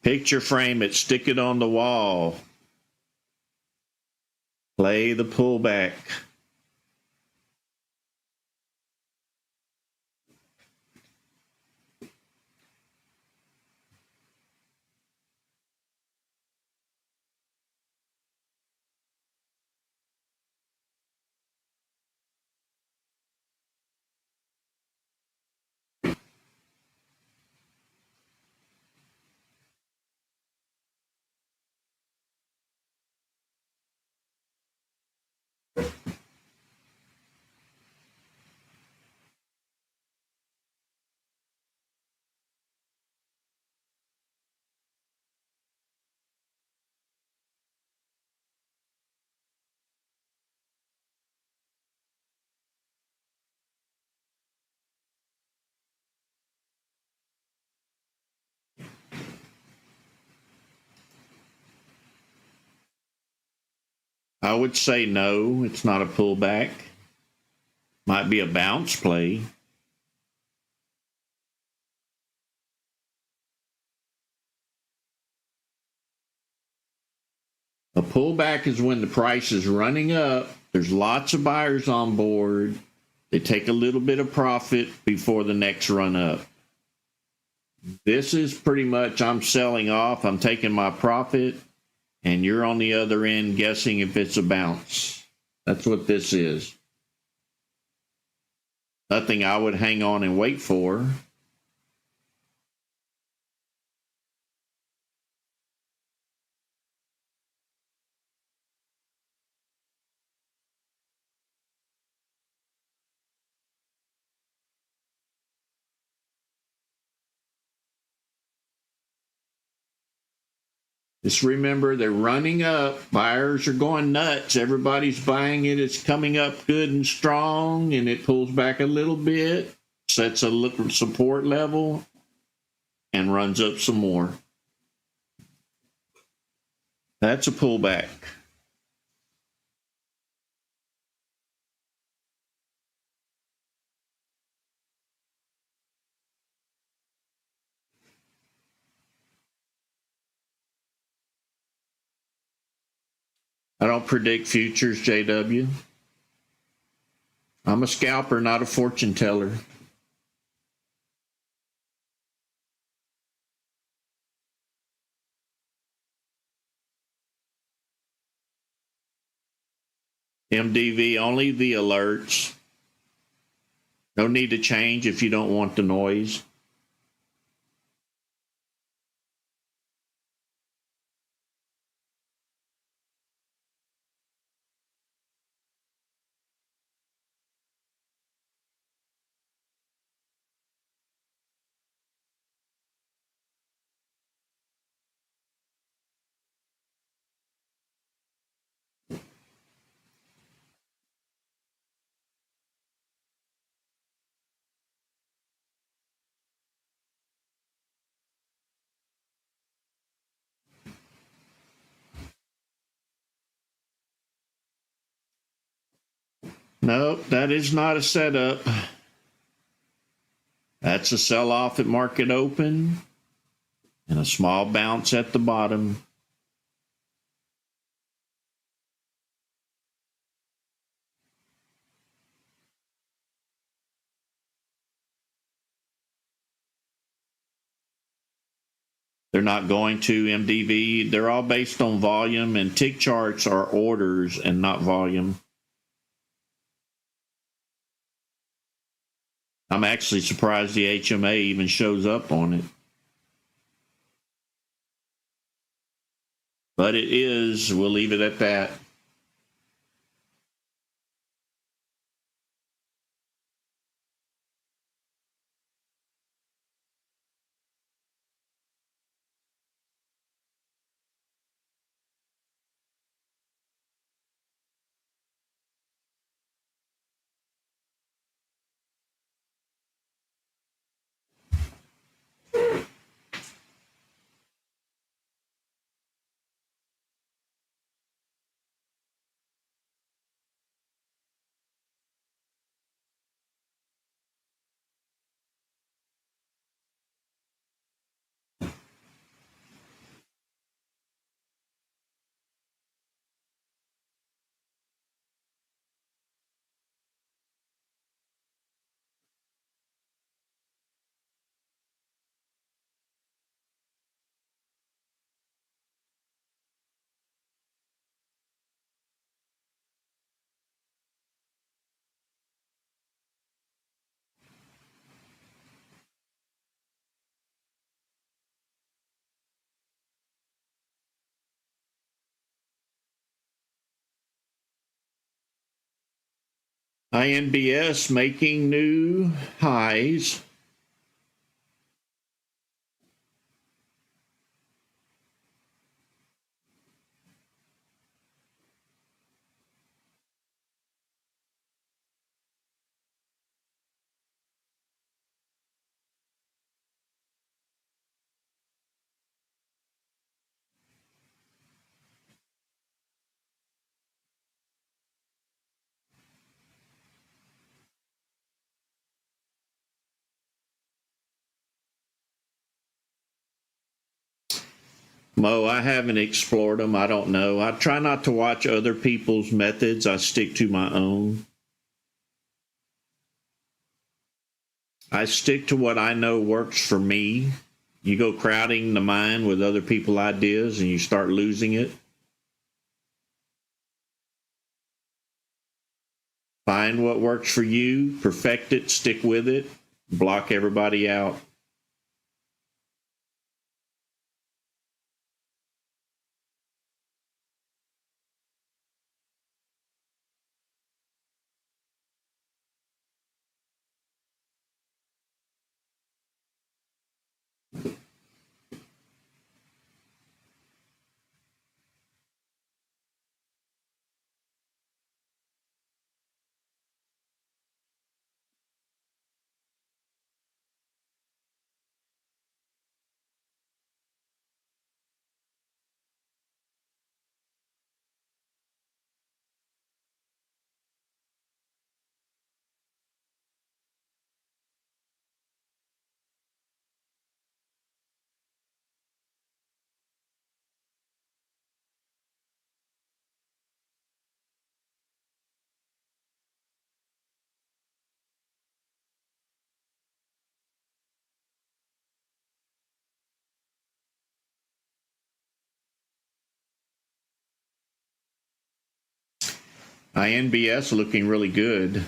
Picture frame it, stick it on the wall. Play the pullback. I would say no, it's not a pullback. Might be a bounce play. A pullback is when the price is running up. There's lots of buyers on board. They take a little bit of profit before the next run up. This is pretty much I'm selling off, I'm taking my profit, and you're on the other end guessing if it's a bounce. That's what this is. Nothing I would hang on and wait for. Just remember, they're running up. Buyers are going nuts. Everybody's buying it. It's coming up good and strong, and it pulls back a little bit, sets a little support level, and runs up some more. That's a pullback. I don't predict futures, JW. I'm a scalper, not a fortune teller. MDV, only the alerts. No need to change if you don't want the noise. Nope, that is not a setup. That's a sell off at market open and a small bounce at the bottom. They're not going to MDV. They're all based on volume, and tick charts are orders and not volume. I'm actually surprised the HMA even shows up on it. But it is. We'll leave it at that. INBS making new highs. Mo, I haven't explored them. I don't know. I try not to watch other people's methods. I stick to my own. I stick to what I know works for me. You go crowding the mind with other people's ideas and you start losing it. Find what works for you, perfect it, stick with it, block everybody out. INBS looking really good.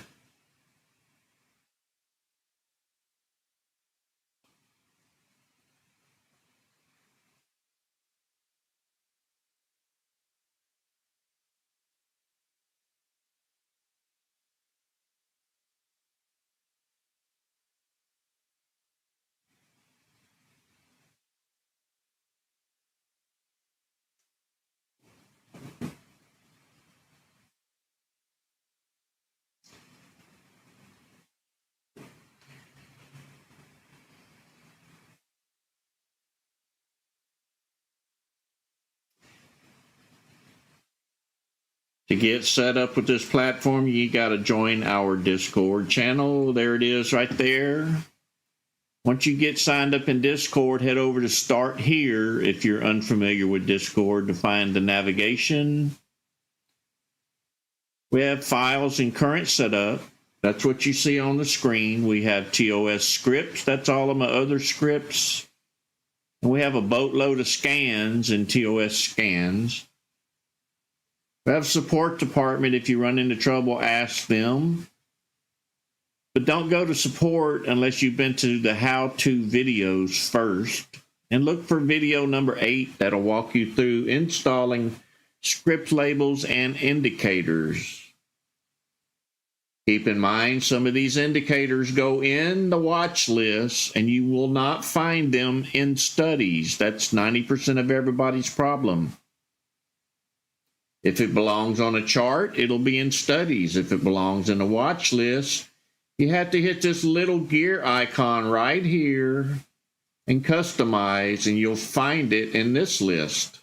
To get set up with this platform, you got to join our Discord channel. There it is right there. Once you get signed up in Discord, head over to Start Here if you're unfamiliar with Discord to find the navigation. We have files and current setup. That's what you see on the screen. We have TOS scripts. That's all of my other scripts. And we have a boatload of scans and TOS scans. We have a support department. If you run into trouble, ask them. But don't go to support unless you've been to the how-to videos first. And look for video number 8 that'll walk you through installing script labels and indicators. Keep in mind, some of these indicators go in the watch list and you will not find them in studies. That's 90% of everybody's problem. If it belongs on a chart, it'll be in studies. If it belongs in a watch list, you have to hit this little gear icon right here and customize, and you'll find it in this list.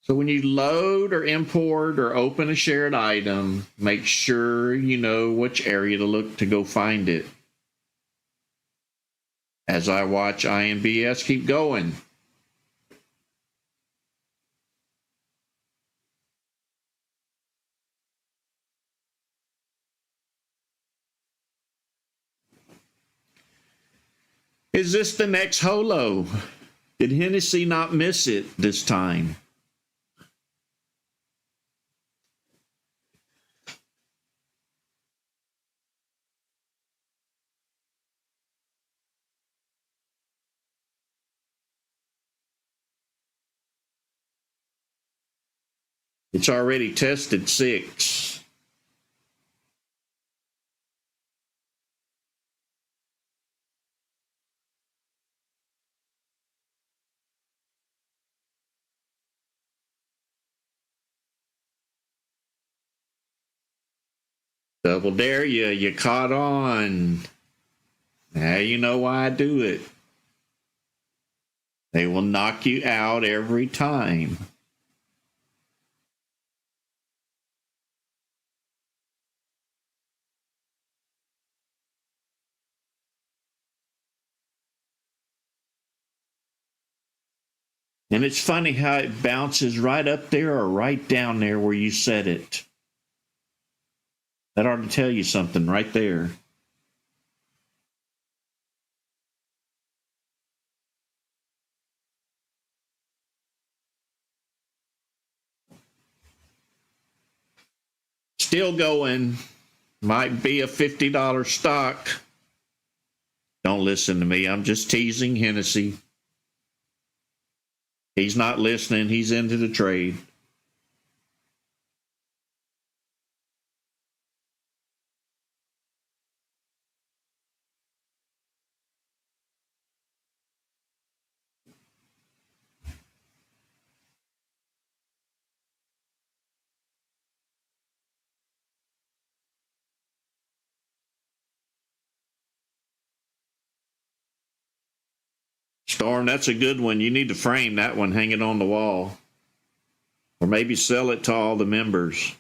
So when you load or import or open a shared item, make sure you know which area to look to go find it. As I watch INBS keep going. Is this the next holo? Did Hennessy not miss it this time? It's already tested 6. Double dare you, you caught on. Now you know why I do it. They will knock you out every time. And it's funny how it bounces right up there or right down there where you set it. That ought to tell you something right there. Still going. Might be a $50 stock. Don't listen to me. I'm just teasing Hennessy. He's not listening. He's into the trade. Storm, that's a good one. You need to frame that one, hang it on the wall. Or maybe sell it to all the members.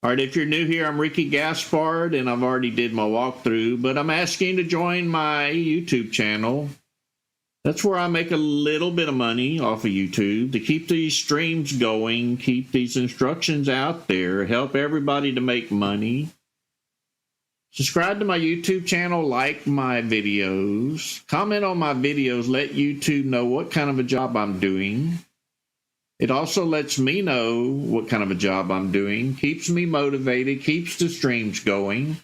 All right, if you're new here, I'm Ricky Gaspard, and I've already did my walkthrough, but I'm asking you to join my YouTube channel. That's where I make a little bit of money off of YouTube to keep these streams going, keep these instructions out there, help everybody to make money. Subscribe to my YouTube channel, like my videos, comment on my videos, let YouTube know what kind of a job I'm doing. It also lets me know what kind of a job I'm doing, keeps me motivated, keeps the streams going.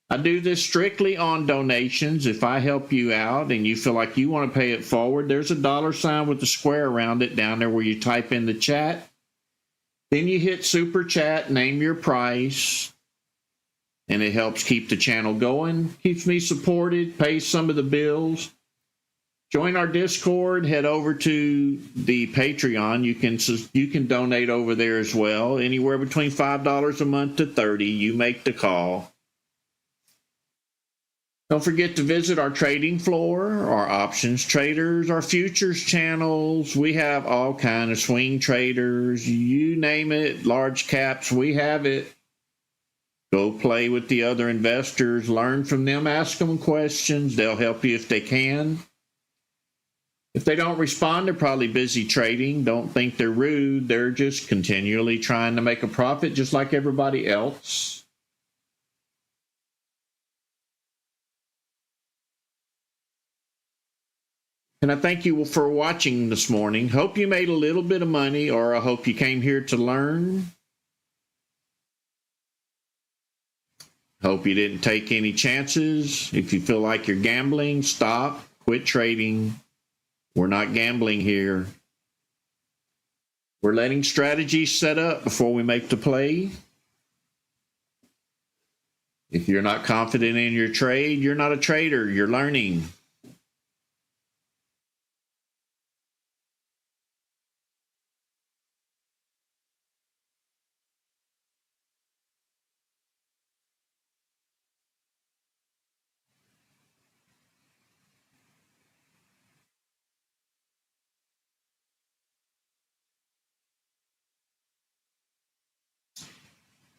I do this strictly on donations. If I help you out and you feel like you want to pay it forward, there's a $ with a square around it down there where you type in the chat. Then you hit Super Chat, name your price, and it helps keep the channel going, keeps me supported, pays some of the bills. Join our Discord, head over to the Patreon. You can donate over there as well, anywhere between $5 a month to $30. You make the call. Don't forget to visit our trading floor, our options traders, our futures channels. We have all kind of swing traders, you name it, large caps, we have it. Go play with the other investors, learn from them, ask them questions. They'll help you if they can. If they don't respond, they're probably busy trading. Don't think they're rude. They're just continually trying to make a profit just like everybody else. And I thank you for watching this morning. Hope you made a little bit of money, or I hope you came here to learn. Hope you didn't take any chances. If you feel like you're gambling, stop, quit trading. We're not gambling here. We're letting strategies set up before we make the play. If you're not confident in your trade, you're not a trader. You're learning.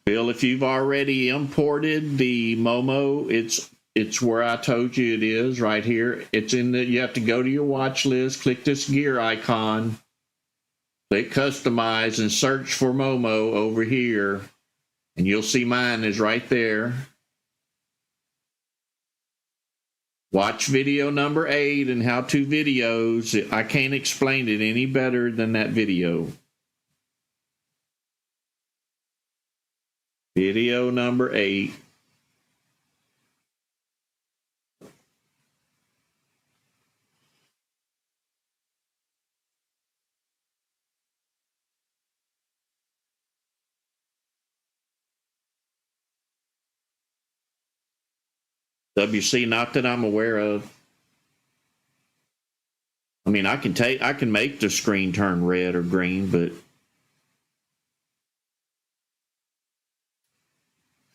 Bill, if you've already imported the Momo, it's where I told you it is, right here. It's in the, you have to go to your watch list, click this gear icon, click customize, and search for Momo over here, and you'll see mine is right there. Watch video number 8 and how-to videos. I can't explain it any better than that video. Video number 8. WC, not that I'm aware of. I mean, I can make the screen turn red or green, but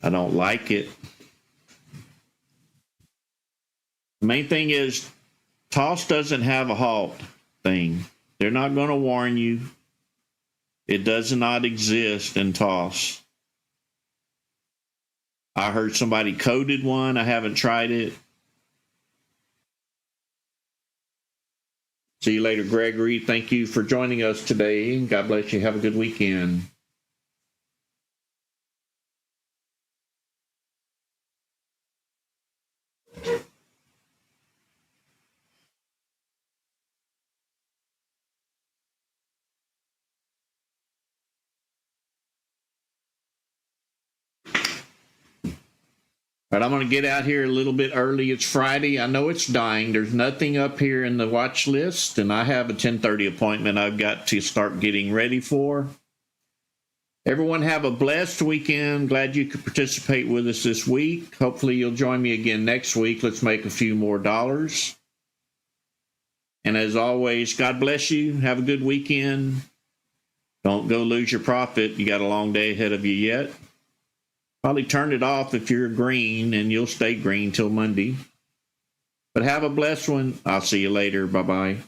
I don't like it. The main thing is toss doesn't have a halt thing. They're not going to warn you. It does not exist in toss. I heard somebody coded one. I haven't tried it. See you later, Gregory. Thank you for joining us today. God bless you. Have a good weekend. All right, I'm going to get out here a little bit early. It's Friday. I know it's dying. There's nothing up here in the watch list, and I have a 10:30 appointment I've got to start getting ready for. Everyone have a blessed weekend. Glad you could participate with us this week. Hopefully you'll join me again next week. Let's make a few more dollars. And as always, God bless you. Have a good weekend. Don't go lose your profit. You got a long day ahead of you yet. Probably turn it off if you're green, and you'll stay green till Monday. But have a blessed one. I'll see you later. Bye-bye.